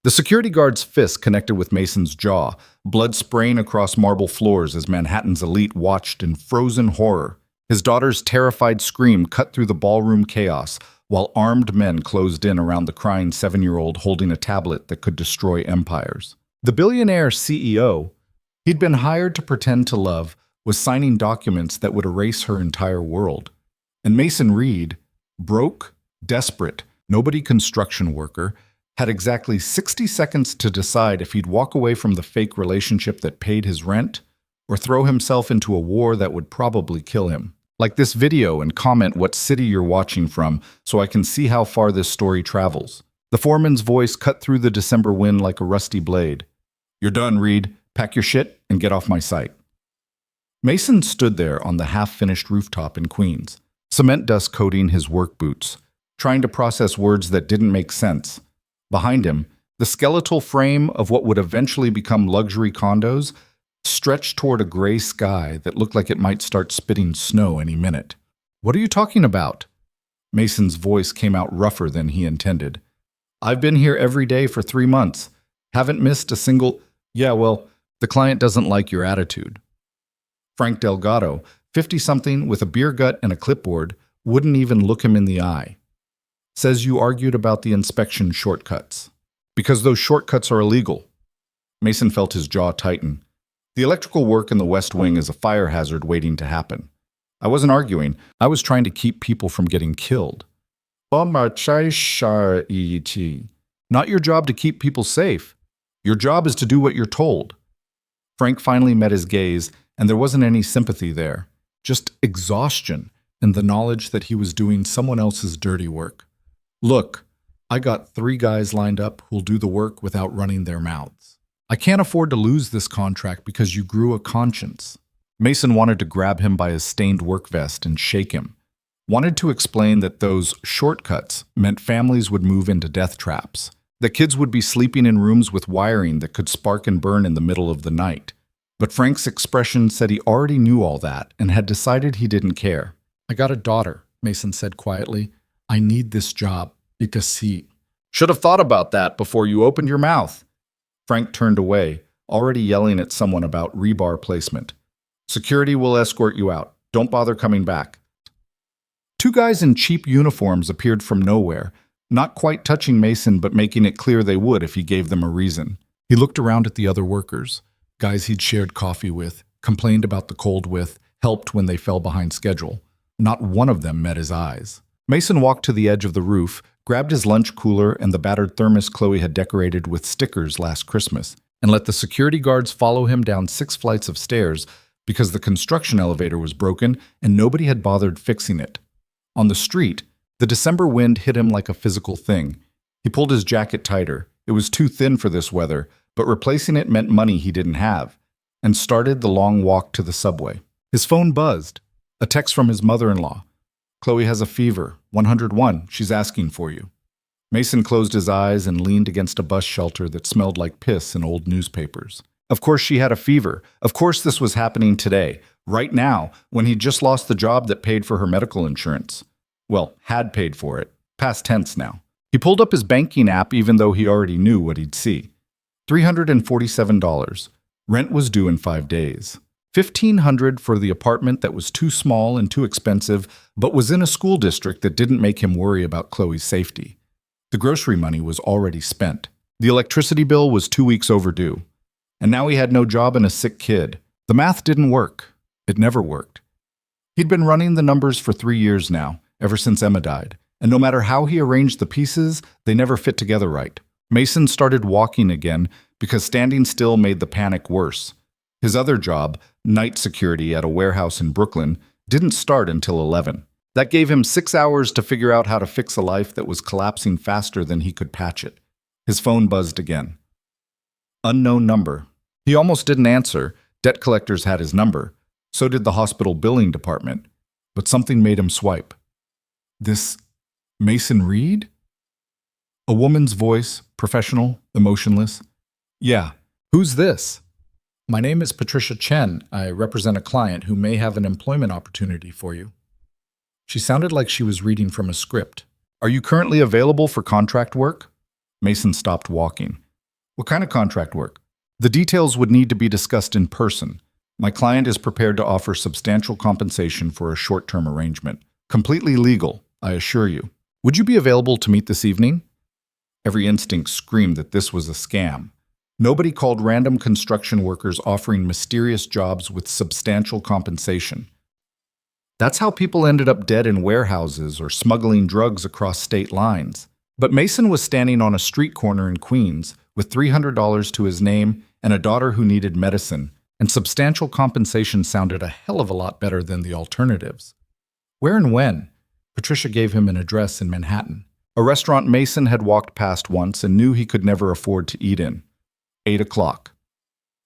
The security guard's fist connected with Mason's jaw, blood spraying across marble floors as Manhattan's elite watched in frozen horror. His daughter's terrified scream cut through the ballroom chaos, while armed men closed in around the crying 7-year-old holding a tablet that could destroy empires. The billionaire CEO he'd been hired to pretend to love was signing documents that would erase her entire world. And Mason Reed, broke, desperate, nobody construction worker, had exactly 60 seconds to decide if he'd walk away from the fake relationship that paid his rent or throw himself into a war that would probably kill him. Like this video and comment what city you're watching from so I can see how far this story travels. The foreman's voice cut through the December wind like a rusty blade. You're done, Reed. Pack your shit and get off my site. Mason stood there on the half-finished rooftop in Queens, cement dust coating his work boots, trying to process words that didn't make sense. Behind him, the skeletal frame of what would eventually become luxury condos stretched toward a gray sky that looked like it might start spitting snow any minute. What are you talking about? Mason's voice came out rougher than he intended. I've been here every day for 3 months. Haven't missed a single... Yeah, well, the client doesn't like your attitude. Frank Delgado, 50-something with a beer gut and a clipboard, wouldn't even look him in the eye. Says you argued about the inspection shortcuts. Because those shortcuts are illegal. Mason felt his jaw tighten. The electrical work in the West Wing is a fire hazard waiting to happen. I wasn't arguing. I was trying to keep people from getting killed. Not your job to keep people safe. Your job is to do what you're told. Frank finally met his gaze, and there wasn't any sympathy there. Just exhaustion and the knowledge that he was doing someone else's dirty work. Look, I got 3 guys lined up who'll do the work without running their mouths. I can't afford to lose this contract because you grew a conscience. Mason wanted to grab him by his stained work vest and shake him. Wanted to explain that those shortcuts meant families would move into death traps, that kids would be sleeping in rooms with wiring that could spark and burn in the middle of the night. But Frank's expression said he already knew all that and had decided he didn't care. I got a daughter, Mason said quietly. I need this job because he... Should have thought about that before you opened your mouth. Frank turned away, already yelling at someone about rebar placement. Security will escort you out. Don't bother coming back. 2 guys in cheap uniforms appeared from nowhere, not quite touching Mason but making it clear they would if he gave them a reason. He looked around at the other workers, guys he'd shared coffee with, complained about the cold with, helped when they fell behind schedule. Not one of them met his eyes. Mason walked to the edge of the roof, grabbed his lunch cooler and the battered thermos Chloe had decorated with stickers last Christmas, and let the security guards follow him down 6 flights of stairs because the construction elevator was broken and nobody had bothered fixing it. On the street, the December wind hit him like a physical thing. He pulled his jacket tighter. It was too thin for this weather, but replacing it meant money he didn't have, and started the long walk to the subway. His phone buzzed. A text from his mother-in-law. Chloe has a fever. 101. She's asking for you. Mason closed his eyes and leaned against a bus shelter that smelled like piss and old newspapers. Of course she had a fever. Of course this was happening today, right now, when he'd just lost the job that paid for her medical insurance. Well, had paid for it. Past tense now. He pulled up his banking app even though he already knew what he'd see. $347. Rent was due in 5 days. $1,500 for the apartment that was too small and too expensive, but was in a school district that didn't make him worry about Chloe's safety. The grocery money was already spent. The electricity bill was 2 weeks overdue. And now he had no job and a sick kid. The math didn't work. It never worked. He'd been running the numbers for 3 years now, ever since Emma died, and no matter how he arranged the pieces, they never fit together right. Mason started walking again because standing still made the panic worse. His other job, night security at a warehouse in Brooklyn, didn't start until 11. That gave him 6 hours to figure out how to fix a life that was collapsing faster than he could patch it. His phone buzzed again. Unknown number. He almost didn't answer. Debt collectors had his number. So did the hospital billing department. But something made him swipe. This Mason Reed? A woman's voice, professional, emotionless. Yeah, who's this? My name is Patricia Chen. I represent a client who may have an employment opportunity for you. She sounded like she was reading from a script. Are you currently available for contract work? Mason stopped walking. What kind of contract work? The details would need to be discussed in person. My client is prepared to offer substantial compensation for a short-term arrangement. Completely legal, I assure you. Would you be available to meet this evening? Every instinct screamed that this was a scam. Nobody called random construction workers offering mysterious jobs with substantial compensation. That's how people ended up dead in warehouses or smuggling drugs across state lines. But Mason was standing on a street corner in Queens with $300 to his name and a daughter who needed medicine, and substantial compensation sounded a hell of a lot better than the alternatives. Where and when? Patricia gave him an address in Manhattan, a restaurant Mason had walked past once and knew he could never afford to eat in. 8 o'clock.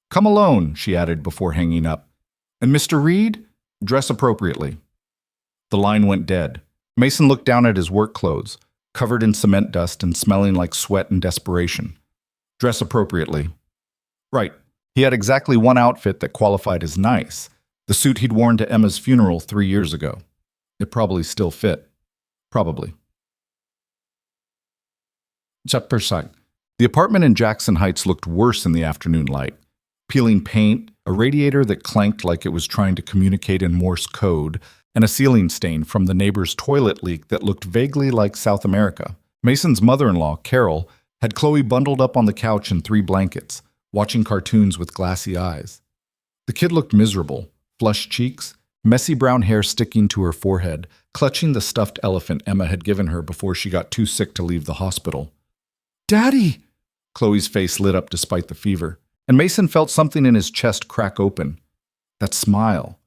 Come alone, she added before hanging up. And Mr. Reed? Dress appropriately. The line went dead. Mason looked down at his work clothes, covered in cement dust and smelling like sweat and desperation. Dress appropriately. Right. He had exactly one outfit that qualified as nice, the suit he'd worn to Emma's funeral 3 years ago. It probably still fit. Probably. Chapter 6. The apartment in Jackson Heights looked worse in the afternoon light. Peeling paint, a radiator that clanked like it was trying to communicate in Morse code, and a ceiling stain from the neighbor's toilet leak that looked vaguely like South America. Mason's mother-in-law, Carol, had Chloe bundled up on the couch in 3 blankets, watching cartoons with glassy eyes. The kid looked miserable, flushed cheeks, messy brown hair sticking to her forehead, clutching the stuffed elephant Emma had given her before she got too sick to leave the hospital. "Daddy!" Chloe's face lit up despite the fever, and Mason felt something in his chest crack open. That smile.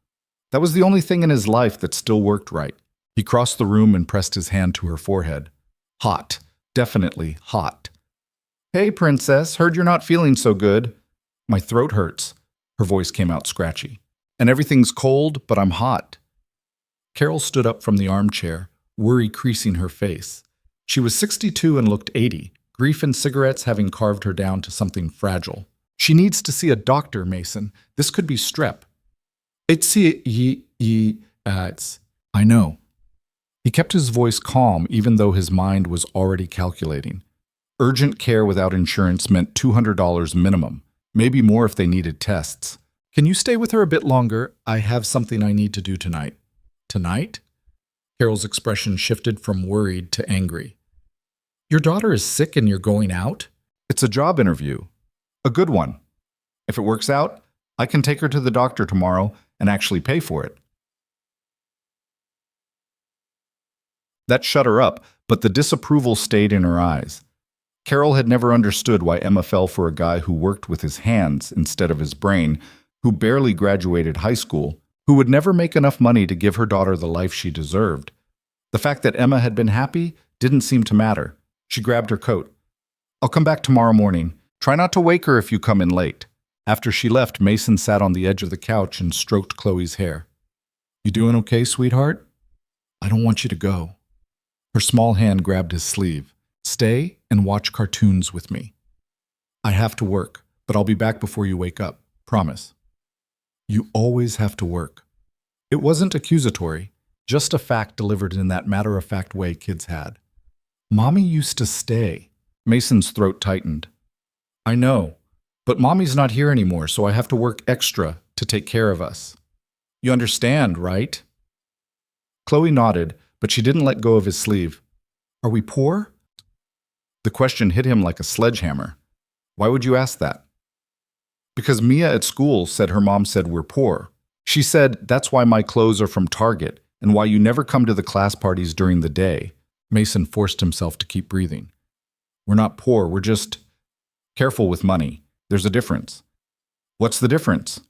That was the only thing in his life that still worked right. He crossed the room and pressed his hand to her forehead. Hot. Definitely hot. "Hey, princess, heard you're not feeling so good." "My throat hurts." Her voice came out scratchy. "And everything's cold, but I'm hot." Carol stood up from the armchair, worry creasing her face. She was 62 and looked 80, grief and cigarettes having carved her down to something fragile. "She needs to see a doctor, Mason. This could be strep." It's I know." He kept his voice calm even though his mind was already calculating. Urgent care without insurance meant $200 minimum, maybe more if they needed tests. "Can you stay with her a bit longer? I have something I need to do tonight." "Tonight?" Carol's expression shifted from worried to angry. "Your daughter is sick and you're going out?" "It's a job interview. A good one. If it works out, I can take her to the doctor tomorrow and actually pay for it." That shut her up, but the disapproval stayed in her eyes. Carol had never understood why Emma fell for a guy who worked with his hands instead of his brain, who barely graduated high school, who would never make enough money to give her daughter the life she deserved. The fact that Emma had been happy didn't seem to matter. She grabbed her coat. "I'll come back tomorrow morning. Try not to wake her if you come in late." After she left, Mason sat on the edge of the couch and stroked Chloe's hair. "You doing okay, sweetheart?" "I don't want you to go." Her small hand grabbed his sleeve. "Stay and watch cartoons with me." "I have to work, but I'll be back before you wake up. Promise." "You always have to work." It wasn't accusatory, just a fact delivered in that matter-of-fact way kids had. "Mommy used to stay." Mason's throat tightened. "I know, but Mommy's not here anymore, so I have to work extra to take care of us. You understand, right?" Chloe nodded, but she didn't let go of his sleeve. "Are we poor?" The question hit him like a sledgehammer. "Why would you ask that?" "Because Mia at school said her mom said we're poor. She said that's why my clothes are from Target and why you never come to the class parties during the day." Mason forced himself to keep breathing. "We're not poor, we're just careful with money. There's a difference." "What's the difference?"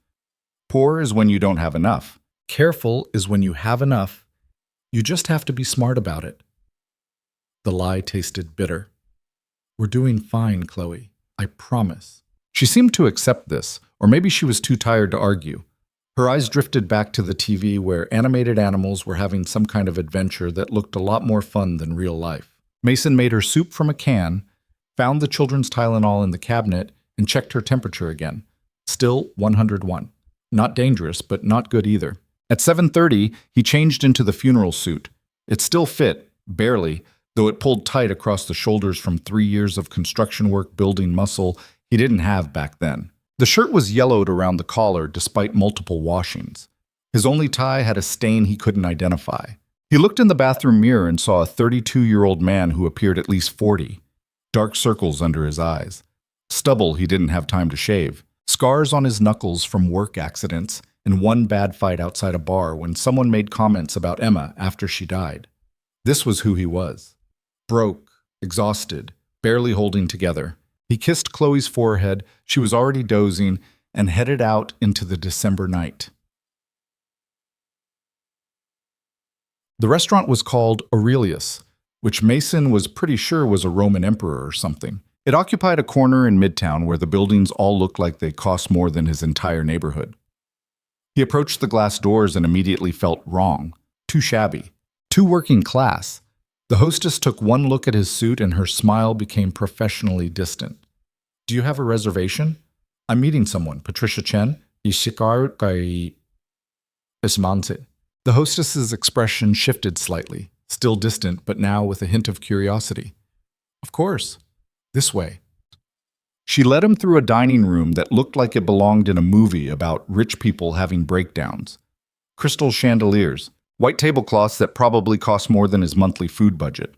"Poor is when you don't have enough. Careful is when you have enough. You just have to be smart about it." The lie tasted bitter. "We're doing fine, Chloe. I promise." She seemed to accept this, or maybe she was too tired to argue. Her eyes drifted back to the TV where animated animals were having some kind of adventure that looked a lot more fun than real life. Mason made her soup from a can, found the children's Tylenol in the cabinet, and checked her temperature again. Still 101. Not dangerous, but not good either. At 7:30, he changed into the funeral suit. It still fit, barely, though it pulled tight across the shoulders from 3 years of construction work building muscle, he didn't have back then. The shirt was yellowed around the collar despite multiple washings. His only tie had a stain he couldn't identify. He looked in the bathroom mirror and saw a 32-year-old man who appeared at least 40. Dark circles under his eyes. Stubble he didn't have time to shave. Scars on his knuckles from work accidents, and one bad fight outside a bar when someone made comments about Emma after she died. This was who he was. Broke, exhausted, barely holding together. He kissed Chloe's forehead, she was already dozing, and headed out into the December night. The restaurant was called Aurelius, which Mason was pretty sure was a Roman emperor or something. It occupied a corner in Midtown where the buildings all looked like they cost more than his entire neighborhood. He approached the glass doors and immediately felt wrong, too shabby, too working class. The hostess took one look at his suit and her smile became professionally distant. "Do you have a reservation? I'm meeting someone, Patricia Chen. The hostess's expression shifted slightly, still distant, but now with a hint of curiosity. "Of course. This way." She led him through a dining room that looked like it belonged in a movie about rich people having breakdowns. Crystal chandeliers, white tablecloths that probably cost more than his monthly food budget.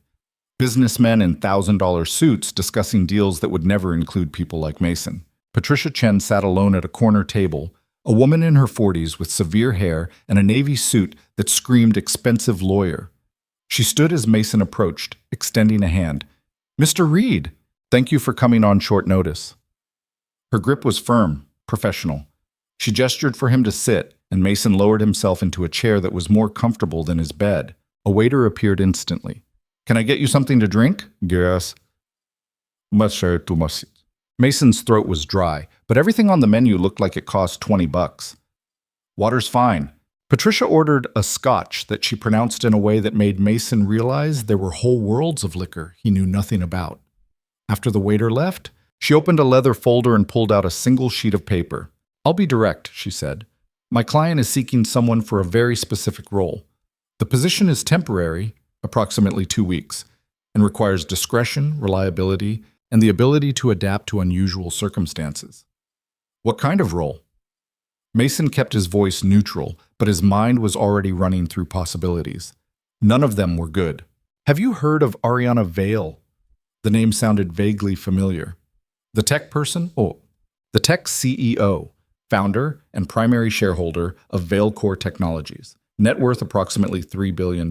Businessmen in $1,000 suits discussing deals that would never include people like Mason. Patricia Chen sat alone at a corner table, a woman in her 40s with severe hair and a navy suit that screamed expensive lawyer. She stood as Mason approached, extending a hand. "Mr. Reed, thank you for coming on short notice." Her grip was firm, professional. She gestured for him to sit, and Mason lowered himself into a chair that was more comfortable than his bed. A waiter appeared instantly. "Can I get you something to drink?" "Yes." Mason's throat was dry, but everything on the menu looked like it cost $20. "Water's fine." Patricia ordered a scotch that she pronounced in a way that made Mason realize there were whole worlds of liquor he knew nothing about. After the waiter left, she opened a leather folder and pulled out a single sheet of paper. "I'll be direct," she said. "My client is seeking someone for a very specific role. The position is temporary, approximately 2 weeks, and requires discretion, reliability, and the ability to adapt to unusual circumstances." "What kind of role?" Mason kept his voice neutral, but his mind was already running through possibilities. None of them were good. "Have you heard of Ariana Vale?" The name sounded vaguely familiar. "The tech person?" "Oh, the tech CEO, founder and primary shareholder of Vale Core Technologies, net worth approximately $3 billion.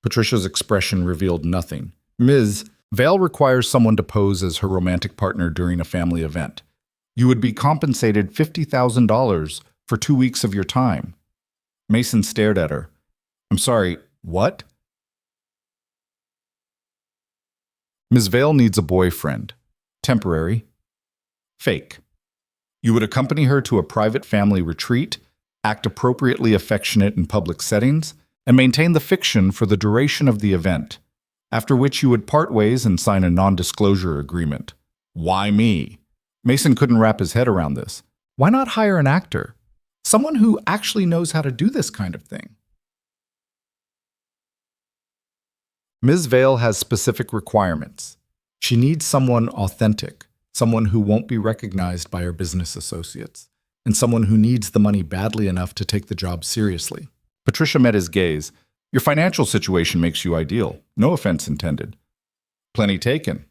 Patricia's expression revealed nothing. "Ms. Vale requires someone to pose as her romantic partner during a family event. You would be compensated $50,000 for 2 weeks of your time." Mason stared at her. "I'm sorry, what?" "Ms. Vale needs a boyfriend. Temporary. Fake. You would accompany her to a private family retreat, act appropriately affectionate in public settings, and maintain the fiction for the duration of the event, after which you would part ways and sign a non-disclosure agreement." Why me? Mason couldn't wrap his head around this. Why not hire an actor? Someone who actually knows how to do this kind of thing. Ms. Vale has specific requirements. She needs someone authentic, someone who won't be recognized by her business associates, and someone who needs the money badly enough to take the job seriously. Patricia met his gaze. Your financial situation makes you ideal. No offense intended. Plenty taken.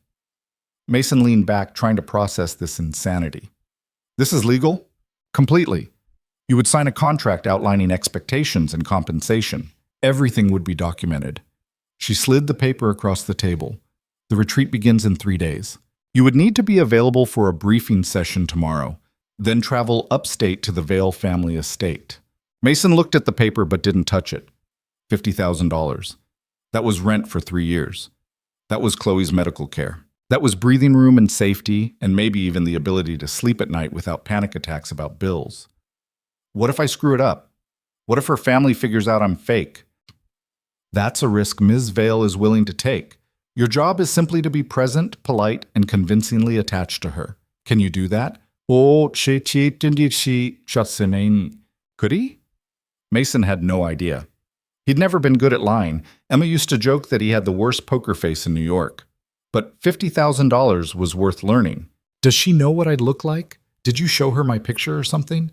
Mason leaned back, trying to process this insanity. This is legal? Completely. You would sign a contract outlining expectations and compensation. Everything would be documented. She slid the paper across the table. The retreat begins in 3 days. You would need to be available for a briefing session tomorrow, then travel upstate to the Vale family estate. Mason looked at the paper but didn't touch it. $50,000. That was rent for 3 years. That was Chloe's medical care. That was breathing room and safety, and maybe even the ability to sleep at night without panic attacks about bills. What if I screw it up? What if her family figures out I'm fake? That's a risk Ms. Vale is willing to take. Your job is simply to be present, polite, and convincingly attached to her. Can you do that? Could he? Mason had no idea. He'd never been good at lying. Emma used to joke that he had the worst poker face in New York. But $50,000 was worth learning. Does she know what I'd look like? Did you show her my picture or something?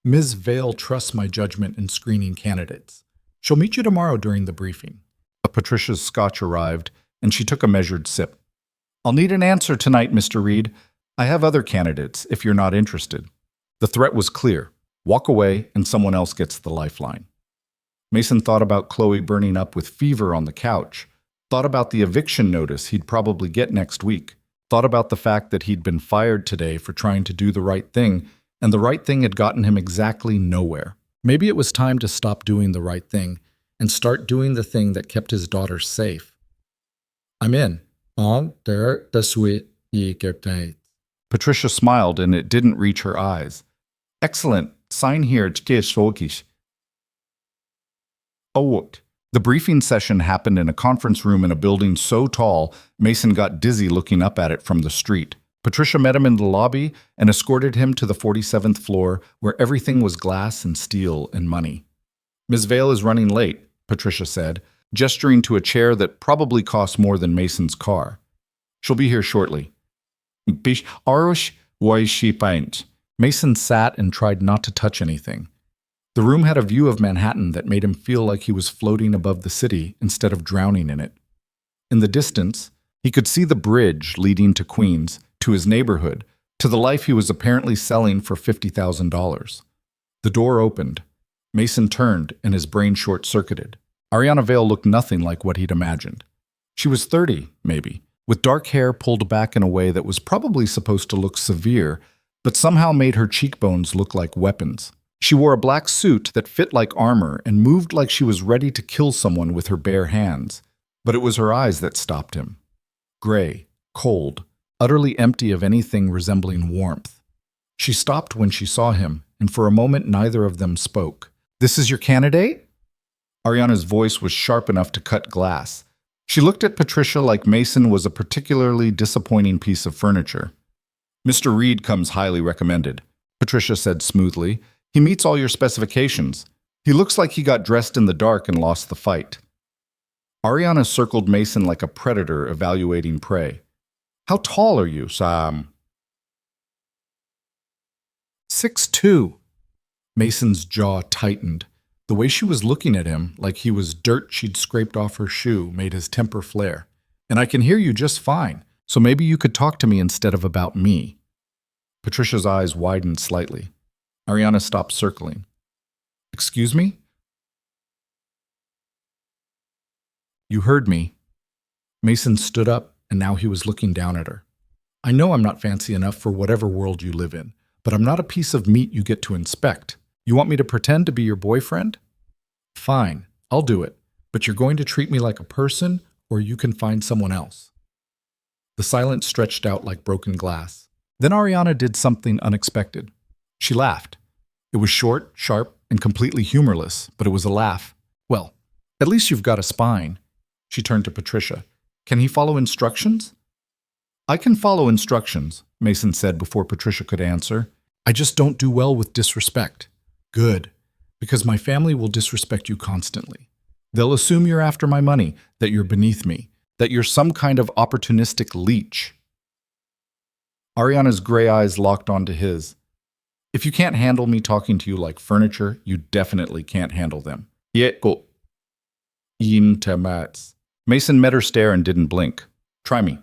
Ms. Vale trusts my judgment in screening candidates. She'll meet you tomorrow during the briefing. Patricia's scotch arrived, and she took a measured sip. I'll need an answer tonight, Mr. Reed. I have other candidates, if you're not interested. The threat was clear. Walk away, and someone else gets the lifeline. Mason thought about Chloe burning up with fever on the couch, thought about the eviction notice he'd probably get next week, thought about the fact that he'd been fired today for trying to do the right thing, and the right thing had gotten him exactly nowhere. Maybe it was time to stop doing the right thing and start doing the thing that kept his daughter safe. I'm in. On der the sweet ye get. Patricia smiled, and it didn't reach her eyes. Excellent. Sign here. Oh, the briefing session happened in a conference room in a building so tall, Mason got dizzy looking up at it from the street. Patricia met him in the lobby and escorted him to the 47th floor, where everything was glass and steel and money. Ms. Vale is running late, Patricia said, gesturing to a chair that probably cost more than Mason's car. She'll be here shortly. Mason sat and tried not to touch anything. The room had a view of Manhattan that made him feel like he was floating above the city instead of drowning in it. In the distance, he could see the bridge leading to Queens, to his neighborhood, to the life he was apparently selling for $50,000. The door opened. Mason turned, and his brain short-circuited. Ariana Vale looked nothing like what he'd imagined. She was 30, maybe, with dark hair pulled back in a way that was probably supposed to look severe, but somehow made her cheekbones look like weapons. She wore a black suit that fit like armor and moved like she was ready to kill someone with her bare hands. But it was her eyes that stopped him. Gray, cold, utterly empty of anything resembling warmth. She stopped when she saw him, and for a moment neither of them spoke. This is your candidate? Ariana's voice was sharp enough to cut glass. She looked at Patricia like Mason was a particularly disappointing piece of furniture. Mr. Reed comes highly recommended, Patricia said smoothly. He meets all your specifications. He looks like he got dressed in the dark and lost the fight. Ariana circled Mason like a predator evaluating prey. How tall are you, Sam? 6'2". Mason's jaw tightened. The way she was looking at him, like he was dirt she'd scraped off her shoe, made his temper flare. And I can hear you just fine, so maybe you could talk to me instead of about me. Patricia's eyes widened slightly. Ariana stopped circling. Excuse me? You heard me. Mason stood up, and now he was looking down at her. I know I'm not fancy enough for whatever world you live in, but I'm not a piece of meat you get to inspect. You want me to pretend to be your boyfriend? Fine, I'll do it, but you're going to treat me like a person, or you can find someone else. The silence stretched out like broken glass. Then Ariana did something unexpected. She laughed. It was short, sharp, and completely humorless, but it was a laugh. Well, at least you've got a spine. She turned to Patricia. Can he follow instructions? I can follow instructions, Mason said before Patricia could answer. I just don't do well with disrespect. Good, because my family will disrespect you constantly. They'll assume you're after my money, that you're beneath me, that you're some kind of opportunistic leech. Ariana's gray eyes locked onto his. If you can't handle me talking to you like furniture, you definitely can't handle them. Mason met her stare and didn't blink. Try me.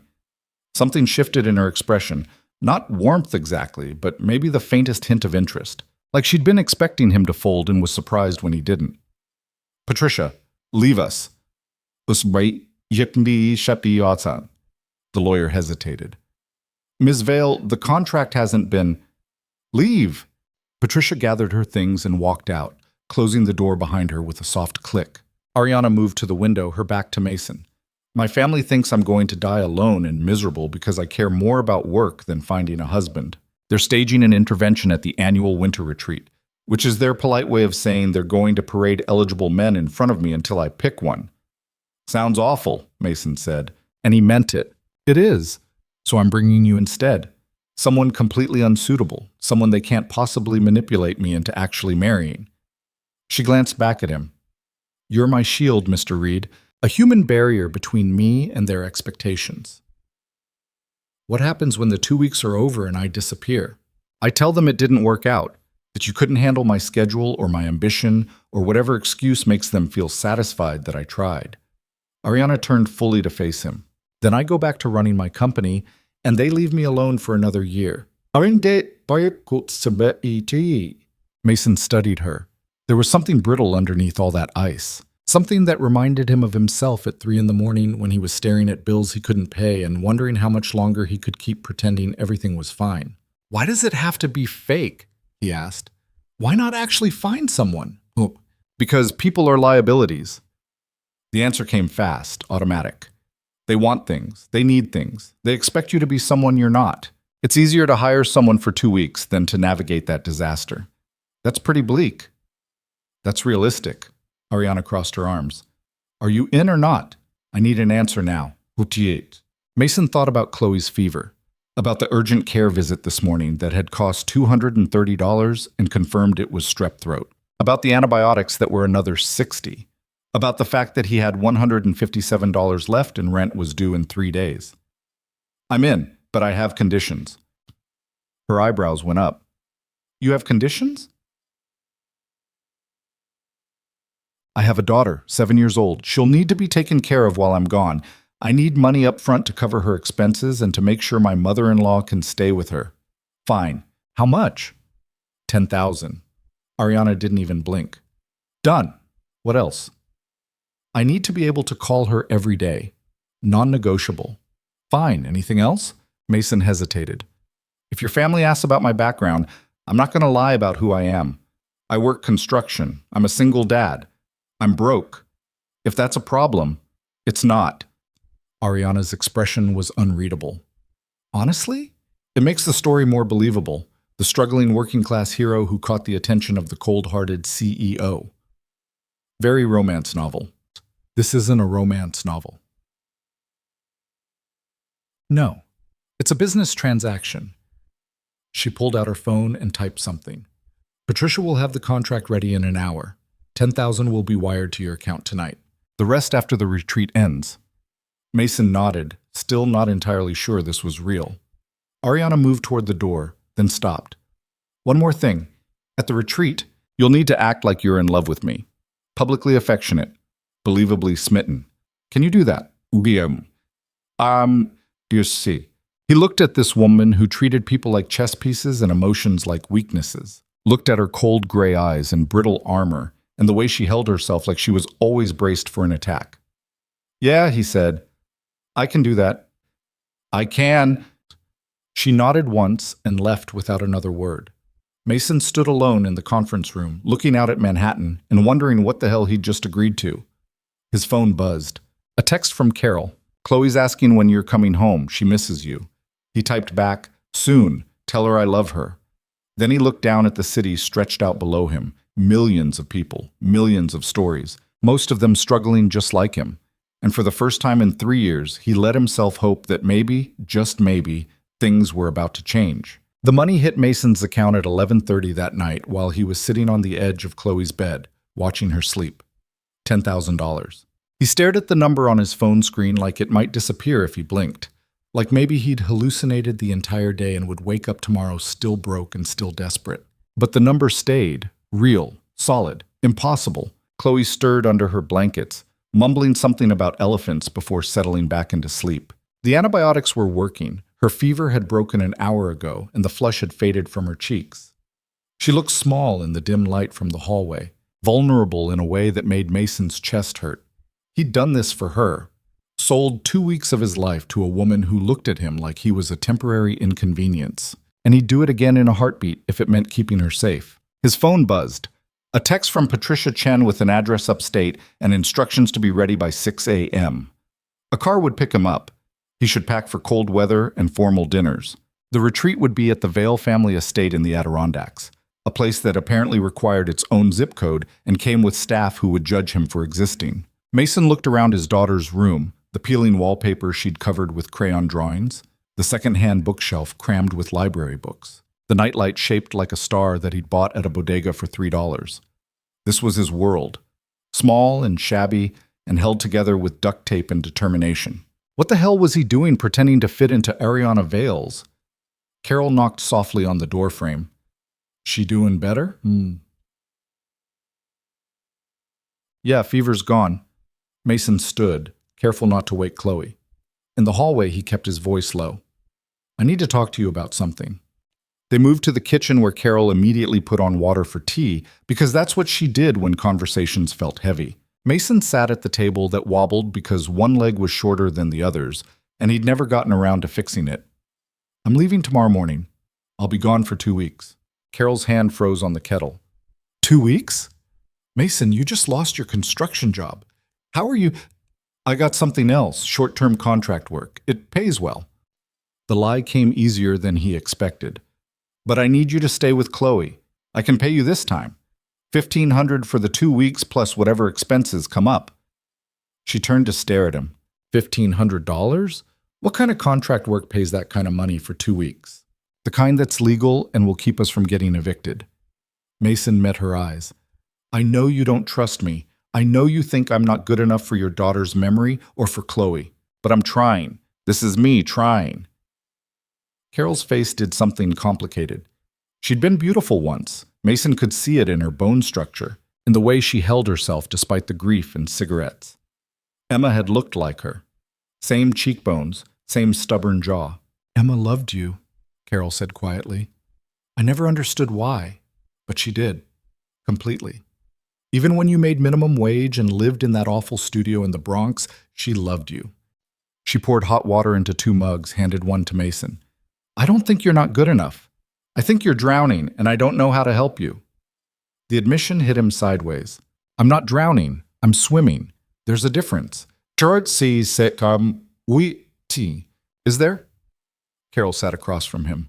Something shifted in her expression. Not warmth exactly, but maybe the faintest hint of interest. Like she'd been expecting him to fold and was surprised when he didn't. Patricia, leave us. The lawyer hesitated. Ms. Vale, the contract hasn't been... Leave! Patricia gathered her things and walked out, closing the door behind her with a soft click. Ariana moved to the window, her back to Mason. My family thinks I'm going to die alone and miserable because I care more about work than finding a husband. They're staging an intervention at the annual winter retreat, which is their polite way of saying they're going to parade eligible men in front of me until I pick one. Sounds awful, Mason said, and he meant it. It is. So I'm bringing you instead. Someone completely unsuitable, someone they can't possibly manipulate me into actually marrying. She glanced back at him. You're my shield, Mr. Reed, a human barrier between me and their expectations. What happens when the 2 weeks are over and I disappear? I tell them it didn't work out, that you couldn't handle my schedule or my ambition or whatever excuse makes them feel satisfied that I tried. Ariana turned fully to face him. Then I go back to running my company, and they leave me alone for another year. Mason studied her. There was something brittle underneath all that ice. Something that reminded him of himself at 3 a.m. when he was staring at bills he couldn't pay and wondering how much longer he could keep pretending everything was fine. Why does it have to be fake? He asked. Why not actually find someone? Because people are liabilities. The answer came fast, automatic. They want things. They need things. They expect you to be someone you're not. It's easier to hire someone for 2 weeks than to navigate that disaster. That's pretty bleak. That's realistic. Ariana crossed her arms. Are you in or not? I need an answer now. Mason thought about Chloe's fever, about the urgent care visit this morning that had cost $230 and confirmed it was strep throat, about the antibiotics that were another $60, about the fact that he had $157 left and rent was due in 3 days. I'm in, but I have conditions. Her eyebrows went up. You have conditions? I have a daughter, 7 years old. She'll need to be taken care of while I'm gone. I need money up front to cover her expenses and to make sure my mother-in-law can stay with her. Fine. How much? $10,000. Ariana didn't even blink. Done. What else? I need to be able to call her every day. Non-negotiable. Fine. Anything else? Mason hesitated. If your family asks about my background, I'm not going to lie about who I am. I work construction. I'm a single dad. I'm broke. If that's a problem, it's not. Ariana's expression was unreadable. Honestly? It makes the story more believable. The struggling working-class hero who caught the attention of the cold-hearted CEO. Very romance novel. This isn't a romance novel. No. It's a business transaction. She pulled out her phone and typed something. Patricia will have the contract ready in an hour. $10,000 will be wired to your account tonight. The rest after the retreat ends. Mason nodded, still not entirely sure this was real. Ariana moved toward the door, then stopped. One more thing. At the retreat, you'll need to act like you're in love with me. Publicly affectionate. Believably smitten. Can you do that? You see. He looked at this woman who treated people like chess pieces and emotions like weaknesses. Looked at her cold gray eyes and brittle armor, and the way she held herself like she was always braced for an attack. Yeah, he said. I can do that. I can. She nodded once and left without another word. Mason stood alone in the conference room, looking out at Manhattan and wondering what the hell he'd just agreed to. His phone buzzed. A text from Carol. Chloe's asking when you're coming home. She misses you. He typed back, soon. Tell her I love her. Then he looked down at the city stretched out below him. Millions of people, millions of stories, most of them struggling just like him. And for the first time in 3 years, he let himself hope that maybe, just maybe, things were about to change. The money hit Mason's account at 11:30 that night while he was sitting on the edge of Chloe's bed, watching her sleep. $10,000. He stared at the number on his phone screen like it might disappear if he blinked. Like maybe he'd hallucinated the entire day and would wake up tomorrow still broke and still desperate. But the number stayed. Real, solid, impossible. Chloe stirred under her blankets, mumbling something about elephants before settling back into sleep. The antibiotics were working. Her fever had broken an hour ago, and the flush had faded from her cheeks. She looked small in the dim light from the hallway, vulnerable in a way that made Mason's chest hurt. He'd done this for her, sold 2 weeks of his life to a woman who looked at him like he was a temporary inconvenience. And he'd do it again in a heartbeat if it meant keeping her safe. His phone buzzed. A text from Patricia Chen with an address upstate and instructions to be ready by 6 a.m. A car would pick him up. He should pack for cold weather and formal dinners. The retreat would be at the Vale family estate in the Adirondacks, a place that apparently required its own zip code and came with staff who would judge him for existing. Mason looked around his daughter's room, the peeling wallpaper she'd covered with crayon drawings, the second-hand bookshelf crammed with library books, the nightlight shaped like a star that he'd bought at a bodega for $3. This was his world, small and shabby and held together with duct tape and determination. What the hell was he doing pretending to fit into Ariana Vale's? Carol knocked softly on the doorframe. She doing better? Yeah, fever's gone. Mason stood, careful not to wake Chloe. In the hallway, he kept his voice low. I need to talk to you about something. They moved to the kitchen where Carol immediately put on water for tea because that's what she did when conversations felt heavy. Mason sat at the table that wobbled because one leg was shorter than the others, and he'd never gotten around to fixing it. I'm leaving tomorrow morning. I'll be gone for 2 weeks. Carol's hand froze on the kettle. 2 weeks? Mason, you just lost your construction job. How are you? I got something else, short-term contract work. It pays well. The lie came easier than he expected. But I need you to stay with Chloe. I can pay you this time. $1,500 for the 2 weeks plus whatever expenses come up. She turned to stare at him. $1,500? What kind of contract work pays that kind of money for 2 weeks? The kind that's legal and will keep us from getting evicted. Mason met her eyes. I know you don't trust me. I know you think I'm not good enough for your daughter's memory or for Chloe. But I'm trying. This is me trying. Carol's face did something complicated. She'd been beautiful once. Mason could see it in her bone structure, in the way she held herself despite the grief and cigarettes. Emma had looked like her. Same cheekbones, same stubborn jaw. Emma loved you, Carol said quietly. I never understood why, but she did. Completely. Even when you made minimum wage and lived in that awful studio in the Bronx, she loved you. She poured hot water into 2 mugs, handed one to Mason. I don't think you're not good enough. I think you're drowning, and I don't know how to help you. The admission hit him sideways. I'm not drowning. I'm swimming. There's a difference. Is there? Carol sat across from him.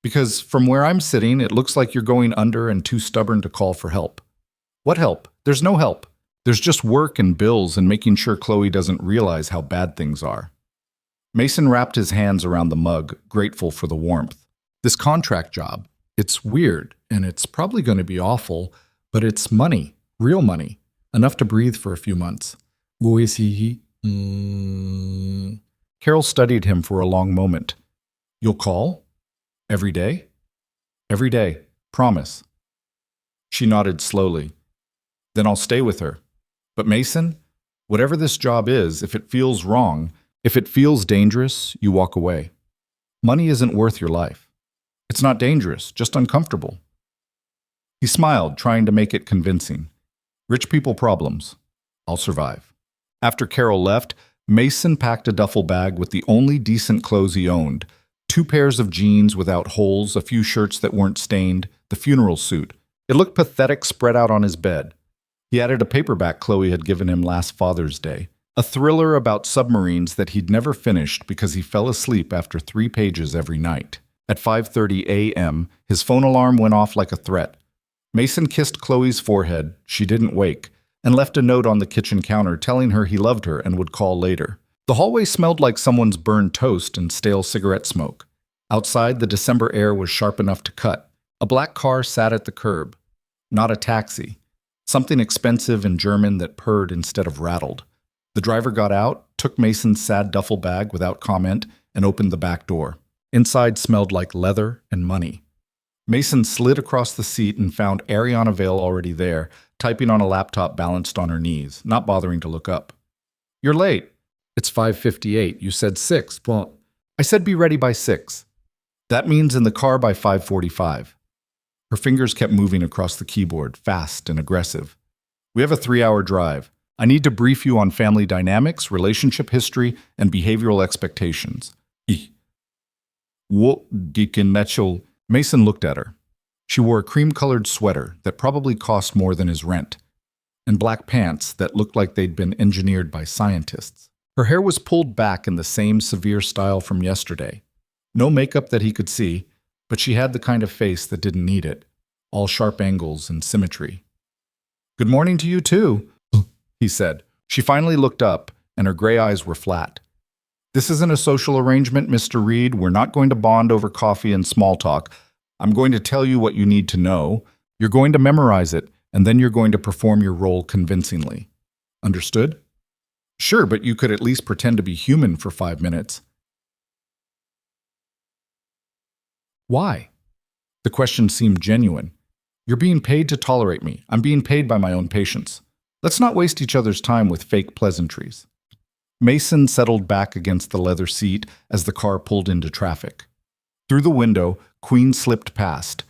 Because from where I'm sitting, it looks like you're going under and too stubborn to call for help. What help? There's no help. There's just work and bills and making sure Chloe doesn't realize how bad things are. Mason wrapped his hands around the mug, grateful for the warmth. This contract job, it's weird, and it's probably going to be awful, but it's money, real money, enough to breathe for a few months. Carol studied him for a long moment. You'll call? Every day? Every day, promise. She nodded slowly. Then I'll stay with her. But Mason, whatever this job is, if it feels wrong, if it feels dangerous, you walk away. Money isn't worth your life. It's not dangerous, just uncomfortable. He smiled, trying to make it convincing. Rich people problems. I'll survive. After Carol left, Mason packed a duffel bag with the only decent clothes he owned. 2 pairs of jeans without holes, a few shirts that weren't stained, the funeral suit. It looked pathetic spread out on his bed. He added a paperback Chloe had given him last Father's Day. A thriller about submarines that he'd never finished because he fell asleep after 3 pages every night. At 5:30 a.m., his phone alarm went off like a threat. Mason kissed Chloe's forehead, she didn't wake, and left a note on the kitchen counter telling her he loved her and would call later. The hallway smelled like someone's burned toast and stale cigarette smoke. Outside, the December air was sharp enough to cut. A black car sat at the curb. Not a taxi. Something expensive and German that purred instead of rattled. The driver got out, took Mason's sad duffel bag without comment, and opened the back door. Inside smelled like leather and money. Mason slid across the seat and found Ariana Vale already there, typing on a laptop balanced on her knees, not bothering to look up. You're late. It's 5:58. You said 6. Well, I said be ready by 6. That means in the car by 5:45. Her fingers kept moving across the keyboard, fast and aggressive. We have a 3-hour drive. I need to brief you on family dynamics, relationship history, and behavioral expectations. Mason looked at her. She wore a cream-colored sweater that probably cost more than his rent, and black pants that looked like they'd been engineered by scientists. Her hair was pulled back in the same severe style from yesterday. No makeup that he could see, but she had the kind of face that didn't need it, all sharp angles and symmetry. Good morning to you, too, he said. She finally looked up, and her gray eyes were flat. This isn't a social arrangement, Mr. Reed. We're not going to bond over coffee and small talk. I'm going to tell you what you need to know. You're going to memorize it, and then you're going to perform your role convincingly. Understood? Sure, but you could at least pretend to be human for 5 minutes. Why? The question seemed genuine. You're being paid to tolerate me. I'm being paid by my own patients. Let's not waste each other's time with fake pleasantries. Mason settled back against the leather seat as the car pulled into traffic. Through the window, Queen slipped past.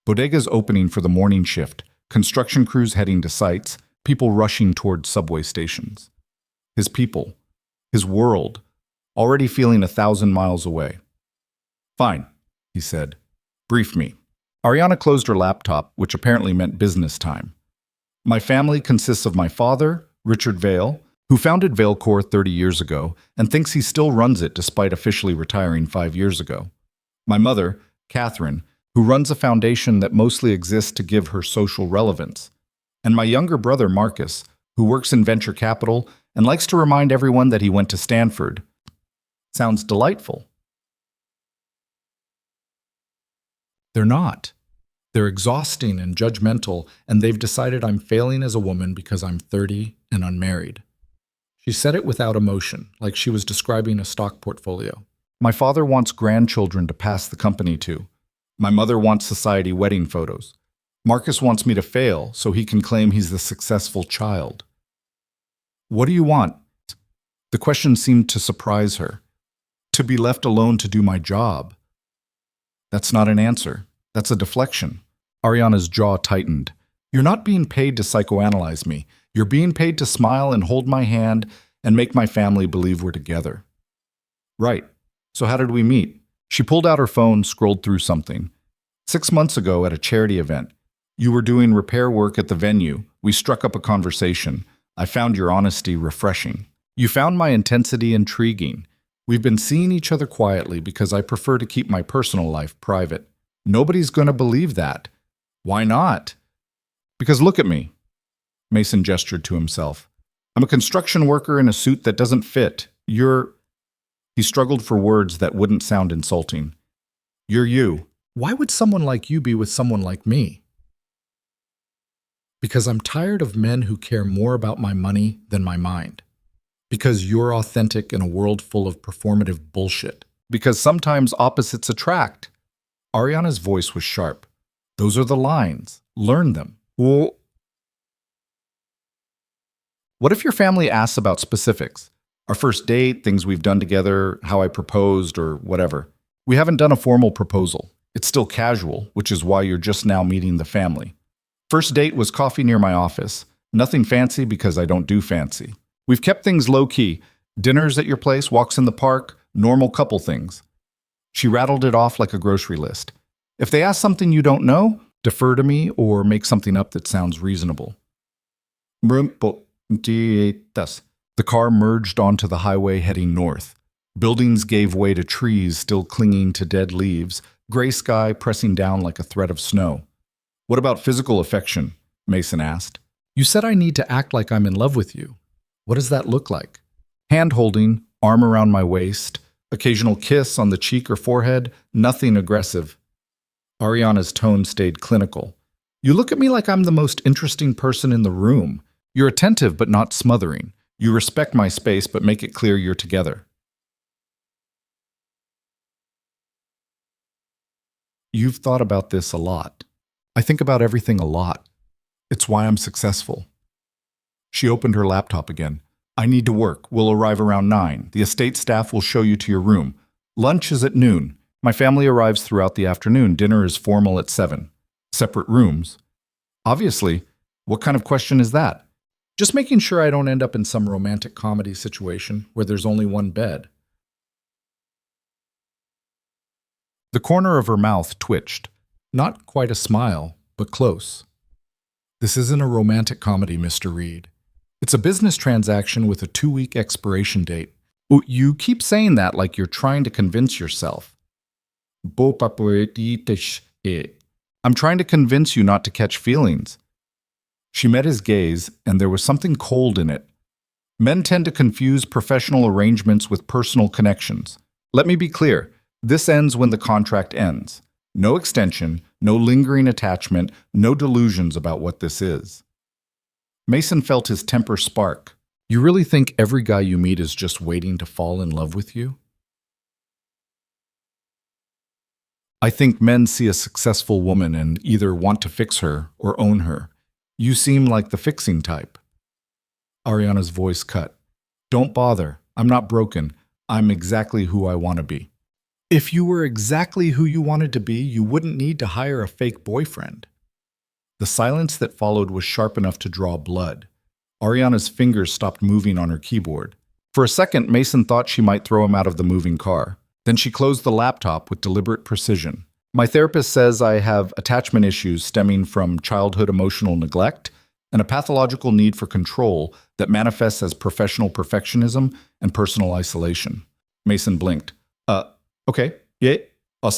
Bodegas opening for the morning shift, construction crews heading to sites, people rushing toward subway stations. His people, his world, already feeling 1,000 miles away. Fine, he said. Brief me. Ariana closed her laptop, which apparently meant business time. My family consists of my father, Richard Vale, who founded Valecore 30 years ago and thinks he still runs it despite officially retiring 5 years ago. My mother, Catherine, who runs a foundation that mostly exists to give her social relevance. And my younger brother, Marcus, who works in venture capital and likes to remind everyone that he went to Stanford. Sounds delightful. They're not. They're exhausting and judgmental, and they've decided I'm failing as a woman because I'm 30 and unmarried. She said it without emotion, like she was describing a stock portfolio. My father wants grandchildren to pass the company to. My mother wants society wedding photos. Marcus wants me to fail so he can claim he's the successful child. What do you want? The question seemed to surprise her. To be left alone to do my job. That's not an answer. That's a deflection. Ariana's jaw tightened. You're not being paid to psychoanalyze me. You're being paid to smile and hold my hand and make my family believe we're together. Right. So how did we meet? She pulled out her phone, scrolled through something. 6 months ago at a charity event. You were doing repair work at the venue. We struck up a conversation. I found your honesty refreshing. You found my intensity intriguing. We've been seeing each other quietly because I prefer to keep my personal life private. Nobody's going to believe that. Why not? Because look at me. Mason gestured to himself. I'm a construction worker in a suit that doesn't fit. He struggled for words that wouldn't sound insulting. You're you. Why would someone like you be with someone like me? Because I'm tired of men who care more about my money than my mind. Because you're authentic in a world full of performative bullshit. Because sometimes opposites attract. Ariana's voice was sharp. Those are the lines. Learn them. Well, what if your family asks about specifics? Our first date, things we've done together, how I proposed, or whatever. We haven't done a formal proposal. It's still casual, which is why you're just now meeting the family. First date was coffee near my office. Nothing fancy because I don't do fancy. We've kept things low-key. Dinners at your place, walks in the park, normal couple things. She rattled it off like a grocery list. If they ask something you don't know, defer to me or make something up that sounds reasonable. The car merged onto the highway heading north. Buildings gave way to trees still clinging to dead leaves, gray sky pressing down like a thread of snow. What about physical affection? Mason asked. You said I need to act like I'm in love with you. What does that look like? Hand-holding, arm around my waist, occasional kiss on the cheek or forehead, nothing aggressive. Ariana's tone stayed clinical. You look at me like I'm the most interesting person in the room. You're attentive but not smothering. You respect my space but make it clear you're together. You've thought about this a lot. I think about everything a lot. It's why I'm successful. She opened her laptop again. I need to work. We'll arrive around 9. The estate staff will show you to your room. Lunch is at noon. My family arrives throughout the afternoon. Dinner is formal at 7. Separate rooms. Obviously, what kind of question is that? Just making sure I don't end up in some romantic comedy situation where there's only one bed. The corner of her mouth twitched. Not quite a smile, but close. This isn't a romantic comedy, Mr. Reed. It's a business transaction with a 2-week expiration date. You keep saying that like you're trying to convince yourself. I'm trying to convince you not to catch feelings. She met his gaze, and there was something cold in it. Men tend to confuse professional arrangements with personal connections. Let me be clear. This ends when the contract ends. No extension, no lingering attachment, no delusions about what this is. Mason felt his temper spark. You really think every guy you meet is just waiting to fall in love with you? I think men see a successful woman and either want to fix her or own her. You seem like the fixing type. Ariana's voice cut. Don't bother. I'm not broken. I'm exactly who I want to be. If you were exactly who you wanted to be, you wouldn't need to hire a fake boyfriend. The silence that followed was sharp enough to draw blood. Ariana's fingers stopped moving on her keyboard. For a second, Mason thought she might throw him out of the moving car. Then she closed the laptop with deliberate precision. My therapist says I have attachment issues stemming from childhood emotional neglect and a pathological need for control that manifests as professional perfectionism and personal isolation. Mason blinked. Okay. Yeah. I'm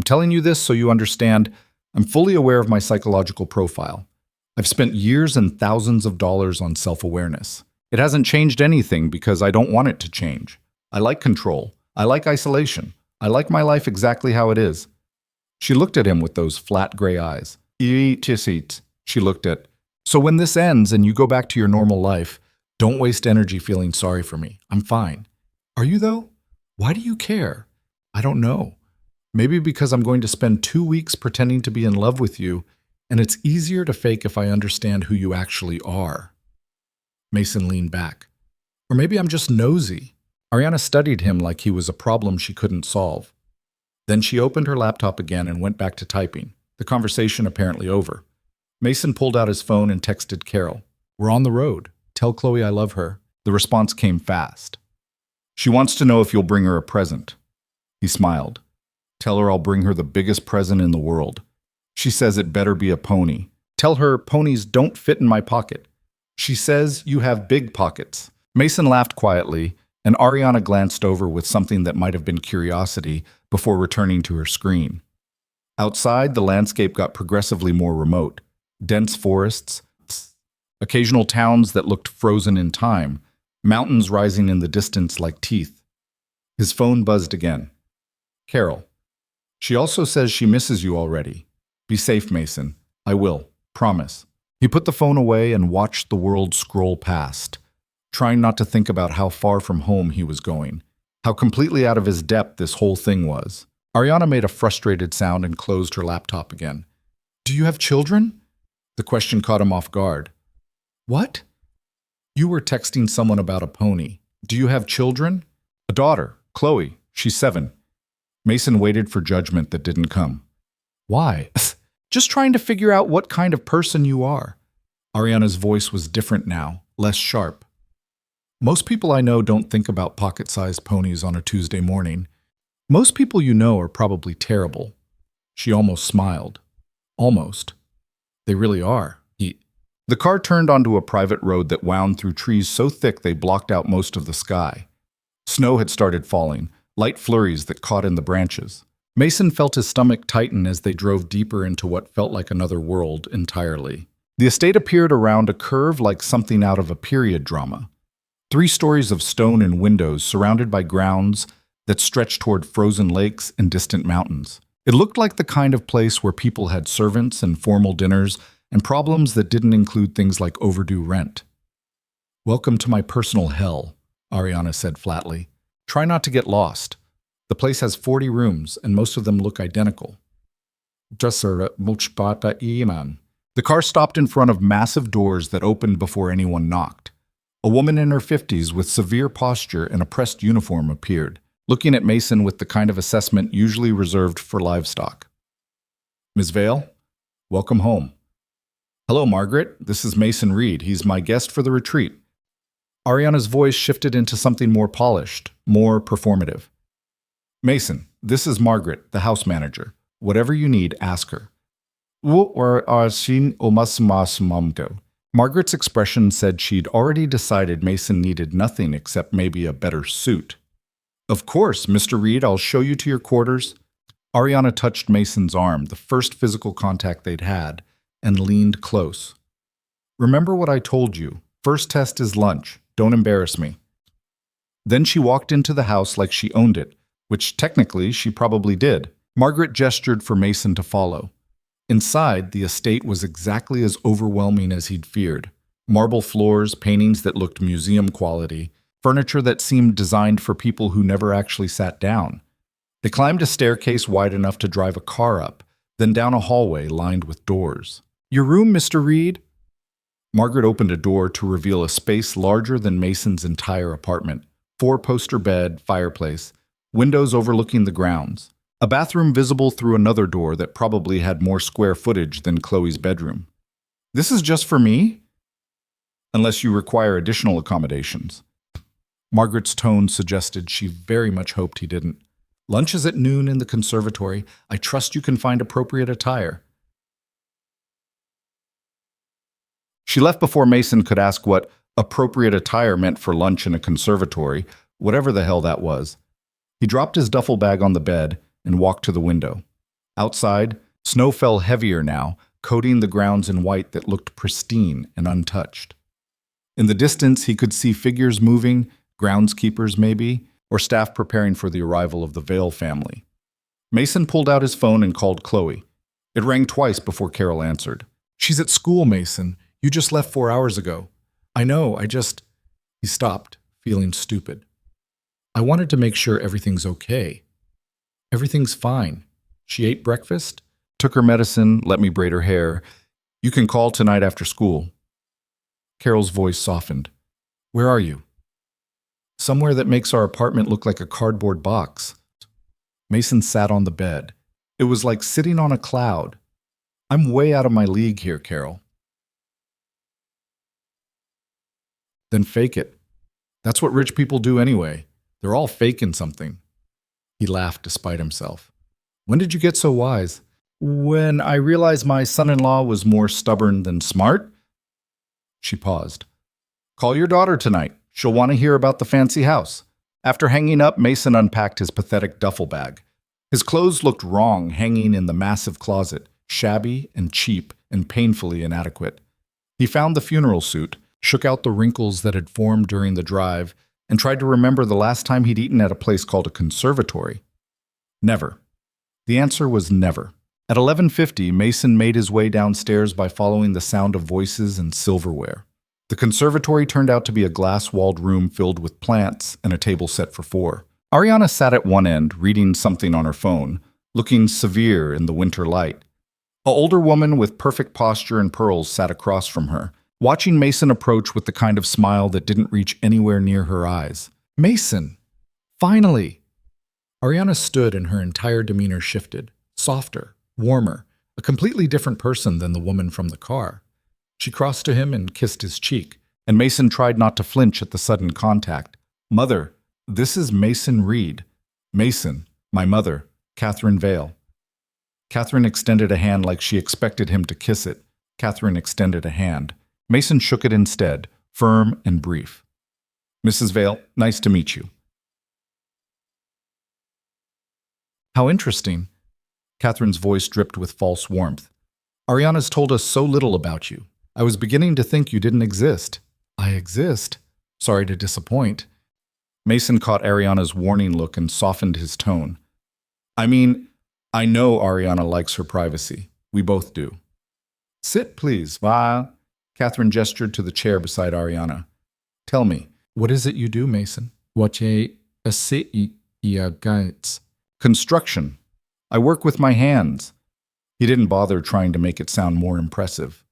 telling you this so you understand. I'm fully aware of my psychological profile. I've spent years and thousands of dollars on self-awareness. It hasn't changed anything because I don't want it to change. I like control. I like isolation. I like my life exactly how it is. She looked at him with those flat gray eyes. She looked at. So when this ends and you go back to your normal life, don't waste energy feeling sorry for me. I'm fine. Are you though? Why do you care? I don't know. Maybe because I'm going to spend 2 weeks pretending to be in love with you, and it's easier to fake if I understand who you actually are. Mason leaned back. Or maybe I'm just nosy. Ariana studied him like he was a problem she couldn't solve. Then she opened her laptop again and went back to typing, the conversation apparently over. Mason pulled out his phone and texted Carol. We're on the road. Tell Chloe I love her. The response came fast. She wants to know if you'll bring her a present. He smiled. Tell her I'll bring her the biggest present in the world. She says it better be a pony. Tell her ponies don't fit in my pocket. She says you have big pockets. Mason laughed quietly, and Ariana glanced over with something that might have been curiosity before returning to her screen. Outside, the landscape got progressively more remote. Dense forests, occasional towns that looked frozen in time, mountains rising in the distance like teeth. His phone buzzed again. Carol. She also says she misses you already. Be safe, Mason. I will. Promise. He put the phone away and watched the world scroll past, trying not to think about how far from home he was going, how completely out of his depth this whole thing was. Ariana made a frustrated sound and closed her laptop again. Do you have children? The question caught him off guard. What? You were texting someone about a pony. Do you have children? A daughter, Chloe. She's 7. Mason waited for judgment that didn't come. Why? Just trying to figure out what kind of person you are. Ariana's voice was different now, less sharp. Most people I know don't think about pocket-sized ponies on a Tuesday morning. Most people you know are probably terrible. She almost smiled. Almost. They really are. The car turned onto a private road that wound through trees so thick they blocked out most of the sky. Snow had started falling, light flurries that caught in the branches. Mason felt his stomach tighten as they drove deeper into what felt like another world entirely. The estate appeared around a curve like something out of a period drama. 3 stories of stone and windows surrounded by grounds that stretched toward frozen lakes and distant mountains. It looked like the kind of place where people had servants and formal dinners and problems that didn't include things like overdue rent. Welcome to my personal hell, Ariana said flatly. Try not to get lost. The place has 40 rooms, and most of them look identical. The car stopped in front of massive doors that opened before anyone knocked. A woman in her 50s with severe posture and a pressed uniform appeared, looking at Mason with the kind of assessment usually reserved for livestock. Ms. Vale, welcome home. Hello, Margaret. This is Mason Reed. He's my guest for the retreat. Ariana's voice shifted into something more polished, more performative. Mason, this is Margaret, the house manager. Whatever you need, ask her. Margaret's expression said she'd already decided Mason needed nothing except maybe a better suit. Of course, Mr. Reed, I'll show you to your quarters. Ariana touched Mason's arm, the first physical contact they'd had, and leaned close. Remember what I told you. First test is lunch. Don't embarrass me. Then she walked into the house like she owned it, which technically she probably did. Margaret gestured for Mason to follow. Inside, the estate was exactly as overwhelming as he'd feared. Marble floors, paintings that looked museum quality, furniture that seemed designed for people who never actually sat down. They climbed a staircase wide enough to drive a car up, then down a hallway lined with doors. "Your room, Mr. Reed?" Margaret opened a door to reveal a space larger than Mason's entire apartment. 4-poster bed, fireplace, windows overlooking the grounds. A bathroom visible through another door that probably had more square footage than Chloe's bedroom. "This is just for me?" "Unless you require additional accommodations." Margaret's tone suggested she very much hoped he didn't. "Lunch is at noon in the conservatory. I trust you can find appropriate attire." She left before Mason could ask what appropriate attire meant for lunch in a conservatory, whatever the hell that was. He dropped his duffel bag on the bed and walked to the window. Outside, snow fell heavier now, coating the grounds in white that looked pristine and untouched. In the distance, he could see figures moving, groundskeepers maybe, or staff preparing for the arrival of the Vale family. Mason pulled out his phone and called Chloe. It rang twice before Carol answered. "She's at school, Mason. You just left 4 hours ago." "I know, He stopped, feeling stupid. "I wanted to make sure everything's okay." "Everything's fine. She ate breakfast, took her medicine, let me braid her hair. You can call tonight after school." Carol's voice softened. "Where are you?" "Somewhere that makes our apartment look like a cardboard box." Mason sat on the bed. It was like sitting on a cloud. "I'm way out of my league here, Carol." "Then fake it. That's what rich people do anyway. They're all faking something." He laughed despite himself. "When did you get so wise?" "When I realized my son-in-law was more stubborn than smart." She paused. "Call your daughter tonight. She'll want to hear about the fancy house." After hanging up, Mason unpacked his pathetic duffel bag. His clothes looked wrong hanging in the massive closet, shabby and cheap and painfully inadequate. He found the funeral suit, shook out the wrinkles that had formed during the drive, and tried to remember the last time he'd eaten at a place called a conservatory. Never. The answer was never. At 11:50, Mason made his way downstairs by following the sound of voices and silverware. The conservatory turned out to be a glass-walled room filled with plants and a table set for 4. Ariana sat at one end, reading something on her phone, looking severe in the winter light. An older woman with perfect posture and pearls sat across from her, watching Mason approach with the kind of smile that didn't reach anywhere near her eyes. "Mason! Finally!" Ariana stood and her entire demeanor shifted, softer, warmer, a completely different person than the woman from the car. She crossed to him and kissed his cheek, and Mason tried not to flinch at the sudden contact. "Mother, this is Mason Reed. Mason, my mother, Catherine Vale." Catherine extended a hand like she expected him to kiss it. Catherine extended a hand. Mason shook it instead, firm and brief. "Mrs. Vale, nice to meet you." "How interesting." Catherine's voice dripped with false warmth. "Ariana's told us so little about you. I was beginning to think you didn't exist." "I exist? Sorry to disappoint." Mason caught Ariana's warning look and softened his tone. "I mean, I know Ariana likes her privacy. We both do." "Sit, please, va." Catherine gestured to the chair beside Ariana. "Tell me, what is it you do, Mason?" "Construction. I work with my hands." He didn't bother trying to make it sound more impressive.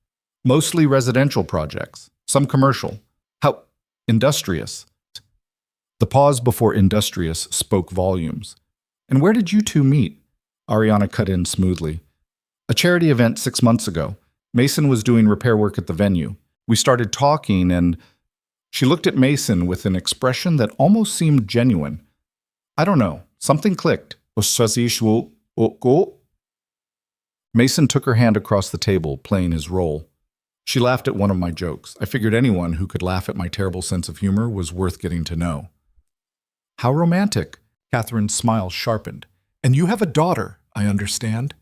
"Mostly residential projects, some commercial. How industrious." The pause before industrious spoke volumes. "And where did you two meet?" Ariana cut in smoothly. "A charity event 6 months ago. Mason was doing repair work at the venue. We started talking and..." She looked at Mason with an expression that almost seemed genuine. "I don't know. Something clicked." Mason took her hand across the table, playing his role. "She laughed at one of my jokes. I figured anyone who could laugh at my terrible sense of humor was worth getting to know." "How romantic." Catherine's smile sharpened. "And you have a daughter, I understand."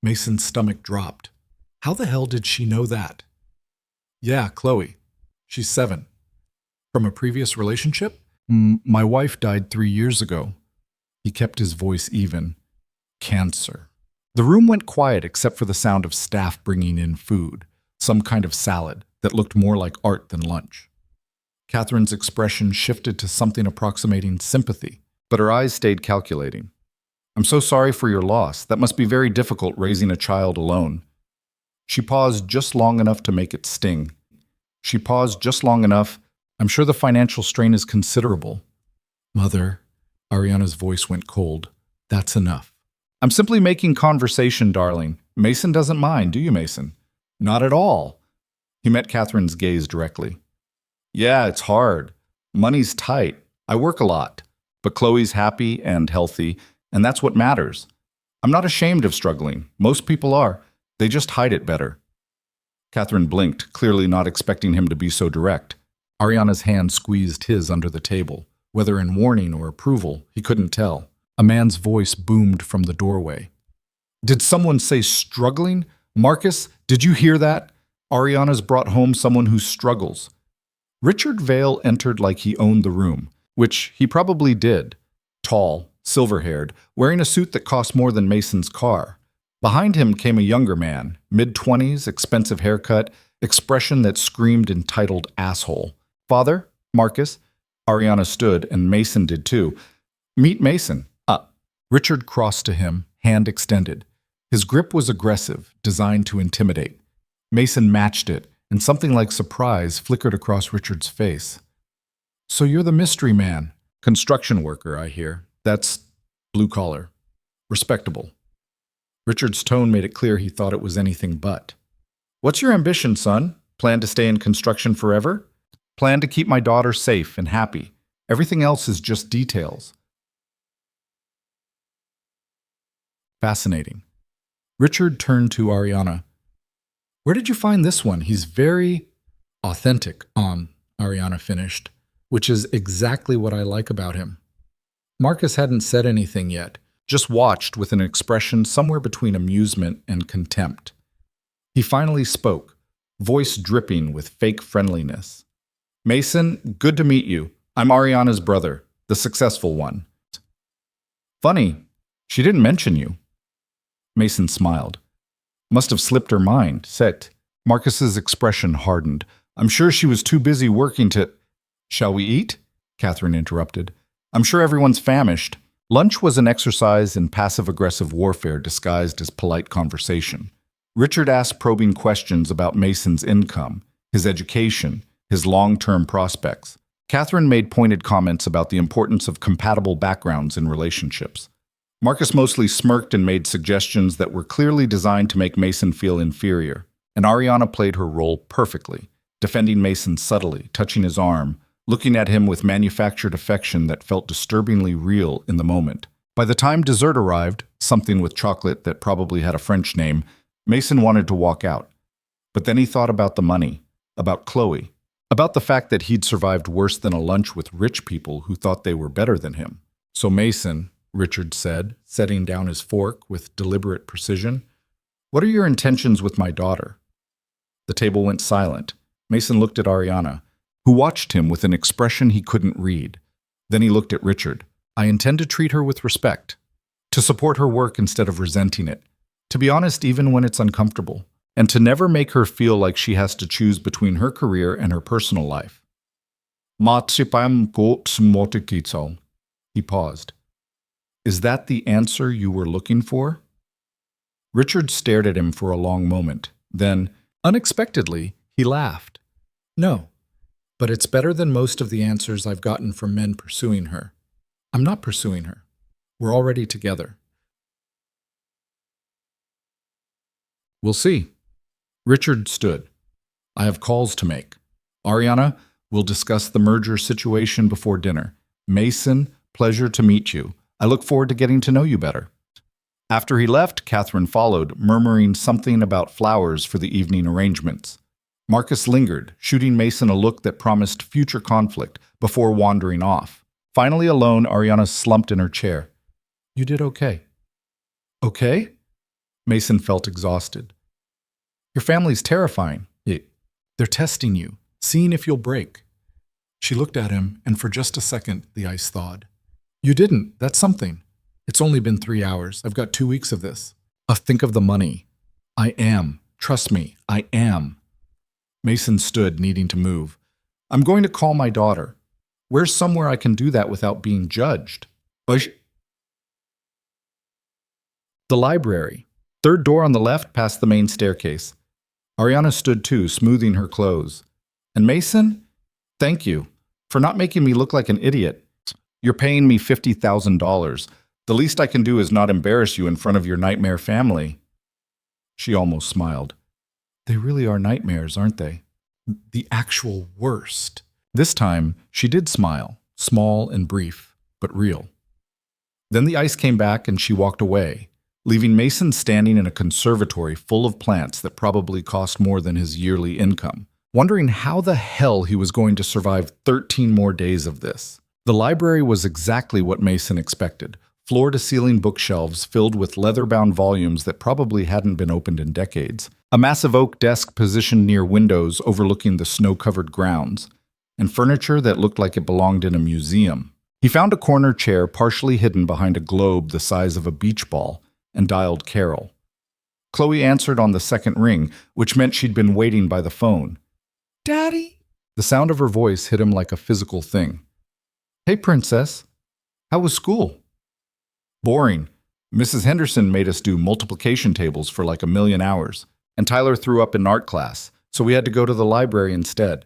Mason's stomach dropped. How the hell did she know that? "Yeah, Chloe. She's 7. From a previous relationship?" My wife died 3 years ago." He kept his voice even. "Cancer." The room went quiet except for the sound of staff bringing in food, some kind of salad, that looked more like art than lunch. Catherine's expression shifted to something approximating sympathy, but her eyes stayed calculating. I'm so sorry for your loss. That must be very difficult raising a child alone. She paused just long enough to make it sting. She paused just long enough. I'm sure the financial strain is considerable. Mother, Ariana's voice went cold. That's enough. I'm simply making conversation, darling. Mason doesn't mind, do you, Mason? Not at all. He met Catherine's gaze directly. Yeah, it's hard. Money's tight. I work a lot. But Chloe's happy and healthy, and that's what matters. I'm not ashamed of struggling. Most people are. They just hide it better. Catherine blinked, clearly not expecting him to be so direct. Ariana's hand squeezed his under the table. Whether in warning or approval, he couldn't tell. A man's voice boomed from the doorway. Did someone say struggling? Marcus, did you hear that? Ariana's brought home someone who struggles. Richard Vale entered like he owned the room, which he probably did. Tall, silver-haired, wearing a suit that cost more than Mason's car. Behind him came a younger man, mid-20s, expensive haircut, expression that screamed entitled asshole. Father, Marcus. Ariana stood, and Mason did too. Meet Mason. Richard crossed to him, hand extended. His grip was aggressive, designed to intimidate. Mason matched it, and something like surprise flickered across Richard's face. So you're the mystery man. Construction worker, I hear. That's blue collar. Respectable. Richard's tone made it clear he thought it was anything but. What's your ambition, son? Plan to stay in construction forever? Plan to keep my daughter safe and happy. Everything else is just details. Fascinating. Richard turned to Ariana. Where did you find this one? He's very authentic, Ariana finished, which is exactly what I like about him. Marcus hadn't said anything yet, just watched with an expression somewhere between amusement and contempt. He finally spoke, voice dripping with fake friendliness. Mason, good to meet you. I'm Ariana's brother, the successful one. Funny, she didn't mention you. Mason smiled. Must have slipped her mind, set. Marcus's expression hardened. I'm sure she was too busy working to... Shall we eat? Catherine interrupted. I'm sure everyone's famished. Lunch was an exercise in passive-aggressive warfare disguised as polite conversation. Richard asked probing questions about Mason's income, his education, his long-term prospects. Catherine made pointed comments about the importance of compatible backgrounds in relationships. Marcus mostly smirked and made suggestions that were clearly designed to make Mason feel inferior, and Ariana played her role perfectly, defending Mason subtly, touching his arm, looking at him with manufactured affection that felt disturbingly real in the moment. By the time dessert arrived, something with chocolate that probably had a French name, Mason wanted to walk out. But then he thought about the money, about Chloe, about the fact that he'd survived worse than a lunch with rich people who thought they were better than him. So Mason, Richard said, setting down his fork with deliberate precision, what are your intentions with my daughter? The table went silent. Mason looked at Ariana, who watched him with an expression he couldn't read. Then he looked at Richard. I intend to treat her with respect, to support her work instead of resenting it, to be honest even when it's uncomfortable, and to never make her feel like she has to choose between her career and her personal life. He paused. Is that the answer you were looking for? Richard stared at him for a long moment. Then, unexpectedly, he laughed. No, but it's better than most of the answers I've gotten from men pursuing her. I'm not pursuing her. We're already together. We'll see. Richard stood. I have calls to make. Ariana, we'll discuss the merger situation before dinner. Mason, pleasure to meet you. I look forward to getting to know you better. After he left, Catherine followed, murmuring something about flowers for the evening arrangements. Marcus lingered, shooting Mason a look that promised future conflict before wandering off. Finally alone, Ariana slumped in her chair. You did okay. Okay? Mason felt exhausted. Your family's terrifying. They're testing you, seeing if you'll break. She looked at him, and for just a second, the ice thawed. You didn't. That's something. It's only been 3 hours. I've got 2 weeks of this. Think of the money. I am. Trust me, I am. Mason stood, needing to move. I'm going to call my daughter. Where's somewhere I can do that without being judged? The library. Third door on the left past the main staircase. Ariana stood too, smoothing her clothes. And Mason? Thank you for not making me look like an idiot. You're paying me $50,000. The least I can do is not embarrass you in front of your nightmare family. She almost smiled. They really are nightmares, aren't they? The actual worst. This time, she did smile, small and brief, but real. Then the ice came back and she walked away, leaving Mason standing in a conservatory full of plants that probably cost more than his yearly income, wondering how the hell he was going to survive 13 more days of this. The library was exactly what Mason expected. Floor-to-ceiling bookshelves filled with leather-bound volumes that probably hadn't been opened in decades, a massive oak desk positioned near windows overlooking the snow-covered grounds, and furniture that looked like it belonged in a museum. He found a corner chair partially hidden behind a globe the size of a beach ball and dialed Carol. Chloe answered on the second ring, which meant she'd been waiting by the phone. "Daddy?" The sound of her voice hit him like a physical thing. "Hey, Princess. How was school?" "Boring. Mrs. Henderson made us do multiplication tables for like 1,000,000 hours, and Tyler threw up in art class, so we had to go to the library instead."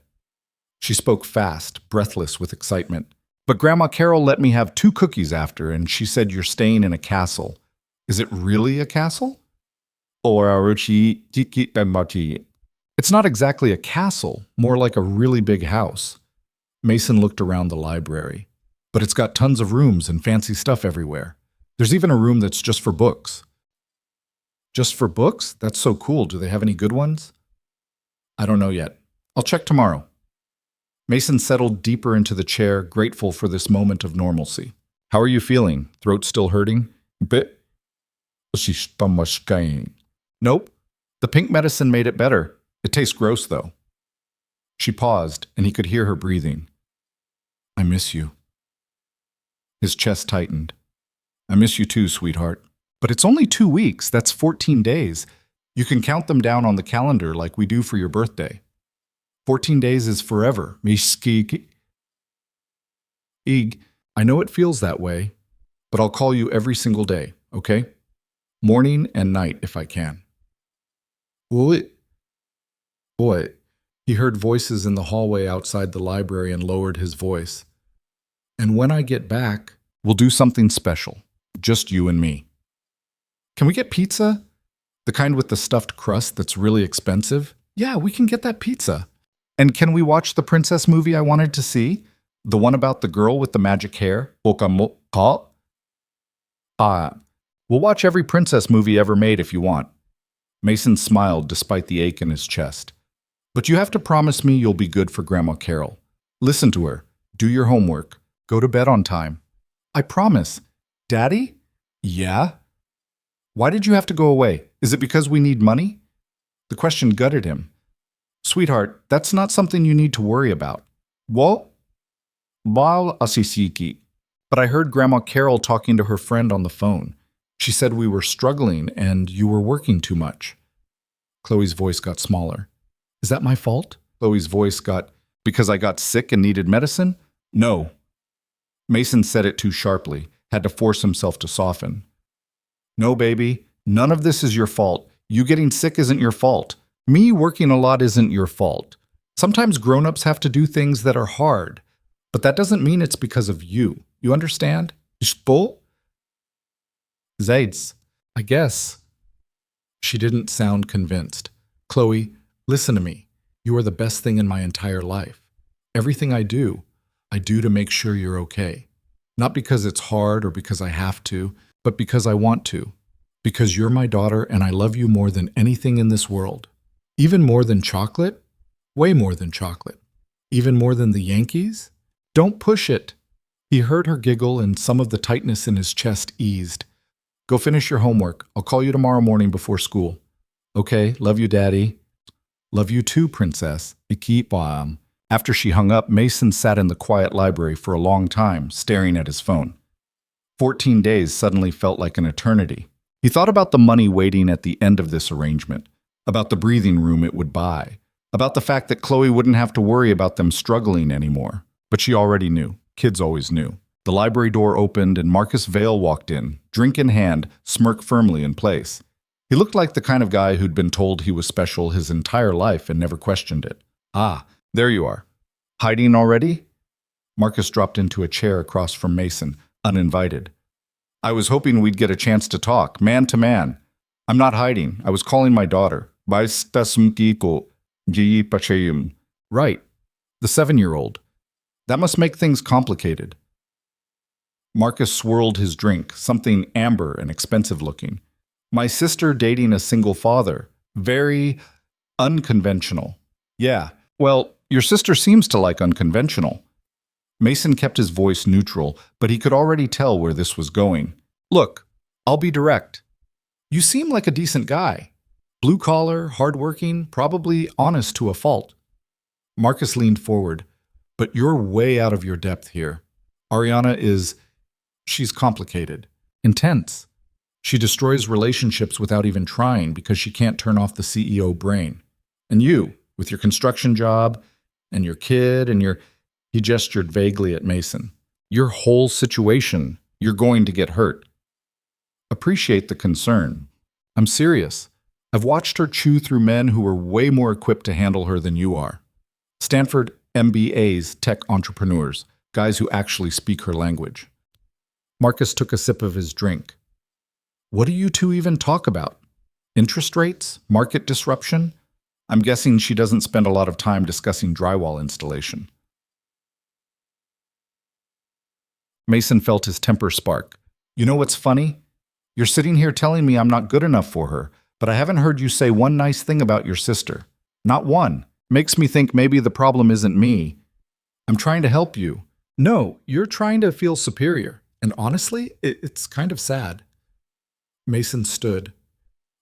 She spoke fast, breathless with excitement. "But Grandma Carol let me have 2 cookies after, and she said you're staying in a castle. Is it really a castle? It's not exactly a castle, more like a really big house." Mason looked around the library. "But it's got tons of rooms and fancy stuff everywhere. There's even a room that's just for books." "Just for books? That's so cool. Do they have any good ones?" "I don't know yet. I'll check tomorrow." Mason settled deeper into the chair, grateful for this moment of normalcy. "How are you feeling? Throat still hurting?" "Bit. Nope. The pink medicine made it better. It tastes gross, though." She paused, and he could hear her breathing. "I miss you." His chest tightened. "I miss you too, sweetheart. But it's only 2 weeks. That's 14 days. You can count them down on the calendar like we do for your birthday. 14 days is forever. I know it feels that way, but I'll call you every single day, okay? Morning and night if I can." "What?" He heard voices in the hallway outside the library and lowered his voice. "And when I get back, we'll do something special. Just you and me. Can we get pizza? The kind with the stuffed crust that's really expensive? Yeah, we can get that pizza. And can we watch the princess movie I wanted to see? The one about the girl with the magic hair? We'll watch every princess movie ever made if you want." Mason smiled despite the ache in his chest. "But you have to promise me you'll be good for Grandma Carol. Listen to her. Do your homework. Go to bed on time." "I promise." "Daddy?" "Yeah?" "Why did you have to go away? Is it because we need money?" The question gutted him. "Sweetheart, that's not something you need to worry about." "What?" "But I heard Grandma Carol talking to her friend on the phone. She said we were struggling and you were working too much." Chloe's voice got smaller. "Is that my fault?" Chloe's voice got, "Because I got sick and needed medicine?" "No." Mason said it too sharply, had to force himself to soften. "No, baby, none of this is your fault. You getting sick isn't your fault. Me working a lot isn't your fault. Sometimes grown-ups have to do things that are hard, but that doesn't mean it's because of you. You understand? Zaids, I guess." She didn't sound convinced. "Chloe, listen to me. You are the best thing in my entire life. Everything I do to make sure you're okay. Not because it's hard or because I have to, but because I want to. Because you're my daughter and I love you more than anything in this world. Even more than chocolate? Way more than chocolate. Even more than the Yankees? Don't push it." He heard her giggle and some of the tightness in his chest eased. "Go finish your homework. I'll call you tomorrow morning before school." "Okay, love you, Daddy." "Love you too, Princess." After she hung up, Mason sat in the quiet library for a long time, staring at his phone. 14 days suddenly felt like an eternity. He thought about the money waiting at the end of this arrangement, about the breathing room it would buy, About the fact that Chloe wouldn't have to worry about them struggling anymore. But she already knew. Kids always knew. The library door opened and Marcus Vale walked in, drink in hand, smirk firmly in place. He looked like the kind of guy who'd been told he was special his entire life and never questioned it. Ah, there you are. Hiding already? Marcus dropped into a chair across from Mason, uninvited. I was hoping we'd get a chance to talk, man to man. I'm not hiding. I was calling my daughter. Right, the 7-year-old. That must make things complicated. Marcus swirled his drink, something amber and expensive looking. My sister dating a single father. Very unconventional. Yeah, well, your sister seems to like unconventional. Mason kept his voice neutral, but he could already tell where this was going. Look, I'll be direct. You seem like a decent guy. Blue-collar, hardworking, probably honest to a fault. Marcus leaned forward. But you're way out of your depth here. Ariana she's complicated. Intense. She destroys relationships without even trying because she can't turn off the CEO brain. And you, with your construction job, and your kid, he gestured vaguely at Mason. Your whole situation, you're going to get hurt. Appreciate the concern. I'm serious. I've watched her chew through men who are way more equipped to handle her than you are. Stanford MBAs, tech entrepreneurs, guys who actually speak her language. Marcus took a sip of his drink. What do you two even talk about? Interest rates? Market disruption? I'm guessing she doesn't spend a lot of time discussing drywall installation. Mason felt his temper spark. You know what's funny? You're sitting here telling me I'm not good enough for her, but I haven't heard you say one nice thing about your sister. Not one. Makes me think maybe the problem isn't me. I'm trying to help you. No, you're trying to feel superior. And honestly, it's kind of sad. Mason stood.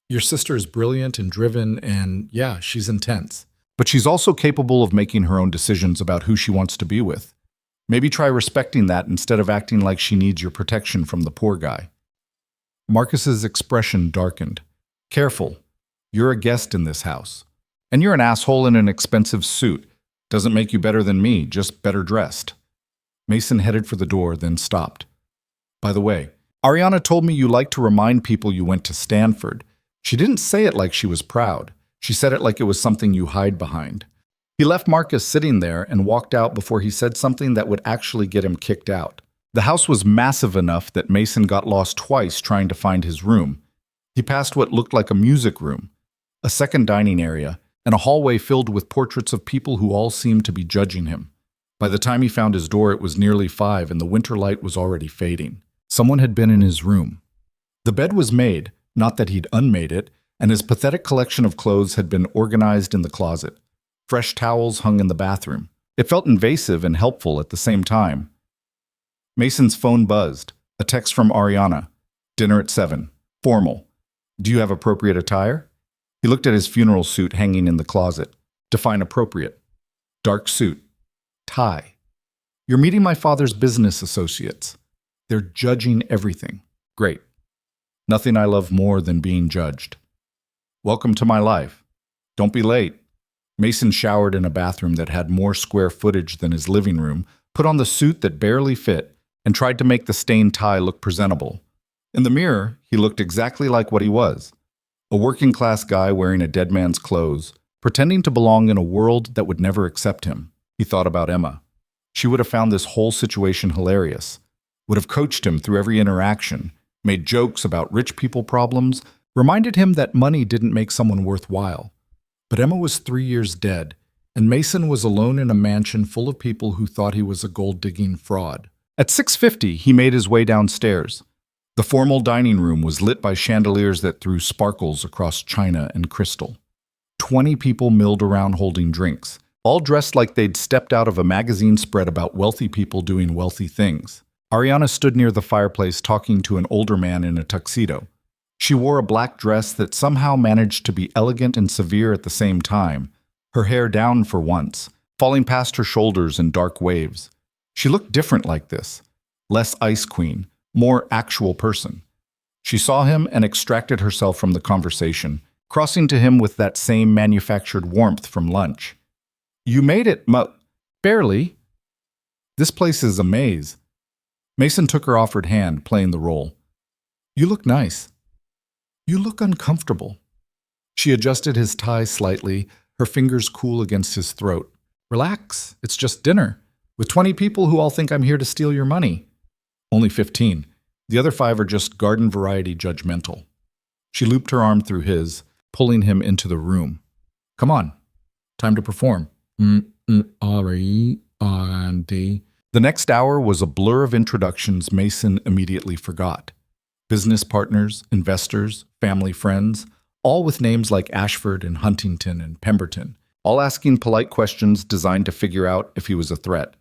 Your sister is brilliant and driven, and yeah, she's intense. But she's also capable of making her own decisions about who she wants to be with. Maybe try respecting that instead of acting like she needs your protection from the poor guy. Marcus's expression darkened. Careful. You're a guest in this house. And you're an asshole in an expensive suit. Doesn't make you better than me, just better dressed. Mason headed for the door, then stopped. By the way, Ariana told me you like to remind people you went to Stanford. She didn't say it like she was proud. She said it like it was something you hide behind. He left Marcus sitting there and walked out before he said something that would actually get him kicked out. The house was massive enough that Mason got lost twice trying to find his room. He passed what looked like a music room, a second dining area, and a hallway filled with portraits of people who all seemed to be judging him. By the time he found his door, it was nearly 5 and the winter light was already fading. Someone had been in his room. The bed was made, not that he'd unmade it, and his pathetic collection of clothes had been organized in the closet. Fresh towels hung in the bathroom. It felt invasive and helpful at the same time. Mason's phone buzzed. A text from Ariana. Dinner at 7. Formal. Do you have appropriate attire? He looked at his funeral suit hanging in the closet. Define appropriate. Dark suit. Tie. You're meeting my father's business associates. They're judging everything. Great. Nothing I love more than being judged. Welcome to my life. Don't be late. Mason showered in a bathroom that had more square footage than his living room, put on the suit that barely fit, and tried to make the stained tie look presentable. In the mirror, he looked exactly like what he was. A working-class guy wearing a dead man's clothes, pretending to belong in a world that would never accept him. He thought about Emma. She would have found this whole situation hilarious, would have coached him through every interaction, made jokes about rich people problems, reminded him that money didn't make someone worthwhile. But Emma was 3 years dead, and Mason was alone in a mansion full of people who thought he was a gold-digging fraud. At 6:50, he made his way downstairs. The formal dining room was lit by chandeliers that threw sparkles across china and crystal. 20 people milled around holding drinks, all dressed like they'd stepped out of a magazine spread about wealthy people doing wealthy things. Ariana stood near the fireplace talking to an older man in a tuxedo. She wore a black dress that somehow managed to be elegant and severe at the same time, her hair down for once, falling past her shoulders in dark waves. She looked different like this, less ice queen, more actual person. She saw him and extracted herself from the conversation, crossing to him with that same manufactured warmth from lunch. You made it, barely. This place is a maze. Mason took her offered hand, playing the role. You look nice. You look uncomfortable. She adjusted his tie slightly, her fingers cool against his throat. Relax, it's just dinner, with 20 people who all think I'm here to steal your money. Only 15. The other 5 are just garden variety judgmental. She looped her arm through his, pulling him into the room. Come on, time to perform. The next hour was a blur of introductions Mason immediately forgot. Business partners, investors, family friends, all with names like Ashford and Huntington and Pemberton, all asking polite questions designed to figure out if he was a threat.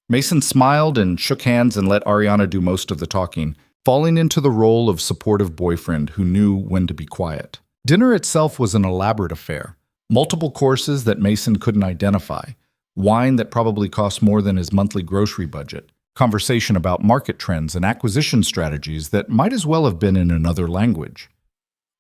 Mason smiled and shook hands and let Ariana do most of the talking, falling into the role of supportive boyfriend who knew when to be quiet. Dinner itself was an elaborate affair. Multiple courses that Mason couldn't identify, wine that probably cost more than his monthly grocery budget, conversation about market trends and acquisition strategies that might as well have been in another language.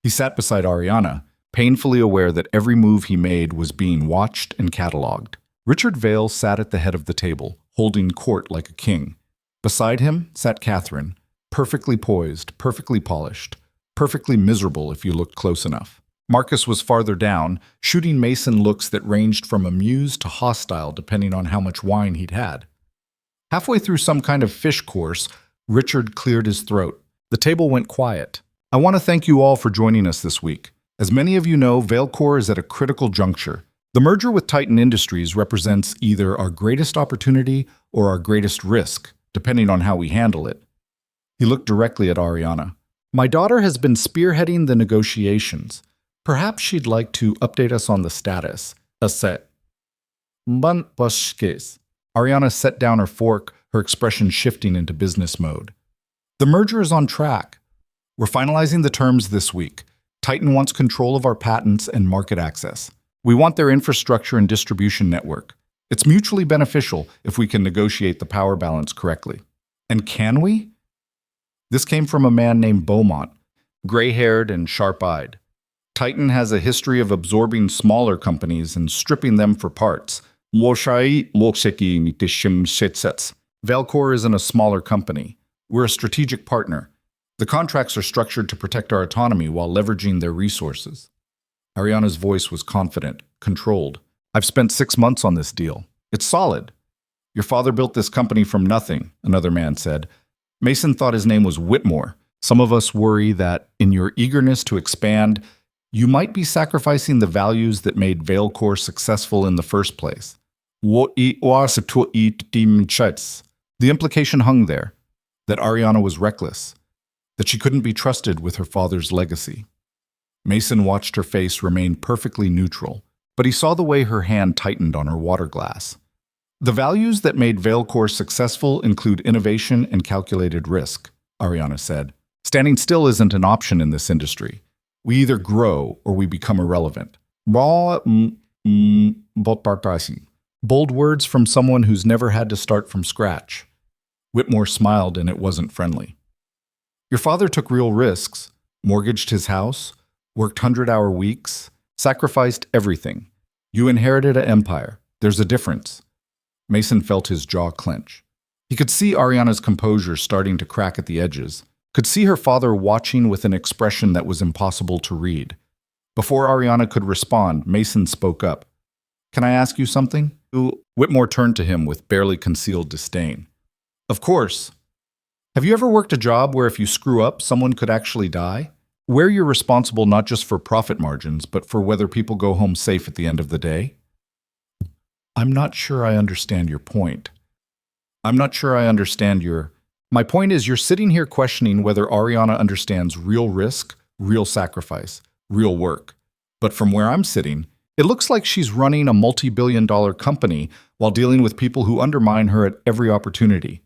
He sat beside Ariana, painfully aware that every move he made was being watched and cataloged. Richard Vale sat at the head of the table, holding court like a king. Beside him sat Catherine, perfectly poised, perfectly polished, perfectly miserable if you looked close enough. Marcus was farther down, shooting Mason looks that ranged from amused to hostile depending on how much wine he'd had. Halfway through some kind of fish course, Richard cleared his throat. The table went quiet. I want to thank you all for joining us this week. As many of you know, Vailcore is at a critical juncture. The merger with Titan Industries represents either our greatest opportunity or our greatest risk, depending on how we handle it. He looked directly at Ariana. My daughter has been spearheading the negotiations. Perhaps she'd like to update us on the status. Ariana set down her fork, her expression shifting into business mode. The merger is on track. We're finalizing the terms this week. Titan wants control of our patents and market access. We want their infrastructure and distribution network. It's mutually beneficial if we can negotiate the power balance correctly. And can we? This came from a man named Beaumont, gray-haired and sharp-eyed. Titan has a history of absorbing smaller companies and stripping them for parts. Vailcore isn't a smaller company. We're a strategic partner. The contracts are structured to protect our autonomy while leveraging their resources. Ariana's voice was confident, controlled. I've spent 6 months on this deal. It's solid. Your father built this company from nothing, another man said. Mason thought his name was Whitmore. Some of us worry that, in your eagerness to expand, you might be sacrificing the values that made Vailcore successful in the first place. The implication hung there, that Ariana was reckless, that she couldn't be trusted with her father's legacy. Mason watched her face remain perfectly neutral, but he saw the way her hand tightened on her water glass. The values that made Vailcore successful include innovation and calculated risk, Ariana said. Standing still isn't an option in this industry. We either grow or we become irrelevant. Bold words from someone who's never had to start from scratch. Whitmore smiled and it wasn't friendly. Your father took real risks, mortgaged his house, worked 100-hour weeks, sacrificed everything. You inherited an empire. There's a difference. Mason felt his jaw clench. He could see Ariana's composure starting to crack at the edges, could see her father watching with an expression that was impossible to read. Before Ariana could respond, Mason spoke up. Can I ask you something? Whitmore turned to him with barely concealed disdain. Of course. Have you ever worked a job where if you screw up, someone could actually die? Where you're responsible not just for profit margins, but for whether people go home safe at the end of the day? I'm not sure I understand your point. My point is you're sitting here questioning whether Ariana understands real risk, real sacrifice, real work. But from where I'm sitting, it looks like she's running a multi-billion-dollar company while dealing with people who undermine her at every opportunity.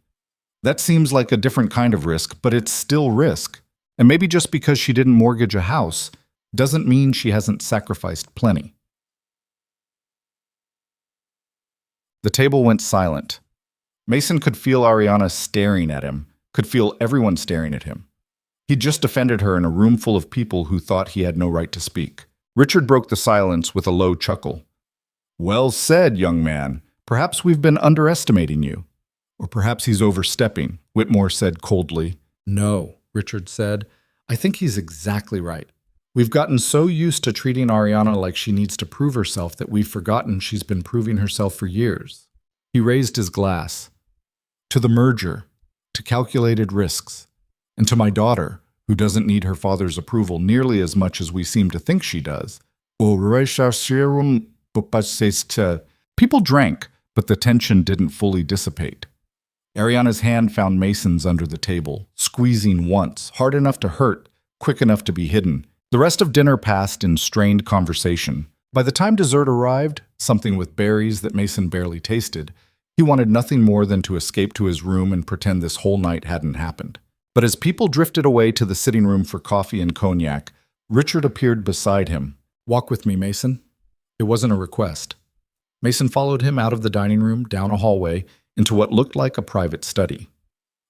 That seems like a different kind of risk, but it's still risk. And maybe just because she didn't mortgage a house doesn't mean she hasn't sacrificed plenty. The table went silent. Mason could feel Ariana staring at him, could feel everyone staring at him. He'd just defended her in a room full of people who thought he had no right to speak. Richard broke the silence with a low chuckle. Well said, young man. Perhaps we've been underestimating you. Or perhaps he's overstepping, Whitmore said coldly. No, Richard said. I think he's exactly right. We've gotten so used to treating Ariana like she needs to prove herself that we've forgotten she's been proving herself for years. He raised his glass. To the merger, to calculated risks, and to my daughter, who doesn't need her father's approval nearly as much as we seem to think she does. People drank, but the tension didn't fully dissipate. Ariana's hand found Mason's under the table, squeezing once, hard enough to hurt, quick enough to be hidden. The rest of dinner passed in strained conversation. By the time dessert arrived, something with berries that Mason barely tasted, he wanted nothing more than to escape to his room and pretend this whole night hadn't happened. But as people drifted away to the sitting room for coffee and cognac, Richard appeared beside him. Walk with me, Mason. It wasn't a request. Mason followed him out of the dining room, down a hallway, into what looked like a private study.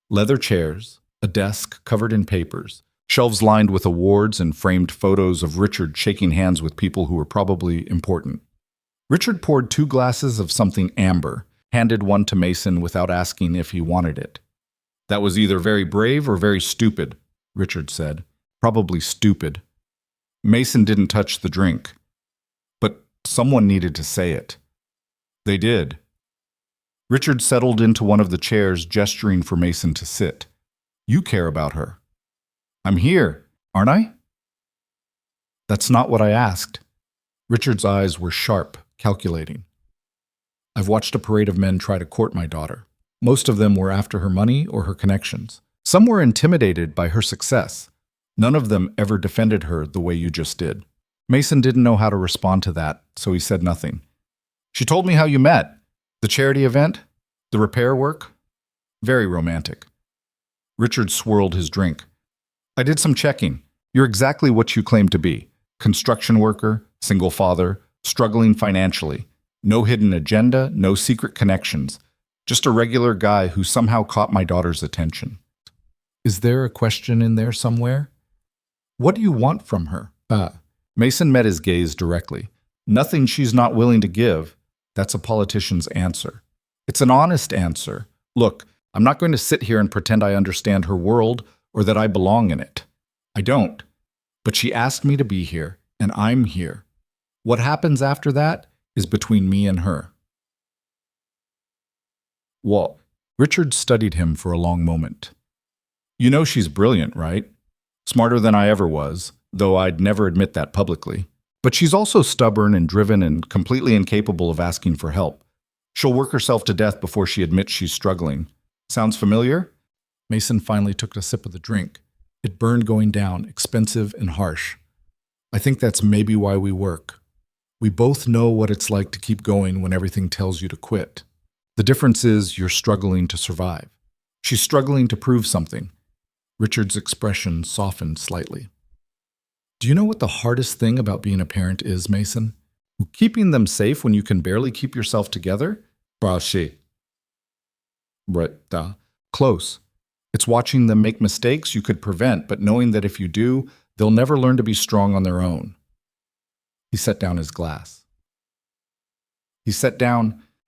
Leather chairs, a desk covered in papers, shelves lined with awards and framed photos of Richard shaking hands with people who were probably important. Richard poured 2 glasses of something amber, handed one to Mason without asking if he wanted it. That was either very brave or very stupid, Richard said. Probably stupid. Mason didn't touch the drink. But someone needed to say it. They did. Richard settled into one of the chairs, gesturing for Mason to sit. You care about her. I'm here, aren't I? That's not what I asked. Richard's eyes were sharp, calculating. I've watched a parade of men try to court my daughter. Most of them were after her money or her connections. Some were intimidated by her success. None of them ever defended her the way you just did. Mason didn't know how to respond to that, so he said nothing. She told me how you met. The charity event? The repair work? Very romantic. Richard swirled his drink. I did some checking. You're exactly what you claim to be. Construction worker, single father, struggling financially. No hidden agenda, no secret connections. Just a regular guy who somehow caught my daughter's attention. Is there a question in there somewhere? What do you want from her? Mason met his gaze directly. Nothing she's not willing to give. That's a politician's answer. It's an honest answer. Look, I'm not going to sit here and pretend I understand her world or that I belong in it. I don't. But she asked me to be here, and I'm here. What happens after that is between me and her. What? Richard studied him for a long moment. You know she's brilliant, right? Smarter than I ever was, though I'd never admit that publicly. But she's also stubborn and driven and completely incapable of asking for help. She'll work herself to death before she admits she's struggling. Sounds familiar? Mason finally took a sip of the drink. It burned going down, expensive and harsh. I think that's maybe why we work. We both know what it's like to keep going when everything tells you to quit. The difference is you're struggling to survive. She's struggling to prove something. Richard's expression softened slightly. Do you know what the hardest thing about being a parent is, Mason? Keeping them safe when you can barely keep yourself together? Close. It's watching them make mistakes you could prevent, but knowing that if you do, they'll never learn to be strong on their own. He set down his glass.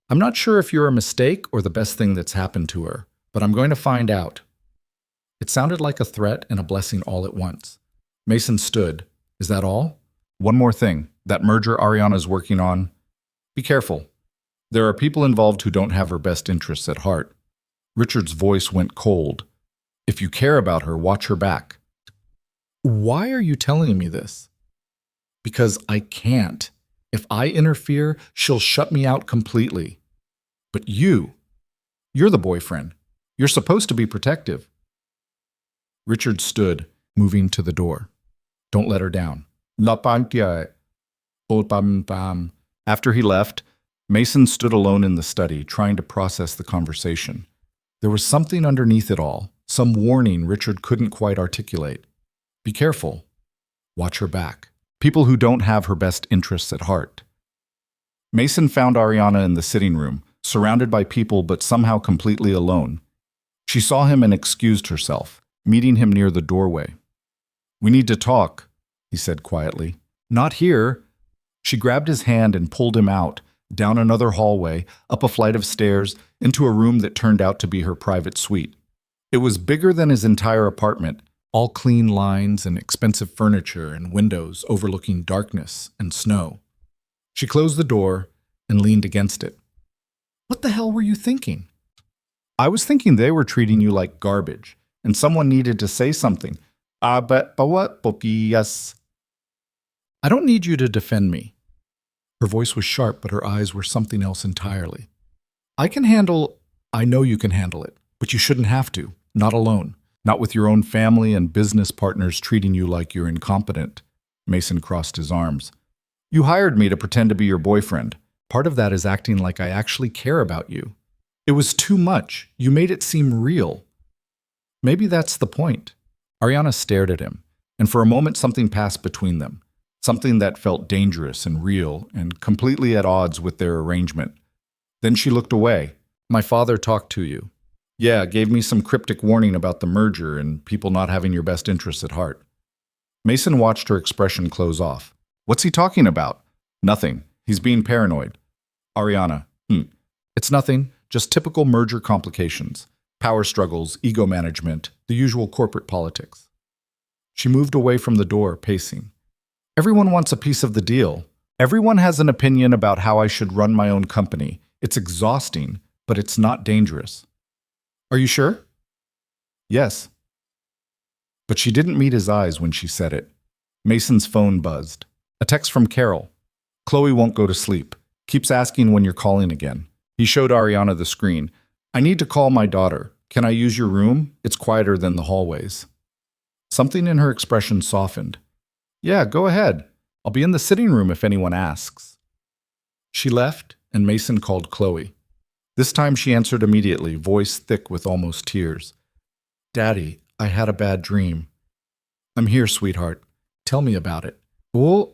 I'm not sure if you're a mistake or the best thing that's happened to her, but I'm going to find out. It sounded like a threat and a blessing all at once. Mason stood. Is that all? One more thing. That merger Ariana's working on. Be careful. There are people involved who don't have her best interests at heart. Richard's voice went cold. If you care about her, watch her back. Why are you telling me this? Because I can't. If I interfere, she'll shut me out completely. But you're the boyfriend. You're supposed to be protective. Richard stood, moving to the door. Don't let her down. After he left, Mason stood alone in the study, trying to process the conversation. There was something underneath it all, some warning Richard couldn't quite articulate. Be careful. Watch her back. People who don't have her best interests at heart. Mason found Ariana in the sitting room, surrounded by people but somehow completely alone. She saw him and excused herself, meeting him near the doorway. We need to talk, he said quietly. Not here. She grabbed his hand and pulled him out, down another hallway, up a flight of stairs, into a room that turned out to be her private suite. It was bigger than his entire apartment, all clean lines and expensive furniture and windows overlooking darkness and snow. She closed the door and leaned against it. What the hell were you thinking? I was thinking they were treating you like garbage, and someone needed to say something. But what, yes. I don't need you to defend me. Her voice was sharp, but her eyes were something else entirely. I know you can handle it, but you shouldn't have to, not alone, not with your own family and business partners treating you like you're incompetent. Mason crossed his arms. You hired me to pretend to be your boyfriend. Part of that is acting like I actually care about you. It was too much. You made it seem real. Maybe that's the point. Ariana stared at him, and for a moment something passed between them. Something that felt dangerous and real and completely at odds with their arrangement. Then she looked away. My father talked to you. Yeah, gave me some cryptic warning about the merger and people not having your best interests at heart. Mason watched her expression close off. What's he talking about? Nothing. He's being paranoid. Ariana, It's nothing, just typical merger complications. Power struggles, ego management, the usual corporate politics. She moved away from the door, pacing. Everyone wants a piece of the deal. Everyone has an opinion about how I should run my own company. It's exhausting, but it's not dangerous. Are you sure? Yes. But she didn't meet his eyes when she said it. Mason's phone buzzed. A text from Carol. Chloe won't go to sleep. Keeps asking when you're calling again. He showed Ariana the screen. I need to call my daughter. Can I use your room? It's quieter than the hallways. Something in her expression softened. Yeah, go ahead. I'll be in the sitting room if anyone asks. She left, and Mason called Chloe. This time she answered immediately, voice thick with almost tears. Daddy, I had a bad dream. I'm here, sweetheart. Tell me about it. For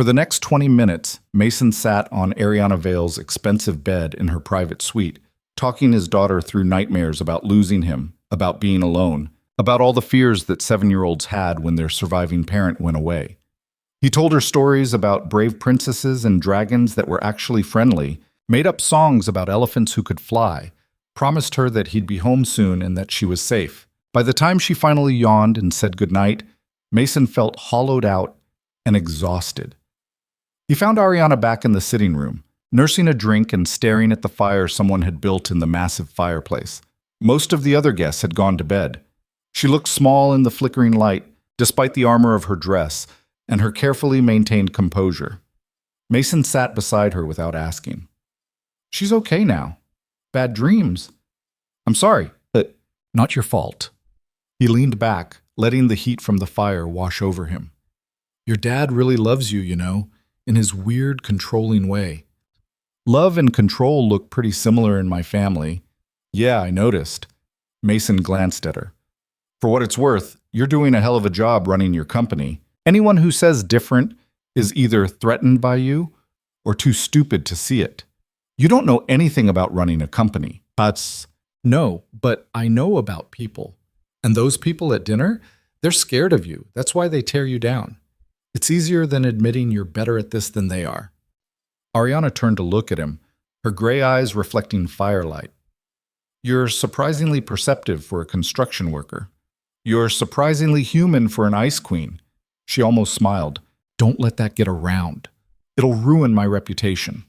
the next 20 minutes, Mason sat on Ariana Vale's expensive bed in her private suite, talking his daughter through nightmares about losing him, about being alone, about all the fears that 7-year-olds had when their surviving parent went away. He told her stories about brave princesses and dragons that were actually friendly, made up songs about elephants who could fly, promised her that he'd be home soon and that she was safe. By the time she finally yawned and said goodnight, Mason felt hollowed out and exhausted. He found Ariana back in the sitting room, nursing a drink and staring at the fire someone had built in the massive fireplace. Most of the other guests had gone to bed. She looked small in the flickering light, despite the armor of her dress and her carefully maintained composure. Mason sat beside her without asking. She's okay now. Bad dreams. I'm sorry, but not your fault. He leaned back, letting the heat from the fire wash over him. Your dad really loves you, in his weird, controlling way. Love and control look pretty similar in my family. Yeah, I noticed. Mason glanced at her. For what it's worth, you're doing a hell of a job running your company. Anyone who says different is either threatened by you or too stupid to see it. You don't know anything about running a company. No, but I know about people. And those people at dinner, they're scared of you. That's why they tear you down. It's easier than admitting you're better at this than they are. Ariana turned to look at him, her gray eyes reflecting firelight. You're surprisingly perceptive for a construction worker. You're surprisingly human for an ice queen. She almost smiled. Don't let that get around. It'll ruin my reputation.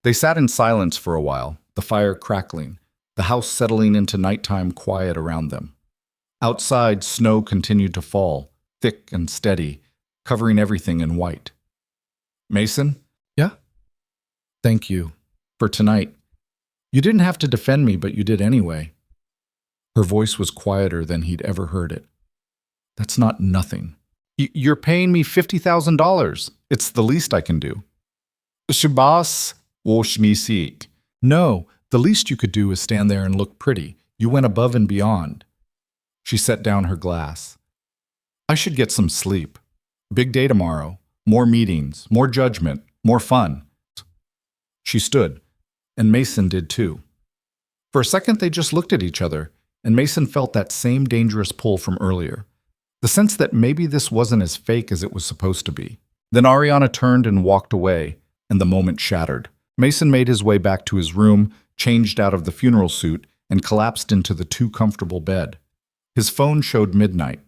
They sat in silence for a while, the fire crackling, the house settling into nighttime quiet around them. Outside, snow continued to fall, thick and steady, covering everything in white. Mason? Yeah? Thank you. For tonight. You didn't have to defend me, but you did anyway. Her voice was quieter than he'd ever heard it. That's not nothing. You're paying me $50,000. It's the least I can do. Shabas woshmisik. No, the least you could do is stand there and look pretty. You went above and beyond. She set down her glass. I should get some sleep. Big day tomorrow. More meetings, more judgment, more fun. She stood, and Mason did too. For a second they just looked at each other, and Mason felt that same dangerous pull from earlier. The sense that maybe this wasn't as fake as it was supposed to be. Then Ariana turned and walked away, and the moment shattered. Mason made his way back to his room, changed out of the funeral suit, and collapsed into the too comfortable bed. His phone showed midnight.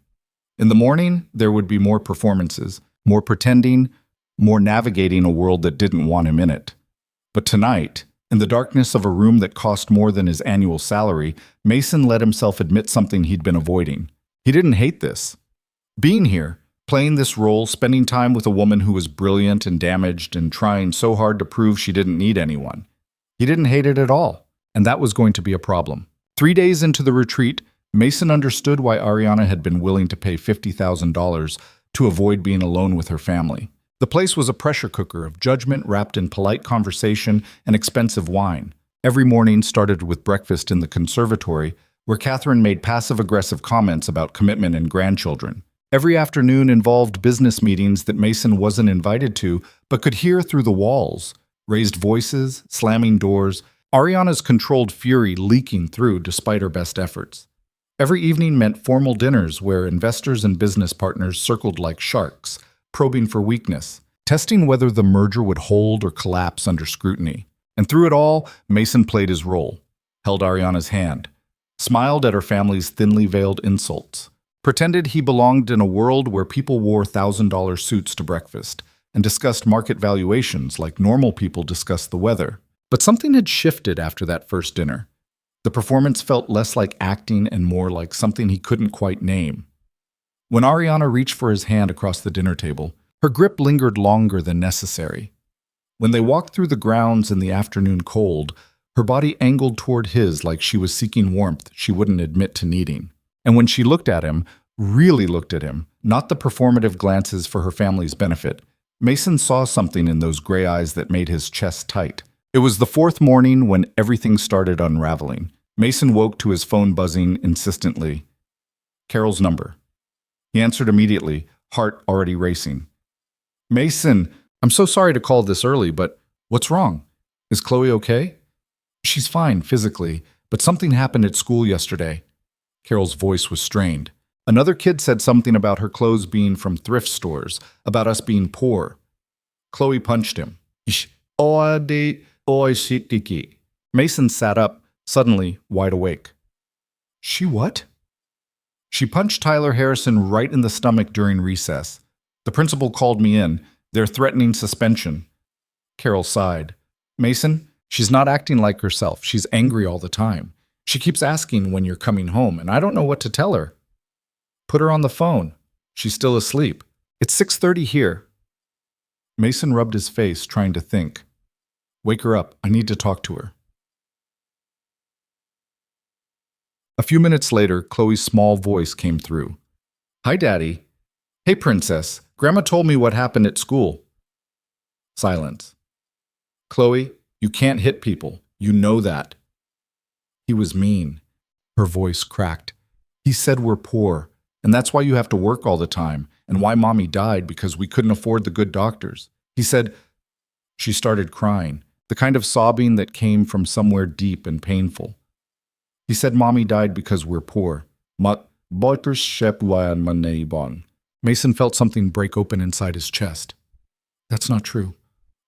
In the morning, there would be more performances, more pretending, more navigating a world that didn't want him in it. But tonight, in the darkness of a room that cost more than his annual salary, Mason let himself admit something he'd been avoiding. He didn't hate this. Being here, playing this role, spending time with a woman who was brilliant and damaged and trying so hard to prove she didn't need anyone. He didn't hate it at all, and that was going to be a problem. 3 days into the retreat, Mason understood why Ariana had been willing to pay $50,000 to avoid being alone with her family. The place was a pressure cooker of judgment wrapped in polite conversation and expensive wine. Every morning started with breakfast in the conservatory, where Catherine made passive-aggressive comments about commitment and grandchildren. Every afternoon involved business meetings that Mason wasn't invited to, but could hear through the walls. Raised voices, slamming doors, Ariana's controlled fury leaking through despite her best efforts. Every evening meant formal dinners where investors and business partners circled like sharks, probing for weakness, testing whether the merger would hold or collapse under scrutiny. And through it all, Mason played his role, held Ariana's hand, smiled at her family's thinly veiled insults, pretended he belonged in a world where people wore $1,000 suits to breakfast, and discussed market valuations like normal people discuss the weather. But something had shifted after that first dinner. The performance felt less like acting and more like something he couldn't quite name. When Ariana reached for his hand across the dinner table, her grip lingered longer than necessary. When they walked through the grounds in the afternoon cold, her body angled toward his like she was seeking warmth she wouldn't admit to needing. And when she looked at him, really looked at him, not the performative glances for her family's benefit, Mason saw something in those gray eyes that made his chest tight. It was the fourth morning when everything started unraveling. Mason woke to his phone buzzing insistently. Carol's number. He answered immediately, heart already racing. Mason, I'm so sorry to call this early, but what's wrong? Is Chloe okay? She's fine physically, but something happened at school yesterday. Carol's voice was strained. Another kid said something about her clothes being from thrift stores, about us being poor. Chloe punched him. Mason sat up, suddenly wide awake. She what? She punched Tyler Harrison right in the stomach during recess. The principal called me in. They're threatening suspension. Carol sighed. Mason, she's not acting like herself. She's angry all the time. She keeps asking when you're coming home, and I don't know what to tell her. Put her on the phone. She's still asleep. It's 6:30 here. Mason rubbed his face, trying to think. Wake her up. I need to talk to her. A few minutes later, Chloe's small voice came through. Hi, Daddy. Hey, Princess. Grandma told me what happened at school. Silence. Chloe, you can't hit people. You know that. He was mean. Her voice cracked. He said we're poor, and that's why you have to work all the time, and why Mommy died because we couldn't afford the good doctors. He said... She started crying, the kind of sobbing that came from somewhere deep and painful. He said Mommy died because we're poor. Mason felt something break open inside his chest. That's not true.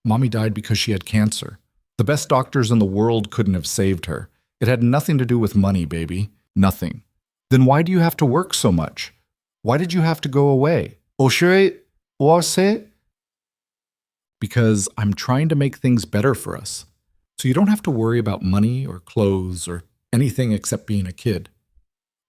Mommy died because she had cancer. The best doctors in the world couldn't have saved her. It had nothing to do with money, baby. Nothing. Then why do you have to work so much? Why did you have to go away? Because I'm trying to make things better for us. So you don't have to worry about money or clothes or anything except being a kid.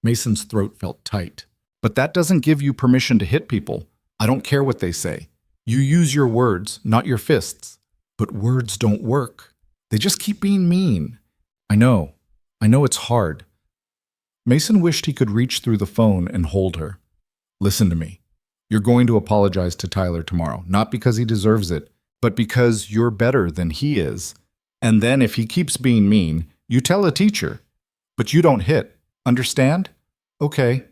Mason's throat felt tight. But that doesn't give you permission to hit people. I don't care what they say. You use your words, not your fists. But words don't work. They just keep being mean. I know it's hard. Mason wished he could reach through the phone and hold her. Listen to me. You're going to apologize to Tyler tomorrow, not because he deserves it, but because you're better than he is. And then if he keeps being mean, you tell a teacher. But you don't hit. Understand? Okay.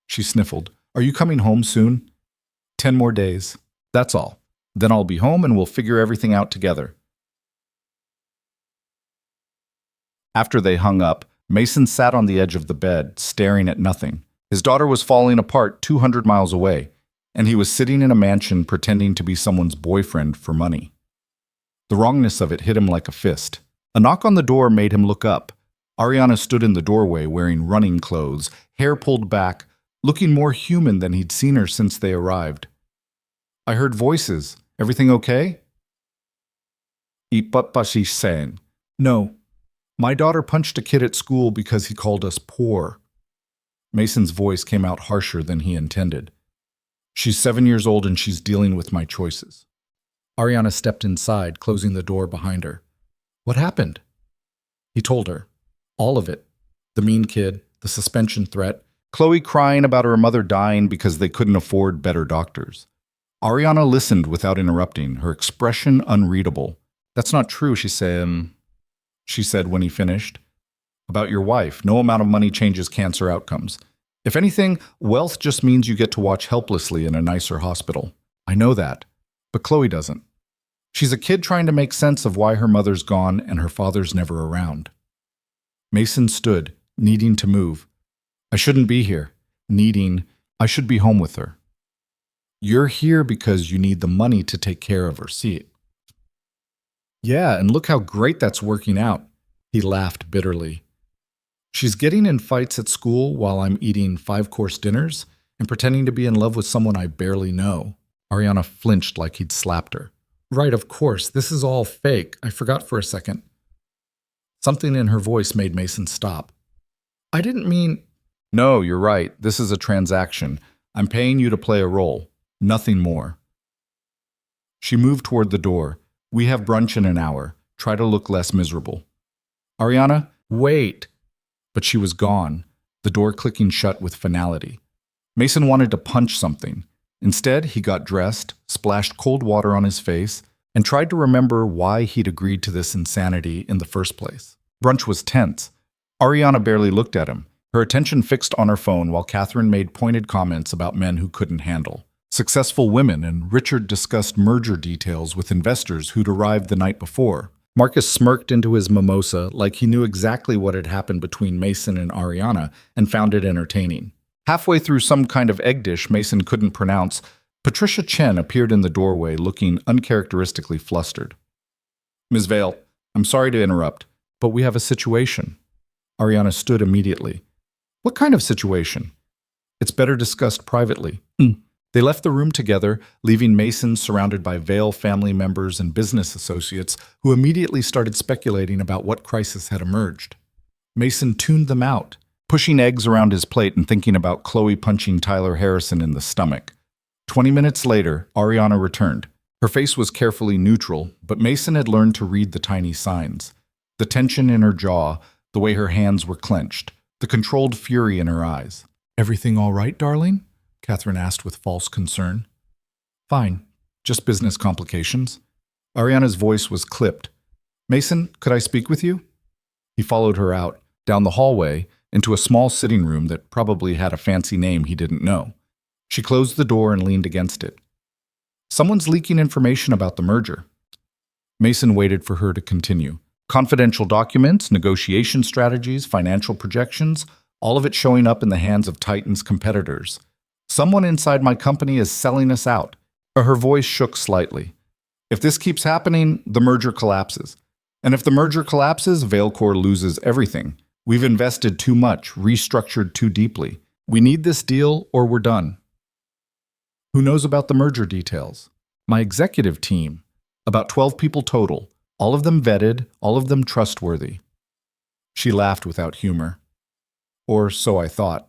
She sniffled. Are you coming home soon? 10 more days. That's all. Then I'll be home and we'll figure everything out together. After they hung up, Mason sat on the edge of the bed, staring at nothing. His daughter was falling apart 200 miles away, and he was sitting in a mansion pretending to be someone's boyfriend for money. The wrongness of it hit him like a fist. A knock on the door made him look up. Ariana stood in the doorway wearing running clothes, hair pulled back, looking more human than he'd seen her since they arrived. "I heard voices. Everything okay?" "She's saying, "No. My daughter punched a kid at school because he called us poor." Mason's voice came out harsher than he intended. "She's 7 years old and she's dealing with my choices." Ariana stepped inside, closing the door behind her. "What happened?" He told her. All of it. The mean kid, the suspension threat, Chloe crying about her mother dying because they couldn't afford better doctors. Ariana listened without interrupting, her expression unreadable. "That's not true," she said when he finished. "About your wife, no amount of money changes cancer outcomes. If anything, wealth just means you get to watch helplessly in a nicer hospital. I know that. But Chloe doesn't. She's a kid trying to make sense of why her mother's gone and her father's never around." Mason stood, needing to move. "I shouldn't be here. I should be home with her." "You're here because you need the money to take care of her, see it?" "Yeah, and look how great that's working out." He laughed bitterly. "She's getting in fights at school while I'm eating 5-course dinners and pretending to be in love with someone I barely know." Ariana flinched like he'd slapped her. "Right, of course. This is all fake. I forgot for a second." Something in her voice made Mason stop. "I didn't mean—" "No, you're right. This is a transaction. I'm paying you to play a role. Nothing more." She moved toward the door. "We have brunch in an hour. Try to look less miserable." "Ariana, wait!" But she was gone, the door clicking shut with finality. Mason wanted to punch something. Instead, he got dressed, splashed cold water on his face, and tried to remember why he'd agreed to this insanity in the first place. Brunch was tense. Ariana barely looked at him, her attention fixed on her phone while Catherine made pointed comments about men who couldn't handle. Successful women, and Richard discussed merger details with investors who'd arrived the night before. Marcus smirked into his mimosa like he knew exactly what had happened between Mason and Ariana and found it entertaining. Halfway through some kind of egg dish Mason couldn't pronounce, Patricia Chen appeared in the doorway looking uncharacteristically flustered. "Ms. Vale, I'm sorry to interrupt, but we have a situation." Ariana stood immediately. "What kind of situation?" "It's better discussed privately." They left the room together, leaving Mason surrounded by Vale family members and business associates who immediately started speculating about what crisis had emerged. Mason tuned them out, pushing eggs around his plate and thinking about Chloe punching Tyler Harrison in the stomach. 20 minutes later, Ariana returned. Her face was carefully neutral, but Mason had learned to read the tiny signs. The tension in her jaw, the way her hands were clenched, the controlled fury in her eyes. "Everything all right, darling?" Catherine asked with false concern. "Fine. Just business complications." Ariana's voice was clipped. "Mason, could I speak with you?" He followed her out, down the hallway, into a small sitting room that probably had a fancy name he didn't know. She closed the door and leaned against it. "Someone's leaking information about the merger." Mason waited for her to continue. "Confidential documents, negotiation strategies, financial projections, all of it showing up in the hands of Titan's competitors. Someone inside my company is selling us out." Her voice shook slightly. "If this keeps happening, the merger collapses. And if the merger collapses, Valecore loses everything. We've invested too much, restructured too deeply. We need this deal or we're done." "Who knows about the merger details?" "My executive team. About 12 people total. All of them vetted, all of them trustworthy." She laughed without humor. "Or so I thought."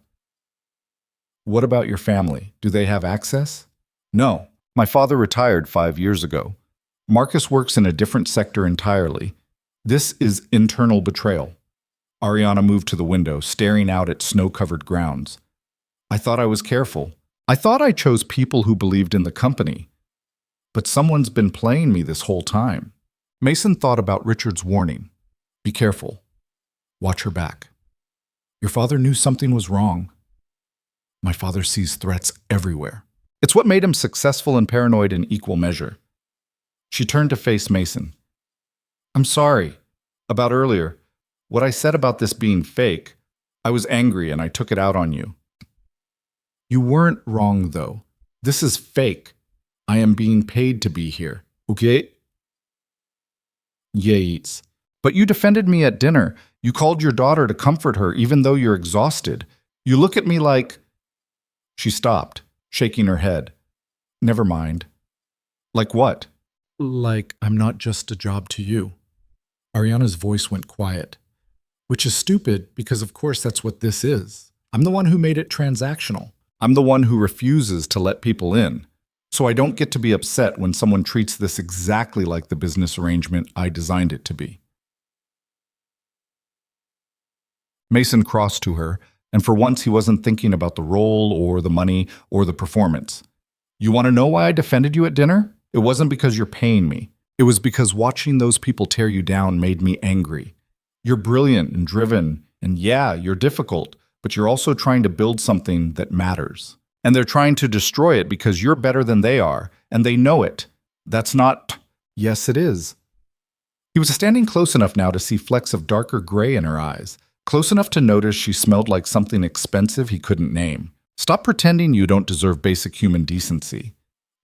"What about your family? Do they have access?" "No. My father retired 5 years ago. Marcus works in a different sector entirely. This is internal betrayal." Ariana moved to the window, staring out at snow-covered grounds. "I thought I was careful. I thought I chose people who believed in the company. But someone's been playing me this whole time." Mason thought about Richard's warning. "Be careful. Watch her back. Your father knew something was wrong." "My father sees threats everywhere." "It's what made him successful and paranoid in equal measure." She turned to face Mason. "I'm sorry. About earlier. What I said about this being fake, I was angry and I took it out on you. You weren't wrong, though. This is fake. I am being paid to be here. Okay? Yates. But you defended me at dinner. You called your daughter to comfort her, even though you're exhausted. You look at me like... She stopped, shaking her head. Never mind. Like what? Like I'm not just a job to you. Ariana's voice went quiet. Which is stupid, because of course that's what this is. I'm the one who made it transactional. I'm the one who refuses to let people in. So I don't get to be upset when someone treats this exactly like the business arrangement I designed it to be. Mason crossed to her, and for once he wasn't thinking about the role or the money or the performance. You want to know why I defended you at dinner? It wasn't because you're paying me. It was because watching those people tear you down made me angry. You're brilliant and driven, and yeah, you're difficult, but you're also trying to build something that matters. And they're trying to destroy it because you're better than they are, and they know it. That's not... Yes, it is. He was standing close enough now to see flecks of darker gray in her eyes, close enough to notice she smelled like something expensive he couldn't name. Stop pretending you don't deserve basic human decency.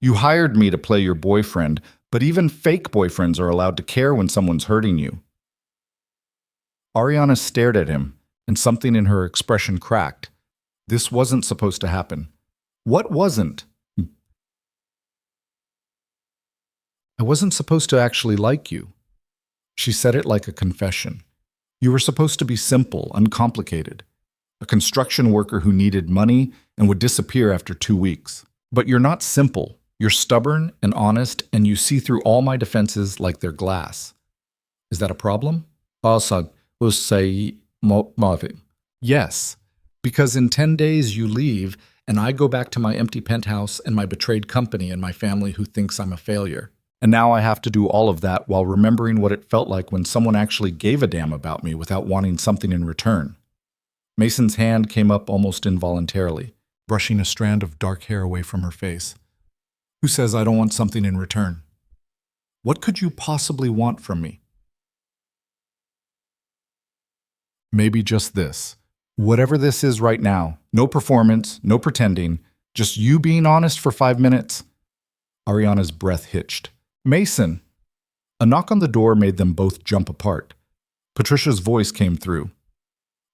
You hired me to play your boyfriend, but even fake boyfriends are allowed to care when someone's hurting you. Ariana stared at him, and something in her expression cracked. This wasn't supposed to happen. What wasn't? I wasn't supposed to actually like you. She said it like a confession. You were supposed to be simple, uncomplicated. A construction worker who needed money and would disappear after 2 weeks. But you're not simple. You're stubborn and honest, and you see through all my defenses like they're glass. Is that a problem? Yes, because in 10 days you leave, and I go back to my empty penthouse and my betrayed company and my family who thinks I'm a failure. And now I have to do all of that while remembering what it felt like when someone actually gave a damn about me without wanting something in return. Mason's hand came up almost involuntarily, brushing a strand of dark hair away from her face. Who says I don't want something in return? What could you possibly want from me? Maybe just this. Whatever this is right now, no performance, no pretending, just you being honest for 5 minutes. Ariana's breath hitched. Mason! A knock on the door made them both jump apart. Patricia's voice came through.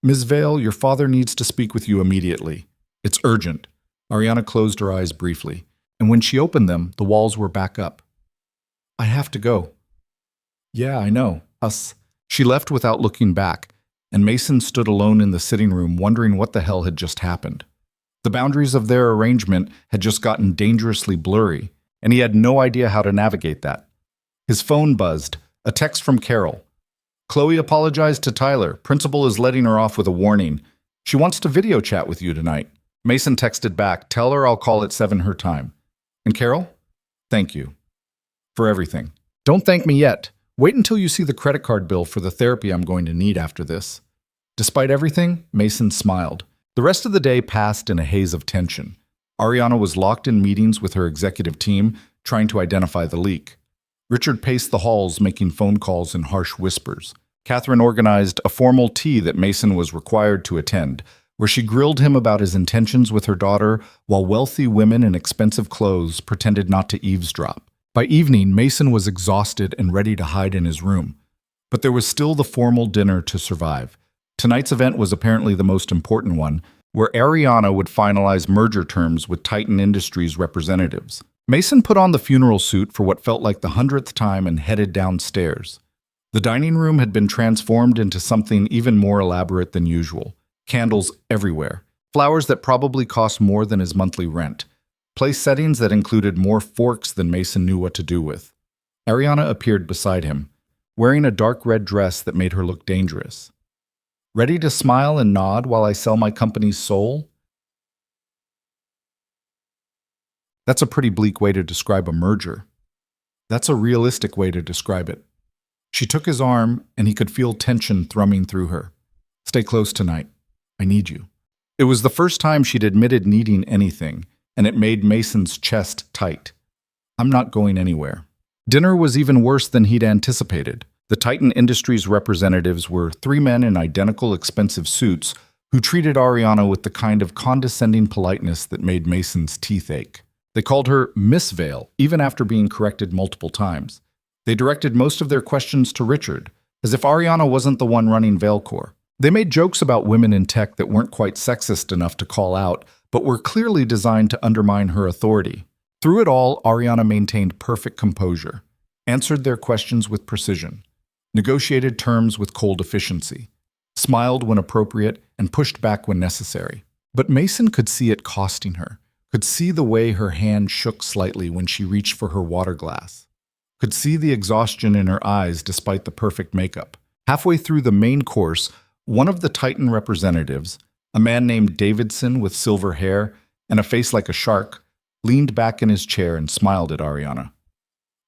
Ms. Vale, your father needs to speak with you immediately. It's urgent. Ariana closed her eyes briefly, and when she opened them, the walls were back up. I have to go. Yeah, I know. Us. She left without looking back, and Mason stood alone in the sitting room wondering what the hell had just happened. The boundaries of their arrangement had just gotten dangerously blurry, and he had no idea how to navigate that. His phone buzzed, a text from Carol. Chloe apologized to Tyler. Principal is letting her off with a warning. She wants to video chat with you tonight. Mason texted back, tell her I'll call at 7 her time. And Carol? Thank you. For everything. Don't thank me yet. Wait until you see the credit card bill for the therapy I'm going to need after this. Despite everything, Mason smiled. The rest of the day passed in a haze of tension. Ariana was locked in meetings with her executive team, trying to identify the leak. Richard paced the halls, making phone calls in harsh whispers. Catherine organized a formal tea that Mason was required to attend, where she grilled him about his intentions with her daughter, while wealthy women in expensive clothes pretended not to eavesdrop. By evening, Mason was exhausted and ready to hide in his room. But there was still the formal dinner to survive. Tonight's event was apparently the most important one, where Ariana would finalize merger terms with Titan Industries representatives. Mason put on the funeral suit for what felt like the 100th time and headed downstairs. The dining room had been transformed into something even more elaborate than usual. Candles everywhere, flowers that probably cost more than his monthly rent, place settings that included more forks than Mason knew what to do with. Ariana appeared beside him, wearing a dark red dress that made her look dangerous. Ready to smile and nod while I sell my company's soul? That's a pretty bleak way to describe a merger. That's a realistic way to describe it. She took his arm, and he could feel tension thrumming through her. Stay close tonight. I need you. It was the first time she'd admitted needing anything, and it made Mason's chest tight. I'm not going anywhere. Dinner was even worse than he'd anticipated. The Titan Industries representatives were three men in identical expensive suits who treated Ariana with the kind of condescending politeness that made Mason's teeth ache. They called her Miss Vale, even after being corrected multiple times. They directed most of their questions to Richard, as if Ariana wasn't the one running Valecore. They made jokes about women in tech that weren't quite sexist enough to call out, but were clearly designed to undermine her authority. Through it all, Ariana maintained perfect composure, answered their questions with precision, negotiated terms with cold efficiency, smiled when appropriate, and pushed back when necessary. But Mason could see it costing her, could see the way her hand shook slightly when she reached for her water glass, could see the exhaustion in her eyes despite the perfect makeup. Halfway through the main course, one of the Titan representatives, a man named Davidson with silver hair and a face like a shark, leaned back in his chair and smiled at Ariana.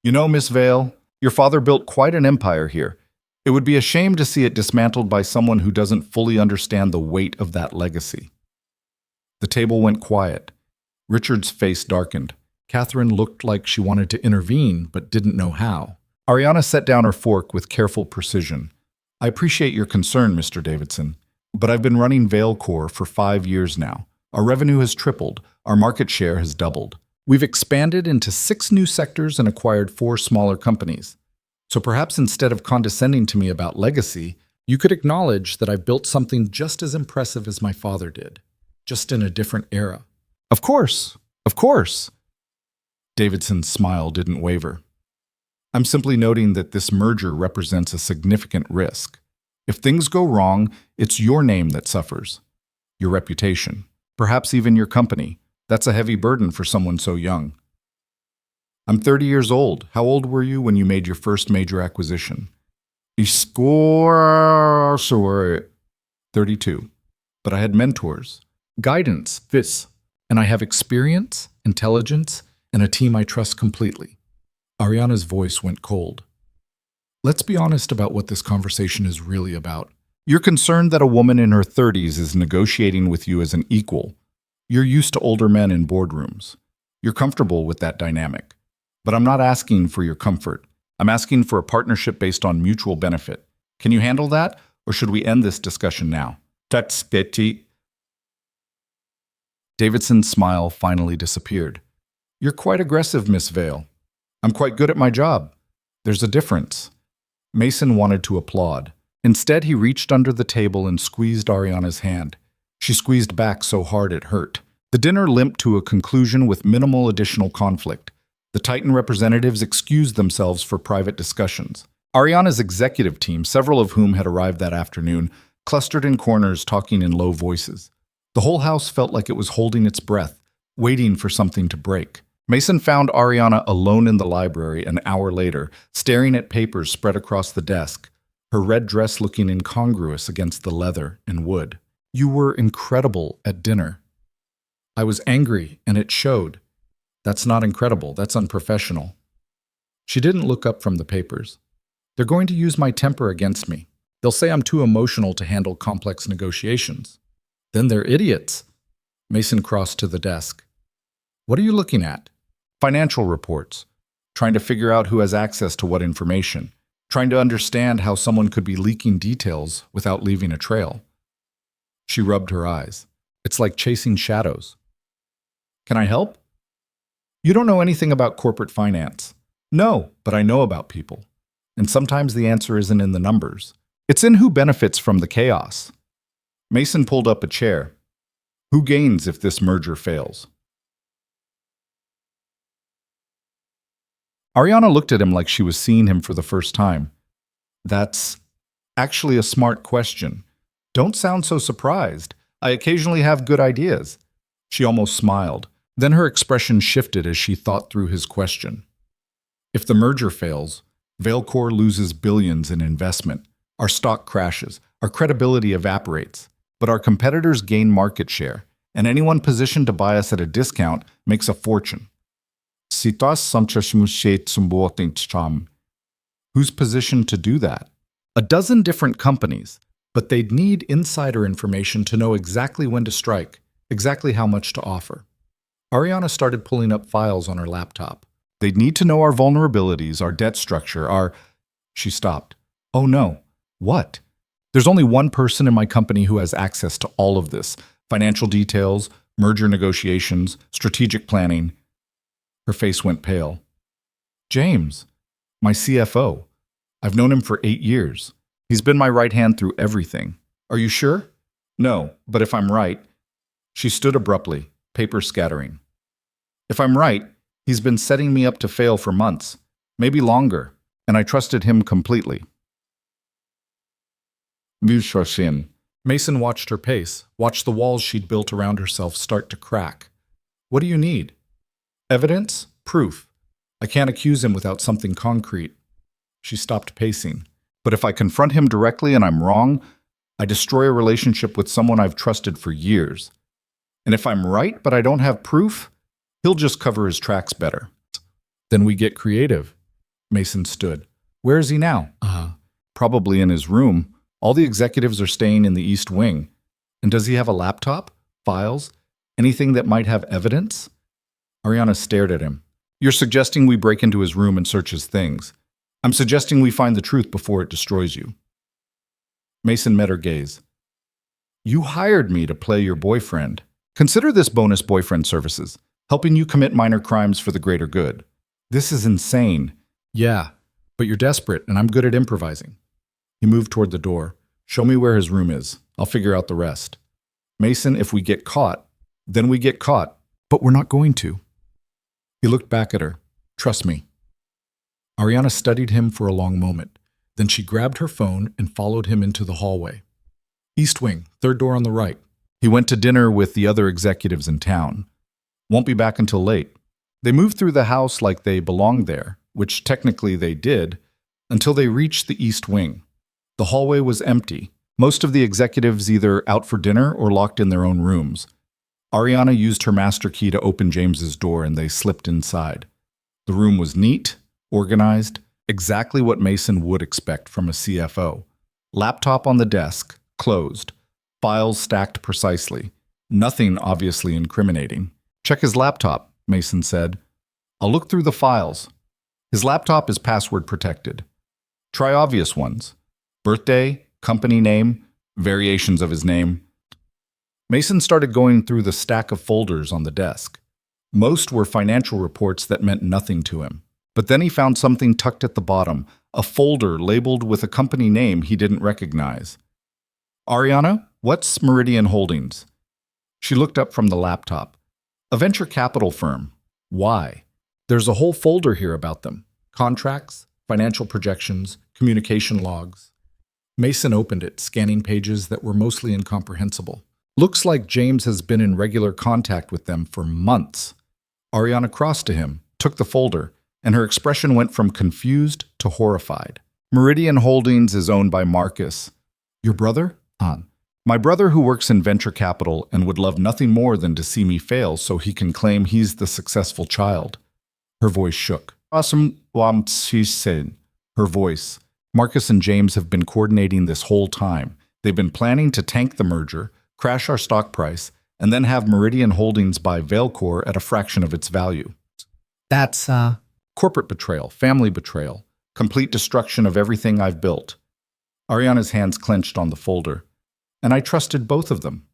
"You know, Miss Vale, your father built quite an empire here. It would be a shame to see it dismantled by someone who doesn't fully understand the weight of that legacy." The table went quiet. Richard's face darkened. Catherine looked like she wanted to intervene, but didn't know how. Ariana set down her fork with careful precision. "I appreciate your concern, Mr. Davidson, but I've been running Valecore for 5 years now. Our revenue has tripled. Our market share has doubled. We've expanded into 6 new sectors and acquired 4 smaller companies. So perhaps instead of condescending to me about legacy, you could acknowledge that I've built something just as impressive as my father did, just in a different era." Of course, of course." Davidson's smile didn't waver. "I'm simply noting that this merger represents a significant risk. If things go wrong, it's your name that suffers, your reputation, perhaps even your company. That's a heavy burden for someone so young." "I'm 30 years old. How old were you when you made your first major acquisition?" "Score 32. But I had mentors, guidance, and I have experience, intelligence, and a team I trust completely." Ariana's voice went cold. "Let's be honest about what this conversation is really about. You're concerned that a woman in her 30s is negotiating with you as an equal. You're used to older men in boardrooms. You're comfortable with that dynamic. But I'm not asking for your comfort. I'm asking for a partnership based on mutual benefit. Can you handle that, or should we end this discussion now?" "That's petty." Davidson's smile finally disappeared. "You're quite aggressive, Miss Vale. I'm quite good at my job. There's a difference." Mason wanted to applaud. Instead, he reached under the table and squeezed Ariana's hand. She squeezed back so hard it hurt. The dinner limped to a conclusion with minimal additional conflict. The Titan representatives excused themselves for private discussions. Ariana's executive team, several of whom had arrived that afternoon, clustered in corners talking in low voices. The whole house felt like it was holding its breath, waiting for something to break. Mason found Ariana alone in the library an hour later, staring at papers spread across the desk, her red dress looking incongruous against the leather and wood. "You were incredible at dinner." "I was angry, and it showed." "That's not incredible, that's unprofessional." She didn't look up from the papers. "They're going to use my temper against me. They'll say I'm too emotional to handle complex negotiations." "Then they're idiots." Mason crossed to the desk. "What are you looking at?" "Financial reports. Trying to figure out who has access to what information. Trying to understand how someone could be leaking details without leaving a trail." She rubbed her eyes. "It's like chasing shadows." "Can I help?" "You don't know anything about corporate finance." "No, but I know about people. And sometimes the answer isn't in the numbers. It's in who benefits from the chaos." Mason pulled up a chair. "Who gains if this merger fails?" Ariana looked at him like she was seeing him for the first time. "That's actually a smart question. Don't sound so surprised. I occasionally have good ideas." She almost smiled. Then her expression shifted as she thought through his question. "If the merger fails, Valecore loses billions in investment. Our stock crashes. Our credibility evaporates. But our competitors gain market share, and anyone positioned to buy us at a discount makes a fortune. Who's positioned to do that? A dozen different companies, but they'd need insider information to know exactly when to strike, exactly how much to offer." Ariana started pulling up files on her laptop. "They'd need to know our vulnerabilities, our debt structure, our—" She stopped. Oh no. What? There's only one person in my company who has access to all of this: financial details, merger negotiations, strategic planning. Her face went pale. James, my CFO. I've known him for 8 years. He's been my right hand through everything. Are you sure? No, but if I'm right. She stood abruptly, paper scattering. If I'm right, he's been setting me up to fail for months, maybe longer, and I trusted him completely. Mason watched her pace, watched the walls she'd built around herself start to crack. What do you need? Evidence? Proof. I can't accuse him without something concrete. She stopped pacing. But if I confront him directly and I'm wrong, I destroy a relationship with someone I've trusted for years. And if I'm right but I don't have proof, he'll just cover his tracks better. Then we get creative. Mason stood. Where is he now? Probably in his room. All the executives are staying in the East Wing. And does he have a laptop? Files? Anything that might have evidence? Ariana stared at him. You're suggesting we break into his room and search his things. I'm suggesting we find the truth before it destroys you. Mason met her gaze. You hired me to play your boyfriend. Consider this bonus boyfriend services, helping you commit minor crimes for the greater good. This is insane. Yeah, but you're desperate and I'm good at improvising. He moved toward the door. Show me where his room is. I'll figure out the rest. Mason, if we get caught, then we get caught. But we're not going to. He looked back at her. Trust me. Ariana studied him for a long moment. Then she grabbed her phone and followed him into the hallway. East Wing, third door on the right. He went to dinner with the other executives in town. Won't be back until late. They moved through the house like they belonged there, which technically they did, until they reached the East Wing. The hallway was empty. Most of the executives either out for dinner or locked in their own rooms. Ariana used her master key to open James's door and they slipped inside. The room was neat, organized, exactly what Mason would expect from a CFO. Laptop on the desk, closed. Files stacked precisely. Nothing obviously incriminating. Check his laptop, Mason said. I'll look through the files. His laptop is password protected. Try obvious ones. Birthday, company name, variations of his name. Mason started going through the stack of folders on the desk. Most were financial reports that meant nothing to him. But then he found something tucked at the bottom, a folder labeled with a company name he didn't recognize. Ariana, what's Meridian Holdings? She looked up from the laptop. A venture capital firm. Why? There's a whole folder here about them. Contracts, financial projections, communication logs. Mason opened it, scanning pages that were mostly incomprehensible. Looks like James has been in regular contact with them for months. Ariana crossed to him, took the folder, and her expression went from confused to horrified. Meridian Holdings is owned by Marcus. Your brother? My brother who works in venture capital and would love nothing more than to see me fail so he can claim he's the successful child. Her voice shook. Her voice. Marcus and James have been coordinating this whole time. They've been planning to tank the merger, crash our stock price, and then have Meridian Holdings buy Veilcore at a fraction of its value. That's, Corporate betrayal, family betrayal, complete destruction of everything I've built. Ariana's hands clenched on the folder. And I trusted both of them.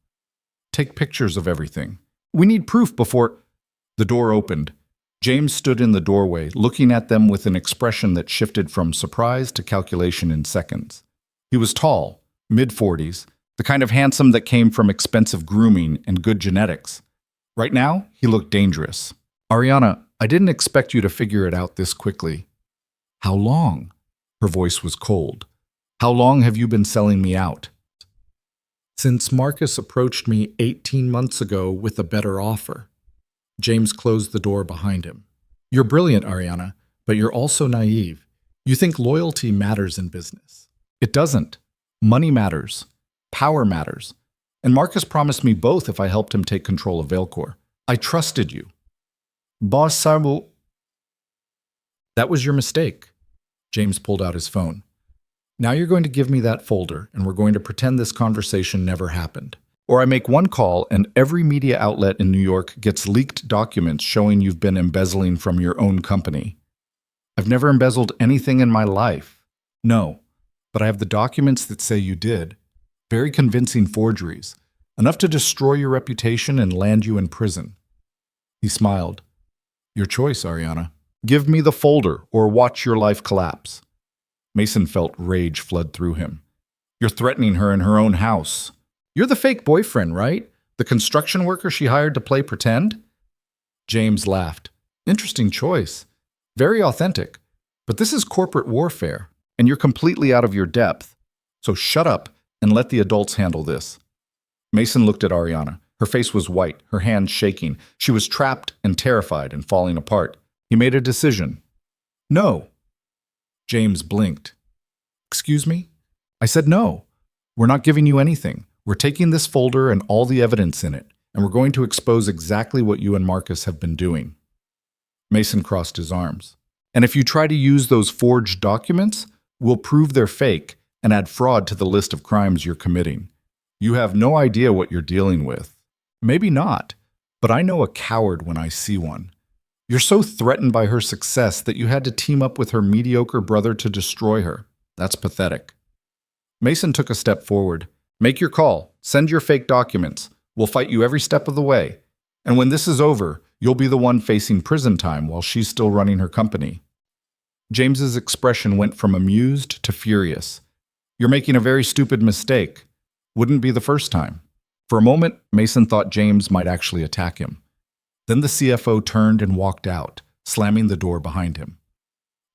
Take pictures of everything. We need proof before... The door opened. James stood in the doorway, looking at them with an expression that shifted from surprise to calculation in seconds. He was tall, mid-40s, the kind of handsome that came from expensive grooming and good genetics. Right now, he looked dangerous. Ariana, I didn't expect you to figure it out this quickly. How long? Her voice was cold. How long have you been selling me out? Since Marcus approached me 18 months ago with a better offer. James closed the door behind him. You're brilliant, Ariana, but you're also naive. You think loyalty matters in business. It doesn't. Money matters. Power matters. And Marcus promised me both if I helped him take control of Veilcore. I trusted you. Boss Sarbo. That was your mistake. James pulled out his phone. Now you're going to give me that folder, and we're going to pretend this conversation never happened. Or I make one call, and every media outlet in New York gets leaked documents showing you've been embezzling from your own company. I've never embezzled anything in my life. No, But I have the documents that say you did. Very convincing forgeries. Enough to destroy your reputation and land you in prison. He smiled. Your choice, Ariana. Give me the folder or watch your life collapse. Mason felt rage flood through him. You're threatening her in her own house. You're the fake boyfriend, right? The construction worker she hired to play pretend? James laughed. Interesting choice. Very authentic. But this is corporate warfare, and you're completely out of your depth. So shut up and let the adults handle this. Mason looked at Ariana. Her face was white, her hands shaking. She was trapped and terrified and falling apart. He made a decision. No. James blinked. Excuse me? I said no. We're not giving you anything. We're taking this folder and all the evidence in it, and we're going to expose exactly what you and Marcus have been doing. Mason crossed his arms. And if you try to use those forged documents, we'll prove they're fake and add fraud to the list of crimes you're committing. You have no idea what you're dealing with. Maybe not, but I know a coward when I see one. You're so threatened by her success that you had to team up with her mediocre brother to destroy her. That's pathetic. Mason took a step forward. Make your call. Send your fake documents. We'll fight you every step of the way. And when this is over, you'll be the one facing prison time while she's still running her company. James's expression went from amused to furious. You're making a very stupid mistake. Wouldn't be the first time. For a moment, Mason thought James might actually attack him. Then the CFO turned and walked out, slamming the door behind him.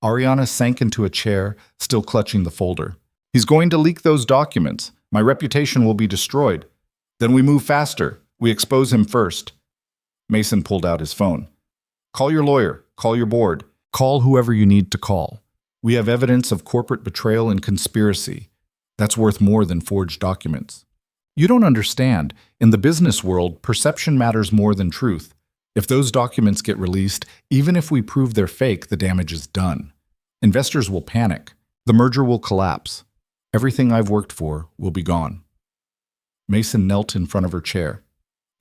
Ariana sank into a chair, still clutching the folder. He's going to leak those documents. My reputation will be destroyed. Then we move faster. We expose him first. Mason pulled out his phone. Call your lawyer. Call your board. Call whoever you need to call. We have evidence of corporate betrayal and conspiracy. That's worth more than forged documents. You don't understand. In the business world, perception matters more than truth. If those documents get released, even if we prove they're fake, the damage is done. Investors will panic. The merger will collapse. Everything I've worked for will be gone. Mason knelt in front of her chair.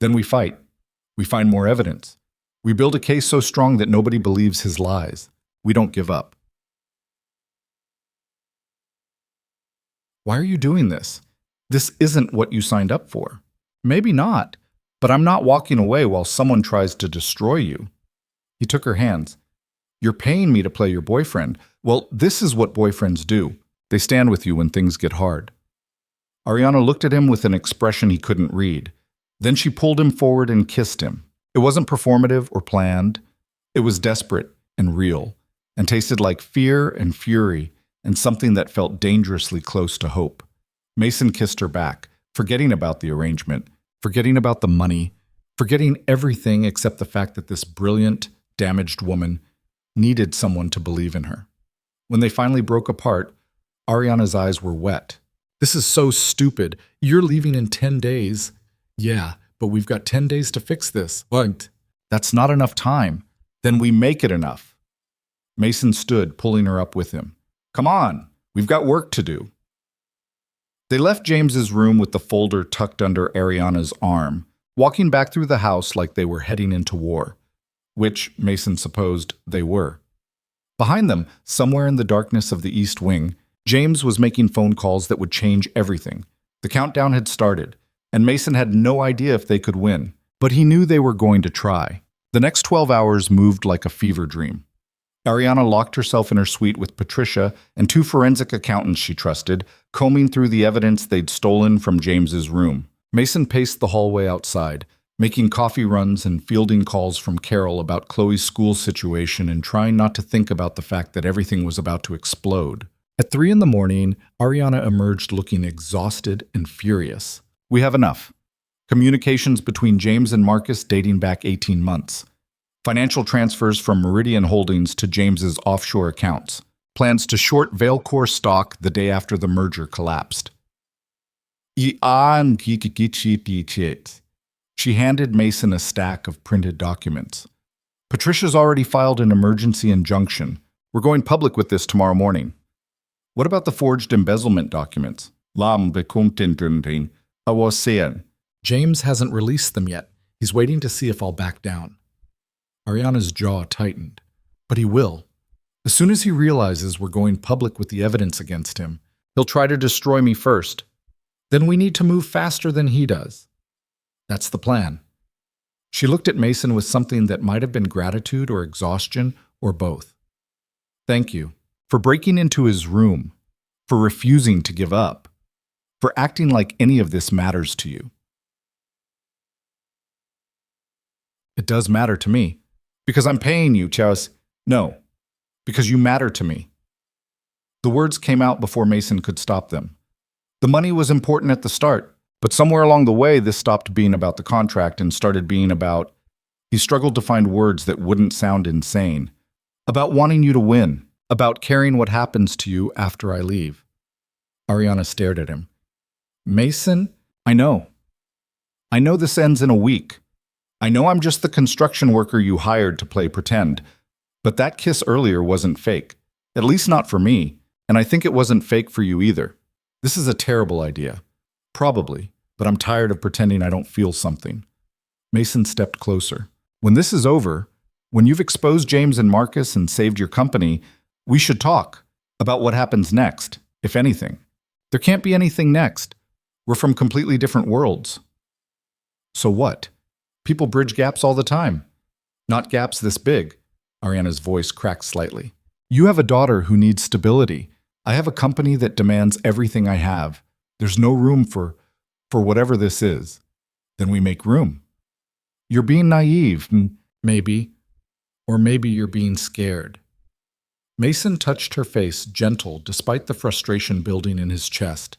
Then we fight. We find more evidence. We build a case so strong that nobody believes his lies. We don't give up. Why are you doing this? This isn't what you signed up for. Maybe not, but I'm not walking away while someone tries to destroy you. He took her hands. You're paying me to play your boyfriend. Well, this is what boyfriends do. They stand with you when things get hard. Ariana looked at him with an expression he couldn't read. Then she pulled him forward and kissed him. It wasn't performative or planned. It was desperate and real, and tasted like fear and fury and something that felt dangerously close to hope. Mason kissed her back, forgetting about the arrangement, forgetting about the money, forgetting everything except the fact that this brilliant, damaged woman needed someone to believe in her. When they finally broke apart, Ariana's eyes were wet. This is so stupid. You're leaving in 10 days. Yeah, but we've got 10 days to fix this. What? That's not enough time. Then we make it enough. Mason stood, pulling her up with him. Come on, we've got work to do. They left James's room with the folder tucked under Ariana's arm, walking back through the house like they were heading into war, which Mason supposed they were. Behind them, somewhere in the darkness of the East Wing, James was making phone calls that would change everything. The countdown had started, and Mason had no idea if they could win, but he knew they were going to try. The next 12 hours moved like a fever dream. Ariana locked herself in her suite with Patricia and 2 forensic accountants she trusted, combing through the evidence they'd stolen from James's room. Mason paced the hallway outside, making coffee runs and fielding calls from Carol about Chloe's school situation and trying not to think about the fact that everything was about to explode. At 3 in the morning, Ariana emerged looking exhausted and furious. We have enough. Communications between James and Marcus dating back 18 months. Financial transfers from Meridian Holdings to James's offshore accounts. Plans to short Veilcore stock the day after the merger collapsed. She handed Mason a stack of printed documents. Patricia's already filed an emergency injunction. We're going public with this tomorrow morning. What about the forged embezzlement documents? James hasn't released them yet. He's waiting to see if I'll back down. Ariana's jaw tightened. But he will. As soon as he realizes we're going public with the evidence against him, He'll try to destroy me first. Then we need to move faster than he does. That's the plan. She looked at Mason with something that might have been gratitude or exhaustion or both. Thank you for breaking into his room, for refusing to give up, for acting like any of this matters to you. It does matter to me. Because I'm paying you, Charles. No, because you matter to me. The words came out before Mason could stop them. The money was important at the start, but somewhere along the way this stopped being about the contract and started being about— he struggled to find words that wouldn't sound insane. About wanting you to win, about caring what happens to you after I leave. Ariana stared at him. Mason, I know. I know this ends in a week. I know I'm just the construction worker you hired to play pretend. But that kiss earlier wasn't fake. At least not for me, and I think it wasn't fake for you either. This is a terrible idea. Probably, but I'm tired of pretending I don't feel something. Mason stepped closer. When this is over, when you've exposed James and Marcus and saved your company, we should talk about what happens next, if anything. There can't be anything next. We're from completely different worlds. So what? People bridge gaps all the time. Not gaps this big. Ariana's voice cracked slightly. You have a daughter who needs stability. I have a company that demands everything I have. There's no room for whatever this is. Then we make room. You're being naive, maybe. Or maybe you're being scared. Mason touched her face, gentle, despite the frustration building in his chest.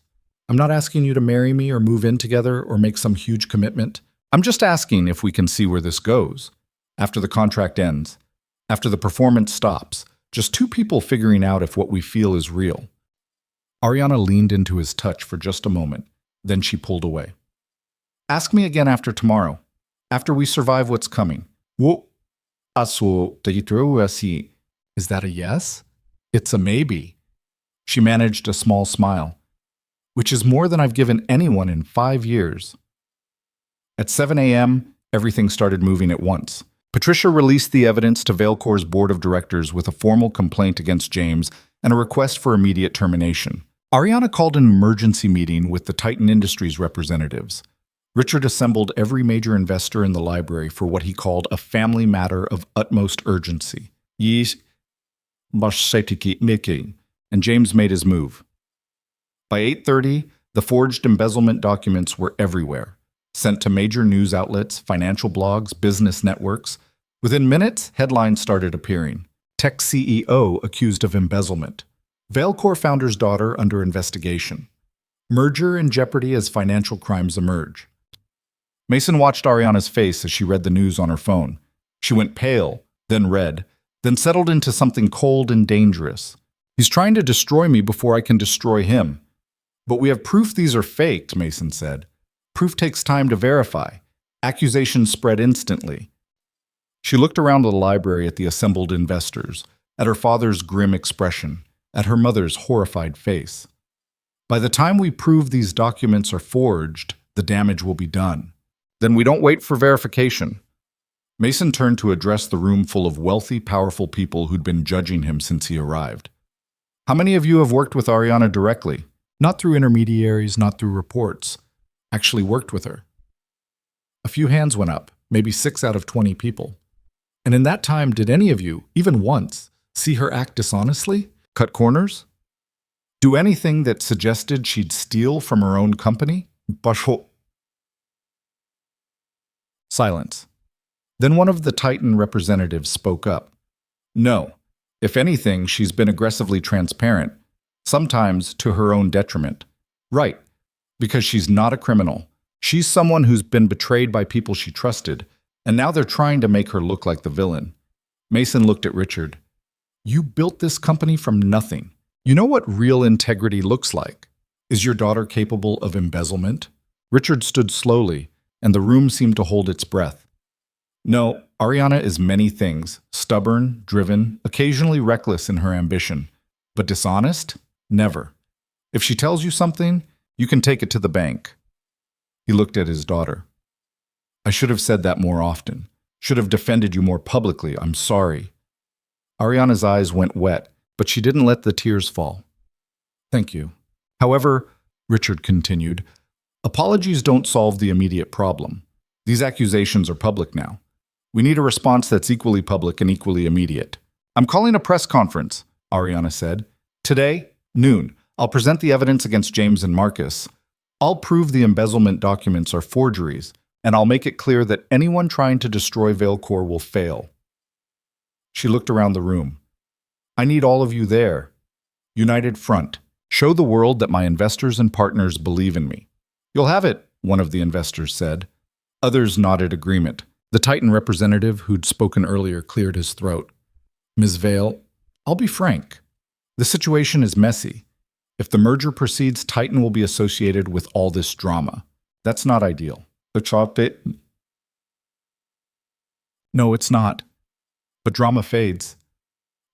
I'm not asking you to marry me or move in together or make some huge commitment. I'm just asking if we can see where this goes. After the contract ends, after the performance stops, just two people figuring out if what we feel is real. Ariana leaned into his touch for just a moment, then she pulled away. Ask me again after tomorrow, after we survive what's coming. Is that a yes? It's a maybe. She managed a small smile, which is more than I've given anyone in 5 years. At 7 a.m., everything started moving at once. Patricia released the evidence to Vailcor's board of directors with a formal complaint against James and a request for immediate termination. Ariana called an emergency meeting with the Titan Industries representatives. Richard assembled every major investor in the library for what he called a family matter of utmost urgency. And James made his move. By 8:30, the forged embezzlement documents were everywhere, sent to major news outlets, financial blogs, business networks. Within minutes, headlines started appearing. Tech CEO accused of embezzlement. Vailcor founder's daughter under investigation. Merger in jeopardy as financial crimes emerge. Mason watched Ariana's face as she read the news on her phone. She went pale, then red, then settled into something cold and dangerous. He's trying to destroy me before I can destroy him. But we have proof these are faked, Mason said. Proof takes time to verify. Accusations spread instantly. She looked around the library at the assembled investors, at her father's grim expression, at her mother's horrified face. By the time we prove these documents are forged, the damage will be done. Then we don't wait for verification. Mason turned to address the room full of wealthy, powerful people who'd been judging him since he arrived. How many of you have worked with Ariana directly? Not through intermediaries, not through reports. Actually worked with her. A few hands went up, maybe 6 out of 20 people. And in that time, did any of you, even once, see her act dishonestly? Cut corners? Do anything that suggested she'd steal from her own company? Silence. Then one of the Titan representatives spoke up. No. If anything, she's been aggressively transparent, sometimes to her own detriment. Right. Because she's not a criminal. She's someone who's been betrayed by people she trusted, and now they're trying to make her look like the villain. Mason looked at Richard. You built this company from nothing. You know what real integrity looks like. Is your daughter capable of embezzlement? Richard stood slowly, and the room seemed to hold its breath. No, Ariana is many things, stubborn, driven, occasionally reckless in her ambition. But dishonest? Never. If she tells you something, you can take it to the bank. He looked at his daughter. I should have said that more often. Should have defended you more publicly. I'm sorry. Ariana's eyes went wet, but she didn't let the tears fall. Thank you. However, Richard continued, apologies don't solve the immediate problem. These accusations are public now. We need a response that's equally public and equally immediate. I'm calling a press conference, Ariana said. Today, noon, I'll present the evidence against James and Marcus. I'll prove the embezzlement documents are forgeries, and I'll make it clear that anyone trying to destroy Veilcore will fail. She looked around the room. I need all of you there. United front. Show the world that my investors and partners believe in me. You'll have it, one of the investors said. Others nodded agreement. The Titan representative who'd spoken earlier cleared his throat. Ms. Vale, I'll be frank. The situation is messy. If the merger proceeds, Titan will be associated with all this drama. That's not ideal. No, it's not. But drama fades.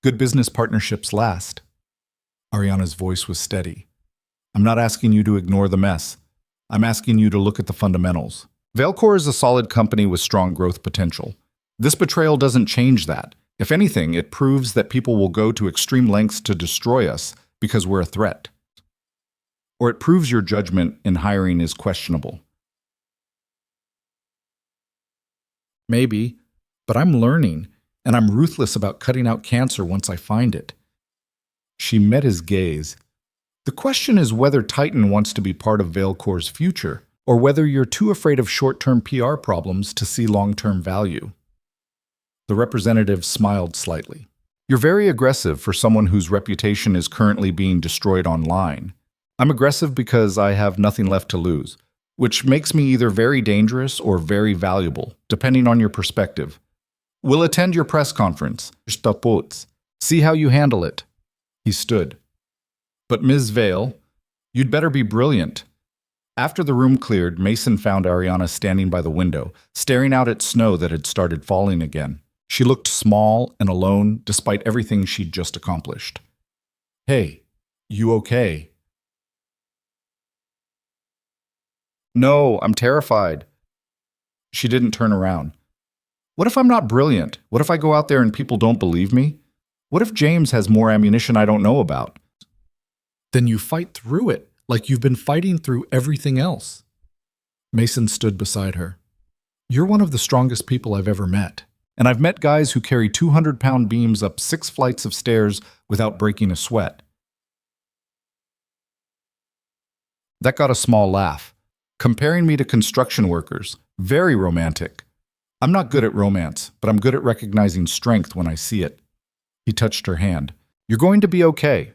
Good business partnerships last. Ariana's voice was steady. I'm not asking you to ignore the mess. I'm asking you to look at the fundamentals. Veilcore is a solid company with strong growth potential. This betrayal doesn't change that. If anything, it proves that people will go to extreme lengths to destroy us because we're a threat. Or it proves your judgment in hiring is questionable. Maybe, but I'm learning, and I'm ruthless about cutting out cancer once I find it. She met his gaze. The question is whether Titan wants to be part of Veilcore's future, or whether you're too afraid of short-term PR problems to see long-term value. The representative smiled slightly. You're very aggressive for someone whose reputation is currently being destroyed online. I'm aggressive because I have nothing left to lose, which makes me either very dangerous or very valuable, depending on your perspective. We'll attend your press conference. See how you handle it. He stood. But Ms. Vale, you'd better be brilliant. After the room cleared, Mason found Ariana standing by the window, staring out at snow that had started falling again. She looked small and alone, despite everything she'd just accomplished. Hey, you okay? No, I'm terrified. She didn't turn around. What if I'm not brilliant? What if I go out there and people don't believe me? What if James has more ammunition I don't know about? Then you fight through it, like you've been fighting through everything else. Mason stood beside her. You're one of the strongest people I've ever met. And I've met guys who carry 200-pound beams up 6 flights of stairs without breaking a sweat. That got a small laugh. Comparing me to construction workers. Very romantic. I'm not good at romance, but I'm good at recognizing strength when I see it. He touched her hand. You're going to be okay.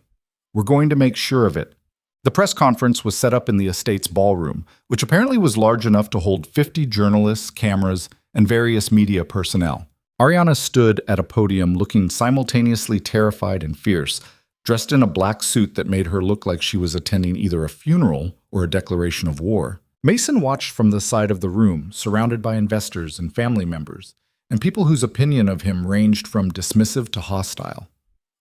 We're going to make sure of it. The press conference was set up in the estate's ballroom, which apparently was large enough to hold 50 journalists, cameras, and various media personnel. Ariana stood at a podium looking simultaneously terrified and fierce, dressed in a black suit that made her look like she was attending either a funeral or a declaration of war. Mason watched from the side of the room, surrounded by investors and family members, and people whose opinion of him ranged from dismissive to hostile.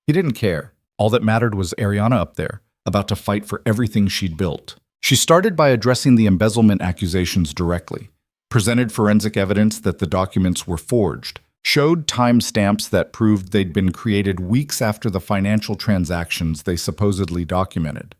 He didn't care. All that mattered was Ariana up there, about to fight for everything she'd built. She started by addressing the embezzlement accusations directly, presented forensic evidence that the documents were forged, showed timestamps that proved they'd been created weeks after the financial transactions they supposedly documented,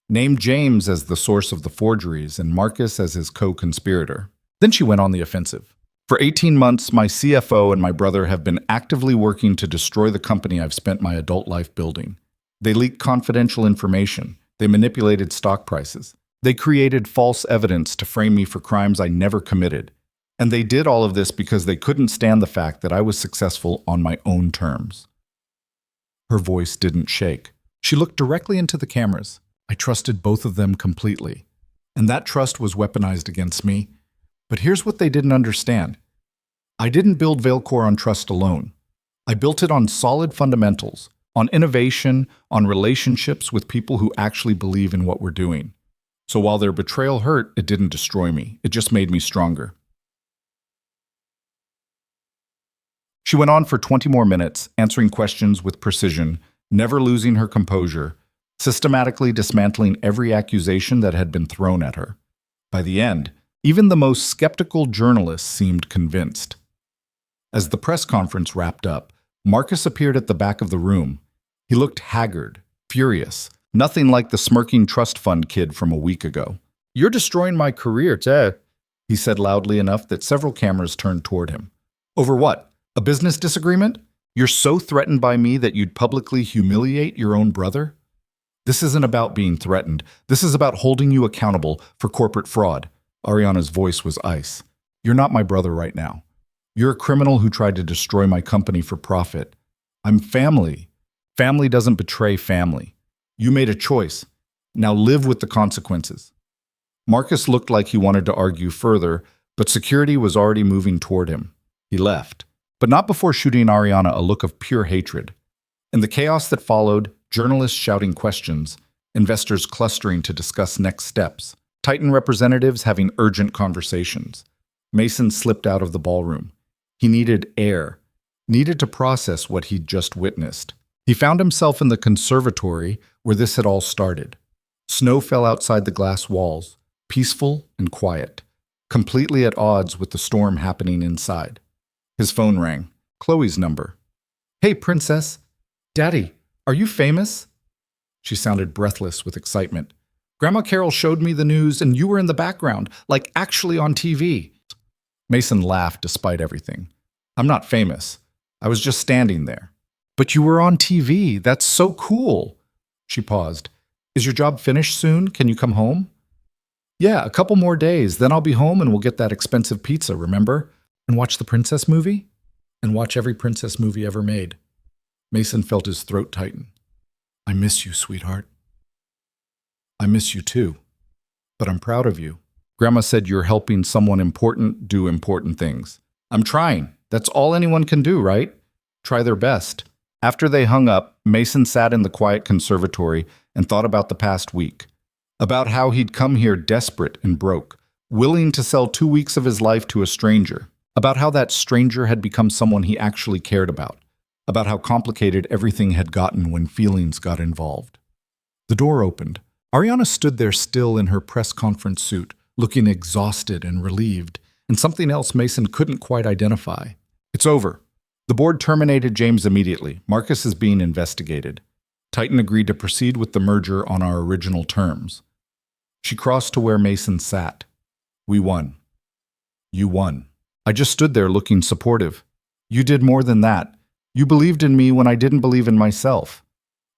named James as the source of the forgeries and Marcus as his co-conspirator. Then she went on the offensive. For 18 months, my CFO and my brother have been actively working to destroy the company I've spent my adult life building. They leaked confidential information. They manipulated stock prices. They created false evidence to frame me for crimes I never committed. And they did all of this because they couldn't stand the fact that I was successful on my own terms. Her voice didn't shake. She looked directly into the cameras. I trusted both of them completely. And that trust was weaponized against me. But here's what they didn't understand. I didn't build Veilcore on trust alone. I built it on solid fundamentals, on innovation, on relationships with people who actually believe in what we're doing. So while their betrayal hurt, it didn't destroy me. It just made me stronger. She went on for 20 more minutes, answering questions with precision, never losing her composure, systematically dismantling every accusation that had been thrown at her. By the end, even the most skeptical journalists seemed convinced. As the press conference wrapped up, Marcus appeared at the back of the room. He looked haggard, furious, Nothing like the smirking trust fund kid from a week ago. You're destroying my career, Ted, he said loudly enough that several cameras turned toward him. Over what? A business disagreement? You're so threatened by me that you'd publicly humiliate your own brother? This isn't about being threatened. This is about holding you accountable for corporate fraud. Ariana's voice was ice. You're not my brother right now. You're a criminal who tried to destroy my company for profit. I'm family. Family doesn't betray family. You made a choice. Now live with the consequences. Marcus looked like he wanted to argue further, but security was already moving toward him. He left, but not before shooting Ariana a look of pure hatred. In the chaos that followed, journalists shouting questions, investors clustering to discuss next steps, Titan representatives having urgent conversations. Mason slipped out of the ballroom. He needed air, needed to process what he'd just witnessed. He found himself in the conservatory where this had all started. Snow fell outside the glass walls, peaceful and quiet, completely at odds with the storm happening inside. His phone rang. Chloe's number. Hey, princess. Daddy, are you famous? She sounded breathless with excitement. Grandma Carol showed me the news and you were in the background, like actually on TV. Mason laughed despite everything. I'm not famous. I was just standing there. But you were on TV. That's so cool. She paused. Is your job finished soon? Can you come home? Yeah, a couple more days. Then I'll be home and we'll get that expensive pizza, remember? And watch the princess movie? And watch every princess movie ever made. Mason felt his throat tighten. I miss you, sweetheart. I miss you too. But I'm proud of you. Grandma said you're helping someone important do important things. I'm trying. That's all anyone can do, right? Try their best. After they hung up, Mason sat in the quiet conservatory and thought about the past week. About how he'd come here desperate and broke, willing to sell 2 weeks of his life to a stranger. About how that stranger had become someone he actually cared about. About how complicated everything had gotten when feelings got involved. The door opened. Ariana stood there still in her press conference suit, looking exhausted and relieved, and something else Mason couldn't quite identify. It's over. The board terminated James immediately. Marcus is being investigated. Titan agreed to proceed with the merger on our original terms. She crossed to where Mason sat. We won. You won. I just stood there looking supportive. You did more than that. You believed in me when I didn't believe in myself.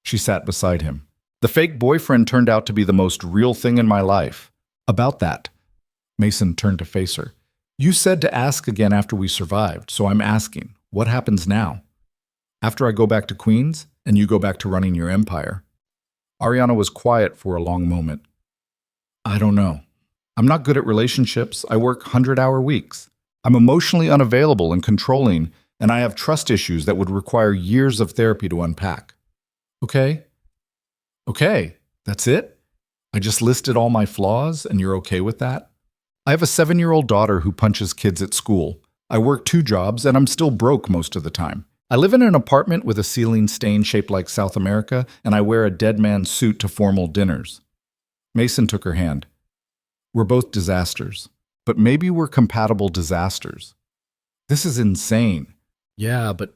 She sat beside him. The fake boyfriend turned out to be the most real thing in my life. About that. Mason turned to face her. You said to ask again after we survived, so I'm asking. What happens now? After I go back to Queens, and you go back to running your empire? Ariana was quiet for a long moment. I don't know. I'm not good at relationships. I work 100-hour weeks. I'm emotionally unavailable and controlling, and I have trust issues that would require years of therapy to unpack. Okay? Okay, that's it? I just listed all my flaws, and you're okay with that? I have a 7-year-old daughter who punches kids at school. I work 2 jobs, and I'm still broke most of the time. I live in an apartment with a ceiling stain shaped like South America, and I wear a dead man's suit to formal dinners. Mason took her hand. We're both disasters, but maybe we're compatible disasters. This is insane. Yeah, but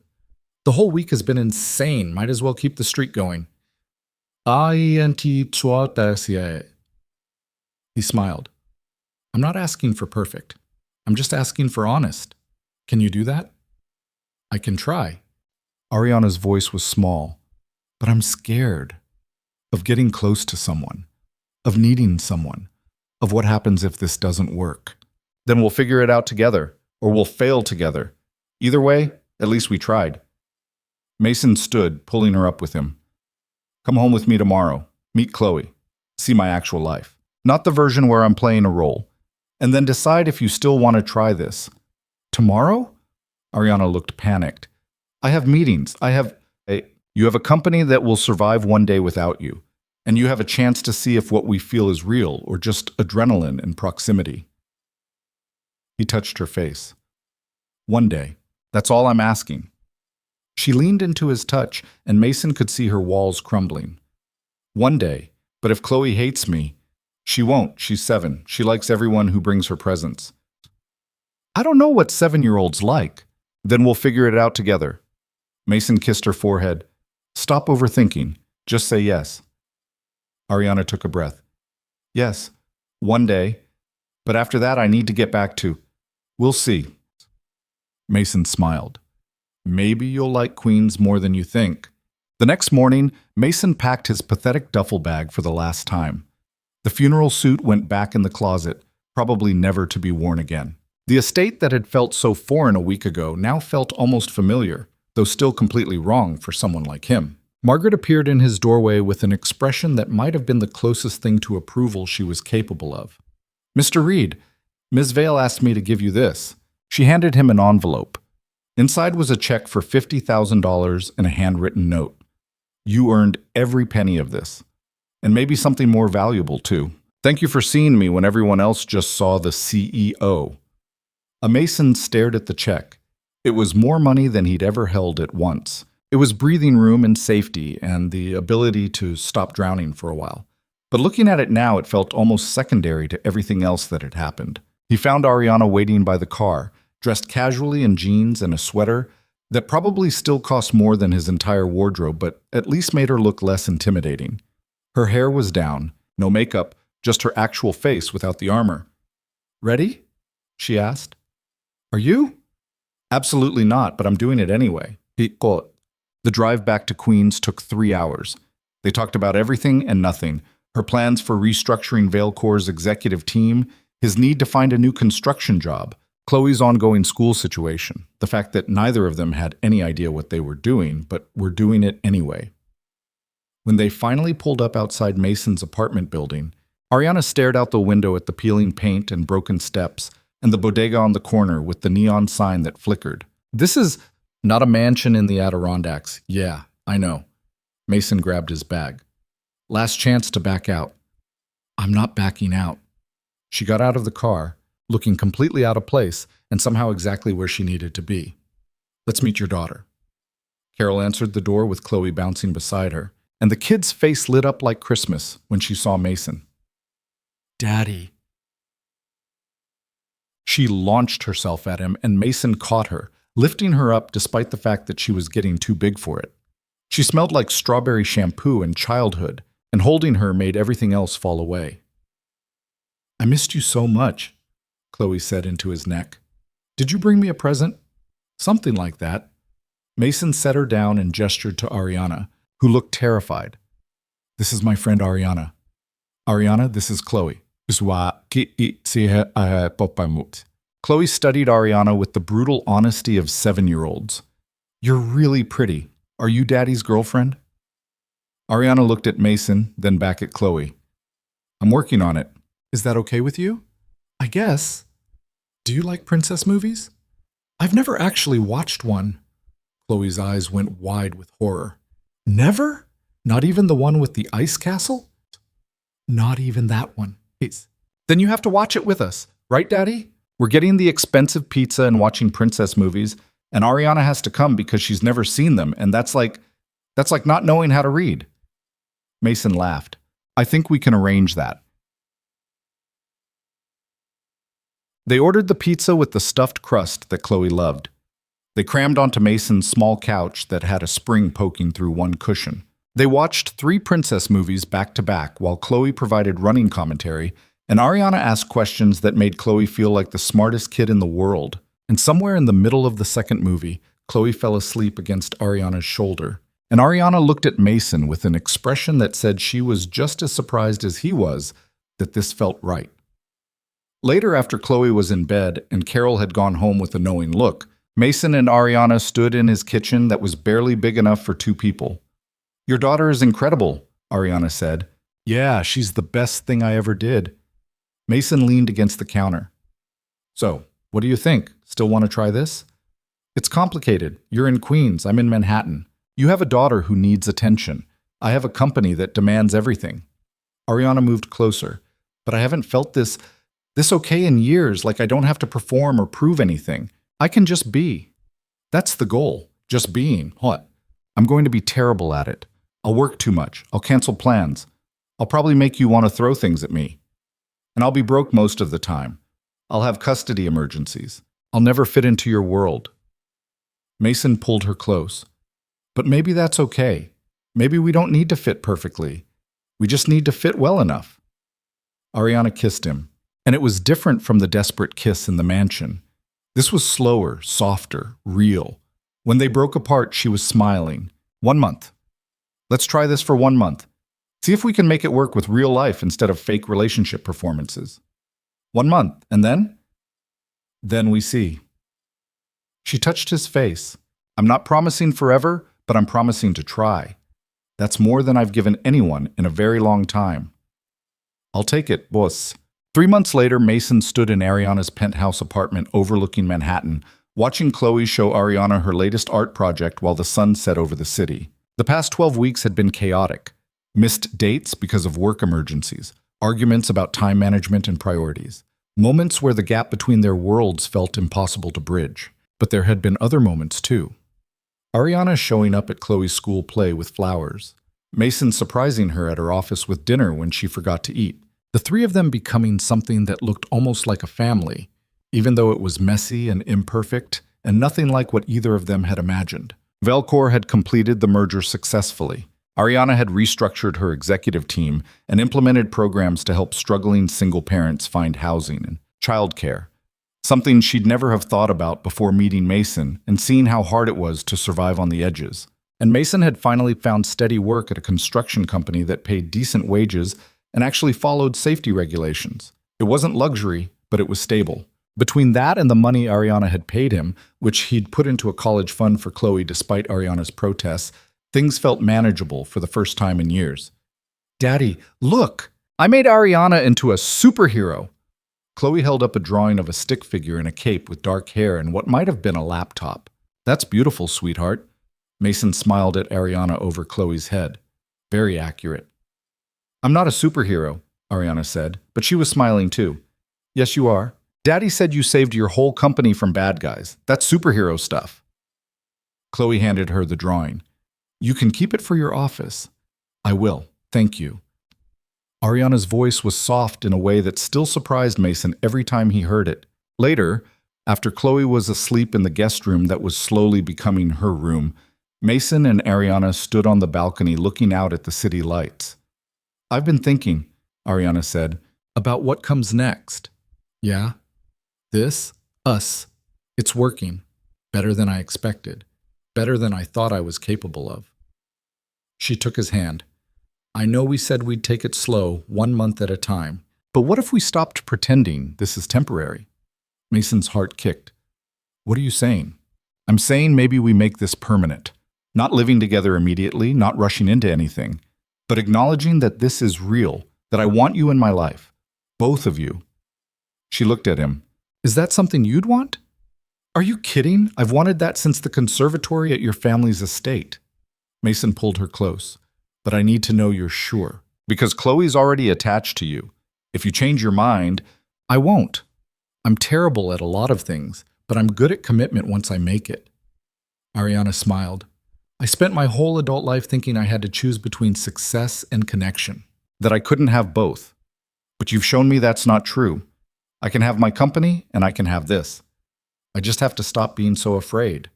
the whole week has been insane. Might as well keep the streak going. He smiled. I'm not asking for perfect. I'm just asking for honest. Can you do that? I can try. Ariana's voice was small, but I'm scared of getting close to someone, of needing someone, of what happens if this doesn't work. Then we'll figure it out together, or we'll fail together. Either way, at least we tried. Mason stood, pulling her up with him. Come home with me tomorrow. Meet Chloe. See my actual life. Not the version where I'm playing a role. And then decide if you still want to try this. Tomorrow? Ariana looked panicked. I have meetings. You have a company that will survive one day without you. And you have a chance to see if what we feel is real or just adrenaline and proximity. He touched her face. One day. That's all I'm asking. She leaned into his touch, and Mason could see her walls crumbling. One day. But if Chloe hates me, she won't. She's 7. She likes everyone who brings her presents. I don't know what 7-year-olds like. Then we'll figure it out together. Mason kissed her forehead. Stop overthinking. Just say yes. Ariana took a breath. Yes, one day. But after that, I need to get back to. We'll see. Mason smiled. Maybe you'll like Queens more than you think. The next morning, Mason packed his pathetic duffel bag for the last time. The funeral suit went back in the closet, probably never to be worn again. The estate that had felt so foreign a week ago now felt almost familiar, though still completely wrong for someone like him. Margaret appeared in his doorway with an expression that might have been the closest thing to approval she was capable of. Mr. Reed, Ms. Vale asked me to give you this. She handed him an envelope. Inside was a check for $50,000 and a handwritten note. You earned every penny of this. And maybe something more valuable, too. Thank you for seeing me when everyone else just saw the CEO. A Mason stared at the check. It was more money than he'd ever held at once. It was breathing room and safety and the ability to stop drowning for a while. But looking at it now, it felt almost secondary to everything else that had happened. He found Ariana waiting by the car, dressed casually in jeans and a sweater that probably still cost more than his entire wardrobe, but at least made her look less intimidating. Her hair was down, no makeup, just her actual face without the armor. Ready? She asked. Are you? Absolutely not, but I'm doing it anyway. The drive back to Queens took 3 hours. They talked about everything and nothing. Her plans for restructuring Valecor's executive team, his need to find a new construction job, Chloe's ongoing school situation, the fact that neither of them had any idea what they were doing, but were doing it anyway. When they finally pulled up outside Mason's apartment building, Ariana stared out the window at the peeling paint and broken steps, and the bodega on the corner with the neon sign that flickered. This is not a mansion in the Adirondacks. Yeah, I know. Mason grabbed his bag. Last chance to back out. I'm not backing out. She got out of the car, looking completely out of place and somehow exactly where she needed to be. Let's meet your daughter. Carol answered the door with Chloe bouncing beside her, and the kid's face lit up like Christmas when she saw Mason. Daddy. She launched herself at him, and Mason caught her, lifting her up despite the fact that she was getting too big for it. She smelled like strawberry shampoo and childhood, and holding her made everything else fall away. I missed you so much, Chloe said into his neck. Did you bring me a present? Something like that. Mason set her down and gestured to Ariana, who looked terrified. This is my friend Ariana. Ariana, this is Chloe. Chloe studied Ariana with the brutal honesty of 7-year-olds. You're really pretty. Are you Daddy's girlfriend? Ariana looked at Mason, then back at Chloe. I'm working on it. Is that okay with you? I guess. Do you like princess movies? I've never actually watched one. Chloe's eyes went wide with horror. Never? Not even the one with the ice castle? Not even that one. Then you have to watch it with us, right, Daddy? We're getting the expensive pizza and watching princess movies, and Ariana has to come because she's never seen them, and that's like not knowing how to read. Mason laughed. I think we can arrange that. They ordered the pizza with the stuffed crust that Chloe loved. They crammed onto Mason's small couch that had a spring poking through one cushion. They watched 3 princess movies back to back while Chloe provided running commentary, and Ariana asked questions that made Chloe feel like the smartest kid in the world. And somewhere in the middle of the second movie, Chloe fell asleep against Ariana's shoulder. And Ariana looked at Mason with an expression that said she was just as surprised as he was that this felt right. Later, after Chloe was in bed and Carol had gone home with a knowing look, Mason and Ariana stood in his kitchen that was barely big enough for 2 people. Your daughter is incredible, Ariana said. Yeah, she's the best thing I ever did. Mason leaned against the counter. So, what do you think? Still want to try this? It's complicated. You're in Queens. I'm in Manhattan. You have a daughter who needs attention. I have a company that demands everything. Ariana moved closer. But I haven't felt this okay in years, like I don't have to perform or prove anything. I can just be. That's the goal. Just being. What? I'm going to be terrible at it. I'll work too much. I'll cancel plans. I'll probably make you want to throw things at me. And I'll be broke most of the time. I'll have custody emergencies. I'll never fit into your world. Mason pulled her close. But maybe that's okay. Maybe we don't need to fit perfectly. We just need to fit well enough. Ariana kissed him, and it was different from the desperate kiss in the mansion. This was slower, softer, real. When they broke apart, she was smiling. 1 month. Let's try this for 1 month. See if we can make it work with real life instead of fake relationship performances. 1 month, and then? Then we see. She touched his face. I'm not promising forever, but I'm promising to try. That's more than I've given anyone in a very long time. I'll take it, boss. 3 months later, Mason stood in Ariana's penthouse apartment overlooking Manhattan, watching Chloe show Ariana her latest art project while the sun set over the city. The past 12 weeks had been chaotic. Missed dates because of work emergencies, arguments about time management and priorities, moments where the gap between their worlds felt impossible to bridge. But there had been other moments too. Ariana showing up at Chloe's school play with flowers, Mason surprising her at her office with dinner when she forgot to eat, the three of them becoming something that looked almost like a family, even though it was messy and imperfect and nothing like what either of them had imagined. Velcor had completed the merger successfully. Ariana had restructured her executive team and implemented programs to help struggling single parents find housing and childcare, something she'd never have thought about before meeting Mason and seeing how hard it was to survive on the edges. And Mason had finally found steady work at a construction company that paid decent wages and actually followed safety regulations. It wasn't luxury, but it was stable. Between that and the money Ariana had paid him, which he'd put into a college fund for Chloe despite Ariana's protests, things felt manageable for the first time in years. Daddy, look! I made Ariana into a superhero! Chloe held up a drawing of a stick figure in a cape with dark hair and what might have been a laptop. That's beautiful, sweetheart. Mason smiled at Ariana over Chloe's head. Very accurate. I'm not a superhero, Ariana said, but she was smiling too. Yes, you are. Daddy said you saved your whole company from bad guys. That's superhero stuff. Chloe handed her the drawing. You can keep it for your office. I will. Thank you. Ariana's voice was soft in a way that still surprised Mason every time he heard it. Later, after Chloe was asleep in the guest room that was slowly becoming her room, Mason and Ariana stood on the balcony looking out at the city lights. I've been thinking, Ariana said, about what comes next. Yeah? This? Us. It's working. Better than I expected. Better than I thought I was capable of. She took his hand. I know we said we'd take it slow, 1 month at a time, but what if we stopped pretending this is temporary? Mason's heart kicked. What are you saying? I'm saying maybe we make this permanent. Not living together immediately, not rushing into anything, but acknowledging that this is real, that I want you in my life. Both of you. She looked at him. Is that something you'd want? Are you kidding? I've wanted that since the conservatory at your family's estate. Mason pulled her close. But I need to know you're sure. Because Chloe's already attached to you. If you change your mind, I won't. I'm terrible at a lot of things, but I'm good at commitment once I make it. Ariana smiled. I spent my whole adult life thinking I had to choose between success and connection. That I couldn't have both. But you've shown me that's not true. I can have my company, and I can have this. I just have to stop being so afraid.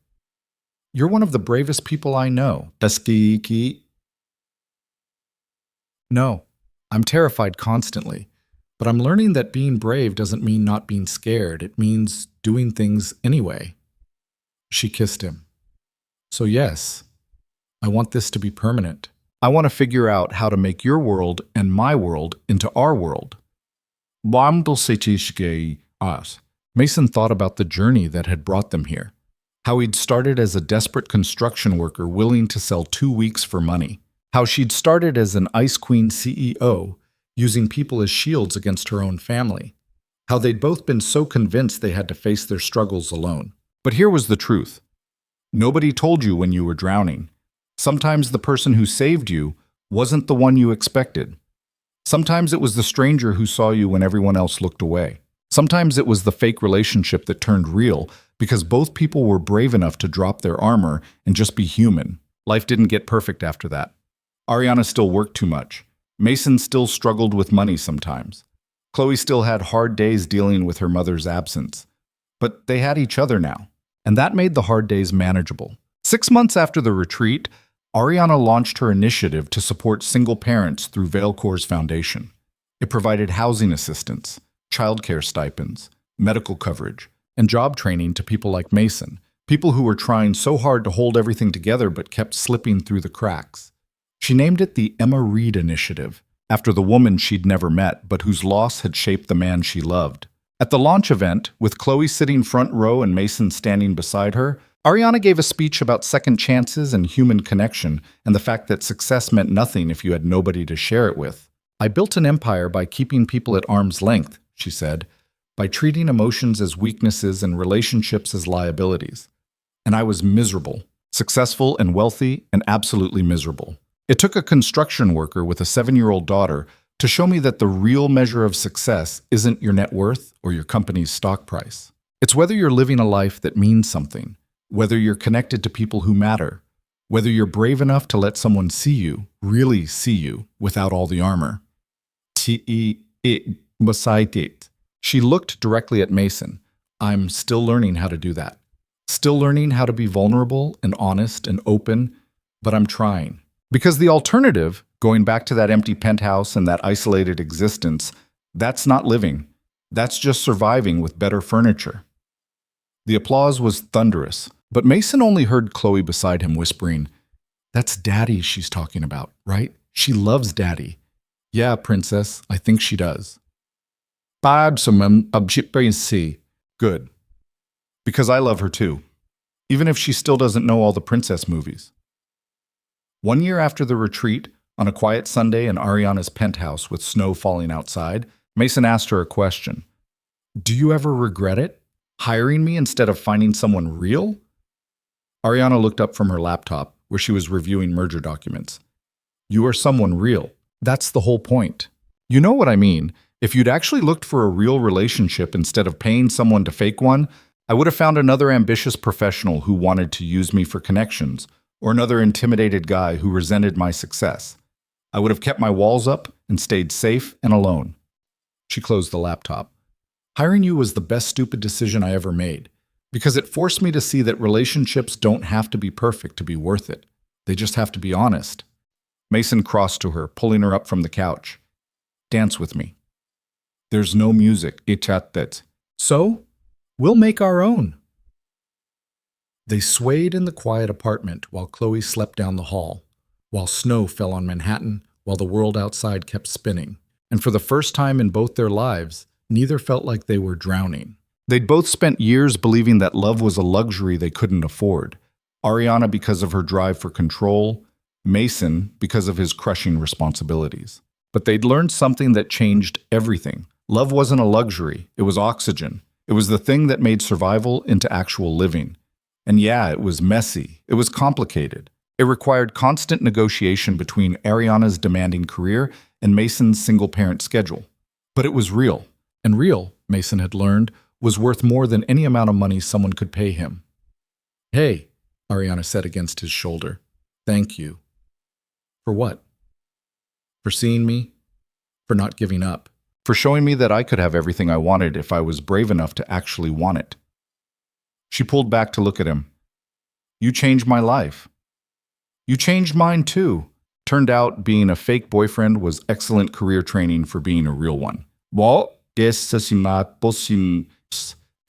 You're one of the bravest people I know. No, I'm terrified constantly, but I'm learning that being brave doesn't mean not being scared. It means doing things anyway. She kissed him. So yes, I want this to be permanent. I want to figure out how to make your world and my world into our world. Mason thought about the journey that had brought them here. How he'd started as a desperate construction worker willing to sell 2 weeks for money. How she'd started as an Ice Queen CEO, using people as shields against her own family. How they'd both been so convinced they had to face their struggles alone. But here was the truth. Nobody told you when you were drowning. Sometimes the person who saved you wasn't the one you expected. Sometimes it was the stranger who saw you when everyone else looked away. Sometimes it was the fake relationship that turned real because both people were brave enough to drop their armor and just be human. Life didn't get perfect after that. Ariana still worked too much. Mason still struggled with money sometimes. Chloe still had hard days dealing with her mother's absence. But they had each other now, and that made the hard days manageable. 6 months after the retreat, Ariana launched her initiative to support single parents through Veilcore's foundation. It provided housing assistance, childcare stipends, medical coverage, and job training to people like Mason, people who were trying so hard to hold everything together but kept slipping through the cracks. She named it the Emma Reed Initiative, after the woman she'd never met but whose loss had shaped the man she loved. At the launch event, with Chloe sitting front row and Mason standing beside her, Ariana gave a speech about second chances and human connection and the fact that success meant nothing if you had nobody to share it with. "I built an empire by keeping people at arm's length," she said, "by treating emotions as weaknesses and relationships as liabilities. And I was miserable, successful and wealthy, and absolutely miserable. It took a construction worker with a 7-year-old daughter to show me that the real measure of success isn't your net worth or your company's stock price. It's whether you're living a life that means something, whether you're connected to people who matter, whether you're brave enough to let someone see you, really see you, without all the armor." She looked directly at Mason. "I'm still learning how to do that. Still learning how to be vulnerable and honest and open, but I'm trying. Because the alternative, going back to that empty penthouse and that isolated existence, that's not living. That's just surviving with better furniture." The applause was thunderous, but Mason only heard Chloe beside him whispering, "That's Daddy she's talking about, right? She loves Daddy." "Yeah, Princess, I think she does." "Good. Because I love her too, even if she still doesn't know all the princess movies." 1 year after the retreat, on a quiet Sunday in Ariana's penthouse with snow falling outside, Mason asked her a question. "Do you ever regret it? Hiring me instead of finding someone real?" Ariana looked up from her laptop, where she was reviewing merger documents. "You are someone real. That's the whole point. You know what I mean. If you'd actually looked for a real relationship instead of paying someone to fake one, I would have found another ambitious professional who wanted to use me for connections, or another intimidated guy who resented my success. I would have kept my walls up and stayed safe and alone." She closed the laptop. "Hiring you was the best stupid decision I ever made, because it forced me to see that relationships don't have to be perfect to be worth it. They just have to be honest." Mason crossed to her, pulling her up from the couch. "Dance with me." "There's no music, that. So, we'll make our own." They swayed in the quiet apartment while Chloe slept down the hall, while snow fell on Manhattan, while the world outside kept spinning. And for the first time in both their lives, neither felt like they were drowning. They'd both spent years believing that love was a luxury they couldn't afford. Ariana because of her drive for control, Mason because of his crushing responsibilities. But they'd learned something that changed everything. Love wasn't a luxury, it was oxygen. It was the thing that made survival into actual living. And yeah, it was messy, it was complicated. It required constant negotiation between Ariana's demanding career and Mason's single-parent schedule. But it was real. And real, Mason had learned, was worth more than any amount of money someone could pay him. "Hey," Ariana said against his shoulder. "Thank you." "For what?" "For seeing me. For not giving up. For showing me that I could have everything I wanted if I was brave enough to actually want it." She pulled back to look at him. "You changed my life." "You changed mine too." Turned out being a fake boyfriend was excellent career training for being a real one.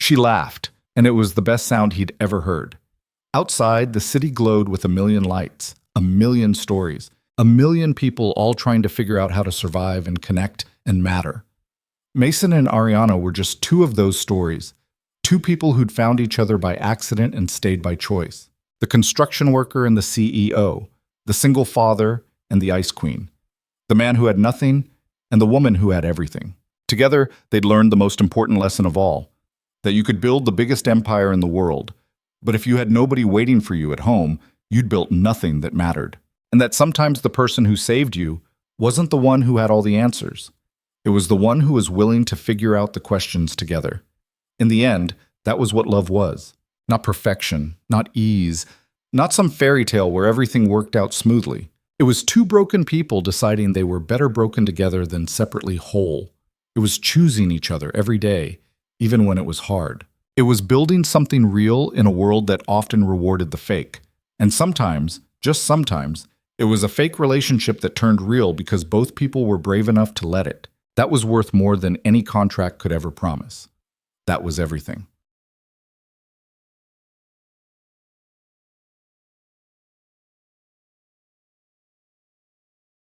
She laughed, and it was the best sound he'd ever heard. Outside, the city glowed with a million lights, a million stories, a million people all trying to figure out how to survive and connect and matter. Mason and Ariana were just two of those stories, two people who'd found each other by accident and stayed by choice. The construction worker and the CEO, the single father and the ice queen, the man who had nothing and the woman who had everything. Together, they'd learned the most important lesson of all, that you could build the biggest empire in the world, but if you had nobody waiting for you at home, you'd built nothing that mattered. And that sometimes the person who saved you wasn't the one who had all the answers. It was the one who was willing to figure out the questions together. In the end, that was what love was. Not perfection, not ease, not some fairy tale where everything worked out smoothly. It was two broken people deciding they were better broken together than separately whole. It was choosing each other every day, even when it was hard. It was building something real in a world that often rewarded the fake. And sometimes, Just sometimes, it was a fake relationship that turned real because both people were brave enough to let it. That was worth more than any contract could ever promise. That was everything.